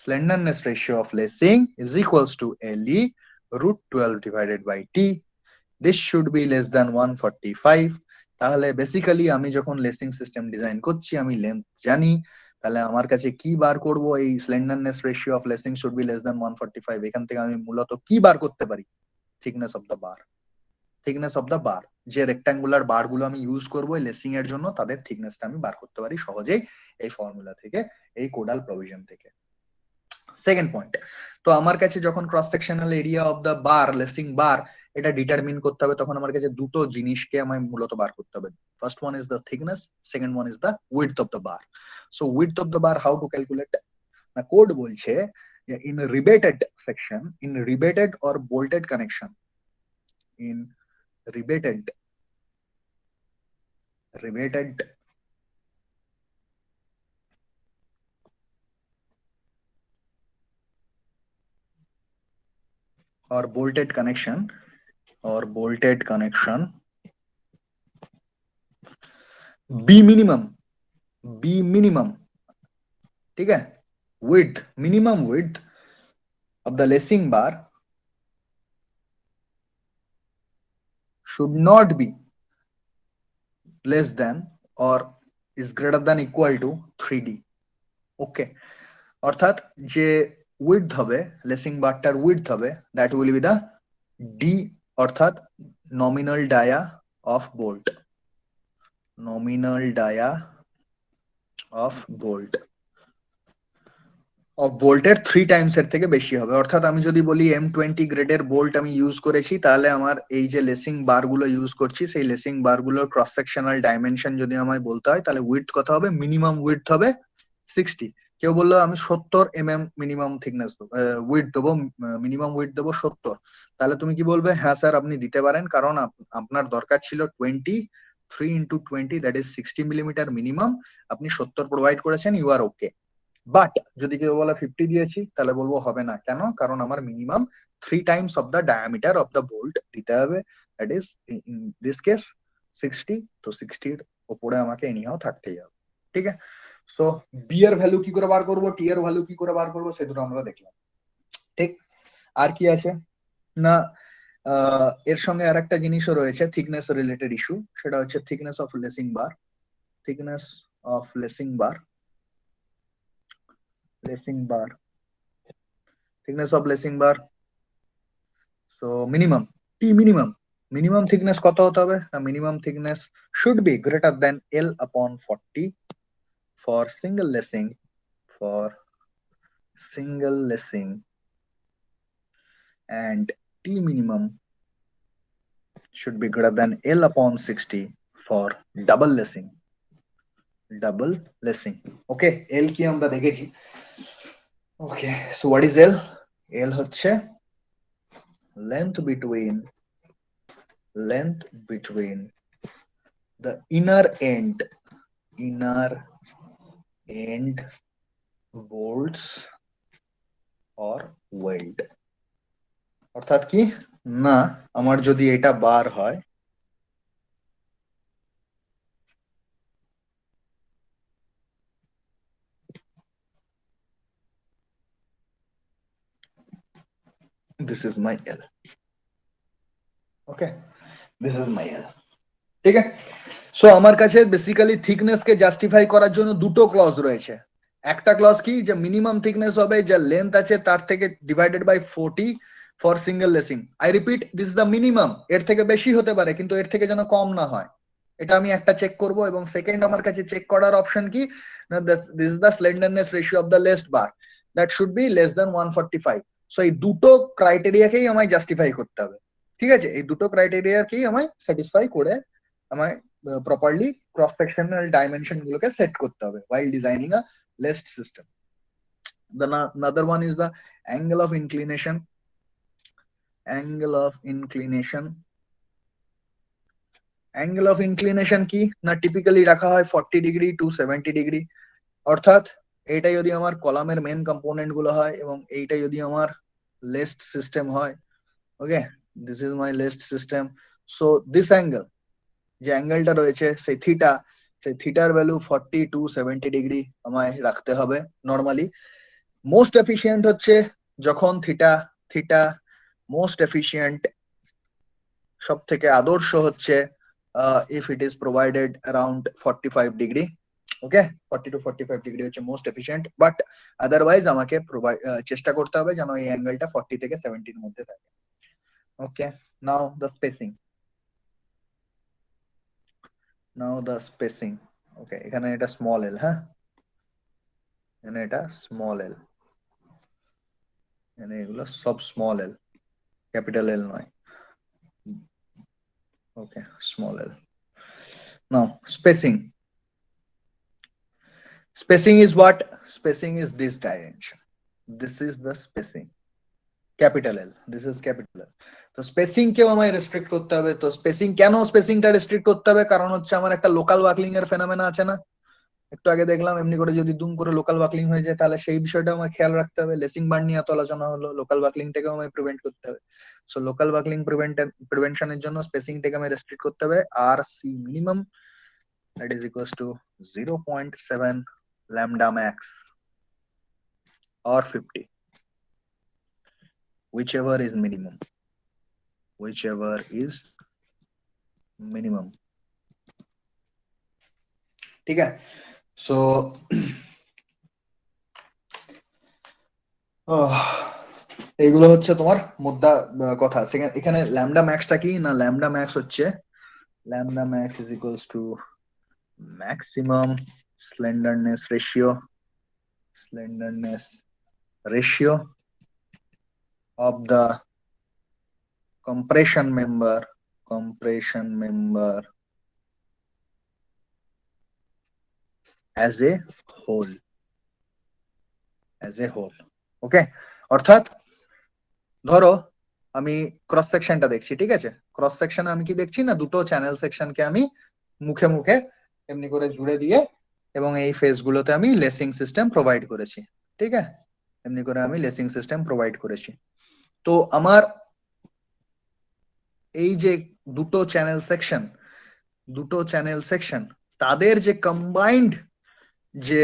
slenderness ratio of lacing is equals to LE root 12 divided by T. This should be less than 145। তাহলে basically আমি যখন লেসিং system design করছি, আমি লেন্থ জানি, তাহলে আমার কাছে কি বার করব, এই slenderness ratio of lacing should be less than 145। এখান থেকে আমি মূলত কি বার করতে পারি? Thickness of the bar. Thickness of the bar, যে রেক্ট্যাঙ্গুলার বার গুলো আমি ইউজ করবো লেসিং এর জন্য, তাদের থিকনেসটা আমি বার করতে পারি সহজেই এই ফর্মুলা থেকে, এই কোডাল প্রভিশন থেকে। সেকেন্ড পয়েন্ট, তো আমার কাছে যখন cross sectional area of the bar, lacing bar, এটা ডিটারমিন করতে হবে, তখন আমার কাছে দুটো জিনিসকে আমায় মূলত বার করতে হবে। First one is the thickness, second one is the width of the bar. So width of the bar how to calculate? না, কোড বলছে in riveted section, in riveted or bolted connection, in riveted or bolted connection, B minimum, ठीक है, width, minimum width of the lacing bar should not be less than or is greater than equal to 3D। ওকে, অর্থাৎ যে width হবে, lacing বারটার width হবে, that will be the D, অর্থাৎ nominal dia of bolt, nominal dia of bolt, of বোল্টের 3 times এর থেকে বেশি হবে। অর্থাৎ আমি যদি বলি M20 গ্রেডের বোল্ট আমি ইউজ করেছি, তাহলে আমার এই যে লেসিং বার গুলো ইউজ করছি, সেই লেসিং বার গুলোর ক্রস সেকশনাল ডাইমেনশন যদি আমায় বলতে হয়, তাহলে উইডথ কত হবে? মিনিমাম উইডথ হবে 60। কেউ বললো আমি 70 mm মিনিমাম থিকনেস উইডথ দেবো, মিনিমাম উইডথ দেবো 70, তাহলে তুমি কি বলবে? হ্যাঁ স্যার আপনি দিতে পারেন, কারণ আপনার দরকার ছিল 23 into 20, that is 60 millimetre minimum, আপনি 70 প্রোভাইড করেছেন, ইউ আর ওকে। বাট যদি কেউ বলে 50 দিয়েছি, তাহলে বলবো হবে না। কেন? কারণ আমার minimum 3 times of the diameter of the bolt দিতে হবে, that is in this case 60। তো 60 এর উপরে আমাকে এনিহাও থাকতেই হবে। ঠিক আছে, সো বি এর ভ্যালু কি করে বার করবো, টি এর ভ্যালু কি করে বার করবো, সে দুটো আমরা দেখলাম। ঠিক, আর কি আছে না, এর সঙ্গে আর একটা জিনিসও রয়েছে থিকনেস রিলেটেড ইস্যু, সেটা হচ্ছে thickness of লেসিং bar. Thickness of লেসিং bar, lacing bar, thickness of লেসিং bar. So minimum, T minimum, minimum thickness কত হতে হবে? Minimum thickness should be greater than L upon 40 for single lacing, for single lacing, and T minimum should be greater than L upon 60 for double lacing, double lacing. Okay, L কি আমরা দেখেছি। Okay, so what is L? L হচ্ছে length between the inner end bolts or weld। অর্থাৎ কি না, আমার যদি এটা বার হয়, this is my L, okay, this is my L, ঠিক আছে। সো আমার কাছে বেসিক্যালি থিকনেস কে জাস্টিফাই করার জন্য দুটো ক্লজ রয়েছে। একটা ক্লজ কি, যে মিনিমাম থিকনেস হবে যা লেন্থ আছে তার থেকে divided by 40 for single lacing. I repeat, this is the minimum. এর থেকে বেশি হতে পারে কিন্তু এর থেকে যেন কম না হয়, এটা আমি একটা চেক করব। এবং সেকেন্ড আমার কাছে চেক করার অপশন কি, this is the slenderness ratio of the laced bar, that should be less than 145। So এই দুটো ক্রাইটেরিয়াকেই আমায় জাস্টিফাই করতে হবে, ঠিক আছে। এই দুটো ক্রাইটেরিয়াকেই আমায় স্যাটিসফাই করে আমায় প্রপারলি ক্রস সেকশনাল ডাইমেনশন গুলোকে সেট করতে হবে while designing a laced system. The another one is the angle of inclination. Angle of inclination, angle of inclination কি না, টিপিক্যালি রাখা হয় 40 ডিগ্রি টু 70 ডিগ্রি। অর্থাৎ এইটা যদি আমার কলামের মেন কম্পোনেন্ট গুলো হয় এবং এইটা যদি আমার লেস্ট সিস্টেম হয়, okay, this is my laced system. So this angle, যে অ্যাঙ্গেলটা রয়েছে সেই থিটা, সেই থিটার ভ্যালু 40 টু 70 ডিগ্রি আমায় রাখতে হবে নরমালি। মোস্ট এফিশিয়েন্ট হচ্ছে যখন থিটা মোস্ট এফিশিয়েন্ট, সব থেকে আদর্শ হচ্ছে if it is provided around 45 degree, okay, 40 to 45 degree হচ্ছে মোস্ট এফিশিয়েন্ট। বাট আদারওয়াইজ আমাকে চেষ্টা করতে হবে যেন এই অ্যাঙ্গেলটা 40 থেকে 70 এর মধ্যে থাকে। Okay, now the spacing, now the spacing. Okay, এখানে এটা স্মল এল, হ্যাঁ, এখানে এটা স্মল এল, এখানে এগুলো সব স্মল এল, ক্যাপিটাল এল নয়। Okay, small L. Now spacing, spacing is what? Spacing is this dimension, this is the spacing, capital L, this is capital L। তো স্পেসিং কেও আমায় রেস্ট্রিক্ট করতে হবে। তো স্পেসিং কেন, স্পেসিংটা রেস্ট্রিক্ট করতে হবে কারণ হচ্ছে আমার একটা লোকাল ওয়াকলিং এর ফেনোমেনা আছে না, একটু আগে দেখলাম। এমনি করে যদি দুম করে লোকাল ওয়াকলিং হয়ে যায় তাহলে সেই বিষয়টা আমায় খেয়াল রাখতে হবে। লেসিং বার নিয়ে এত আলোচনা হলো, লোকাল ওয়াকলিংটাকেও আমায় প্রিভেন্ট করতে হবে। সো লোকাল ওয়াকলিং প্রিভেনশনের জন্য স্পেসিংটাকে আমায় রেস্ট্রিক্ট করতে হবে। R C minimum that is equals to 0.7 lambda max or 50, whichever is minimum, whichever is minimum, ঠিক আছে। সো এইগুলো হচ্ছে তোমার মুদ্রা কথা। এখানে ল্যামডা ম্যাক্সটা কি না, ল্যামডা ম্যাক্স হচ্ছে lambda max is equals to maximum slenderness ratio, slenderness ratio of the compression member as a whole, as a whole, ওকে। অর্থাৎ ধরো আমি ক্রস সেকশনটা দেখছি, ঠিক আছে, ক্রস সেকশনে আমি কি দেখছি না, দুটো চ্যানেল সেকশনকে আমি মুখে মুখে এমনি করে জুড়ে দিয়ে এবং এই ফেস গুলোতে আমি লেসিং সিস্টেম প্রোভাইড করেছি, ঠিক আছে, এমনি করে আমি লেসিং সিস্টেম প্রোভাইড করেছি। তো আমার এই যে দুটো চ্যানেল সেকশন তাদের যে কম্বাইন্ড যে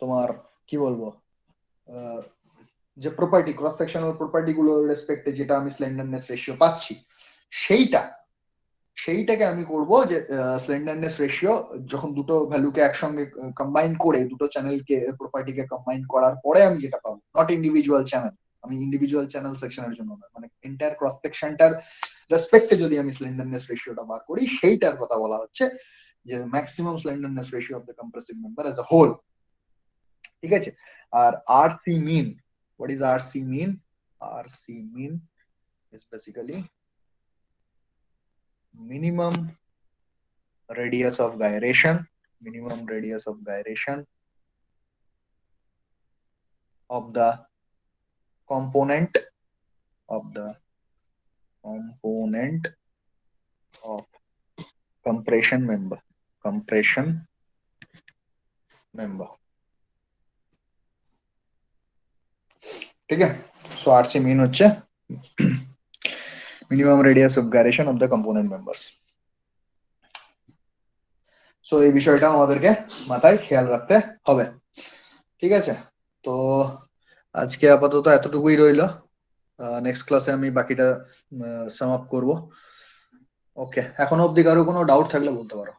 তোমার কি বলবো যে প্রপার্টি ক্রস সেকশনাল প্রপার্টি গুলোর রেসপেক্টে যেটা আমি স্লেন্ডারনেস রেশিও পাচ্ছি, সেইটাকে আমি করব যে স্লেন্ডারনেস রেশিও যখন দুটো ভ্যালুকে একসঙ্গে কম্বাইন করে, দুটো চ্যানেলকে প্রপার্টিকে কম্বাইন করার পরে আমি যেটা পাবো, নট ইন্ডিভিজুয়াল চ্যানেল, আমি ইন্ডিভিজুয়াল চ্যানেল সেকশনের জন্য না, মানে এন্টায়ার ক্রস সেকশনটার রেসপেক্টে যদি আমি স্লেন্ডারনেস রেশিওটা বার করি, সেইটার কথা বলা হচ্ছে যে maximum slenderness ratio of the compressive member as a whole. ঠিক আছে? আর R C min, what is R C min? R C min is basically minimum radius of gyration, minimum radius of gyration of the component of compression member, ठीक है? So RC mean হচ্ছে minimum radius of gyration of the component members. So এই বিষয়টা আমাদেরকে মাথায় খেয়াল রাখতে হবে। ঠিক আছে? তো আজকে আপাতত এতটুকুই রইলো। নেক্সট ক্লাসে আমি বাকিটা সাম আপ করব। ওকে, এখনো অবধি কারো কোনো ডাউট থাকলে বলতে পারো।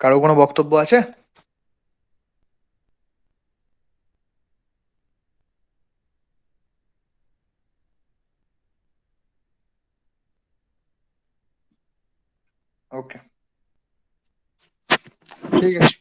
কারো কোনো বক্তব্য আছে? ওকে, ঠিক আছে।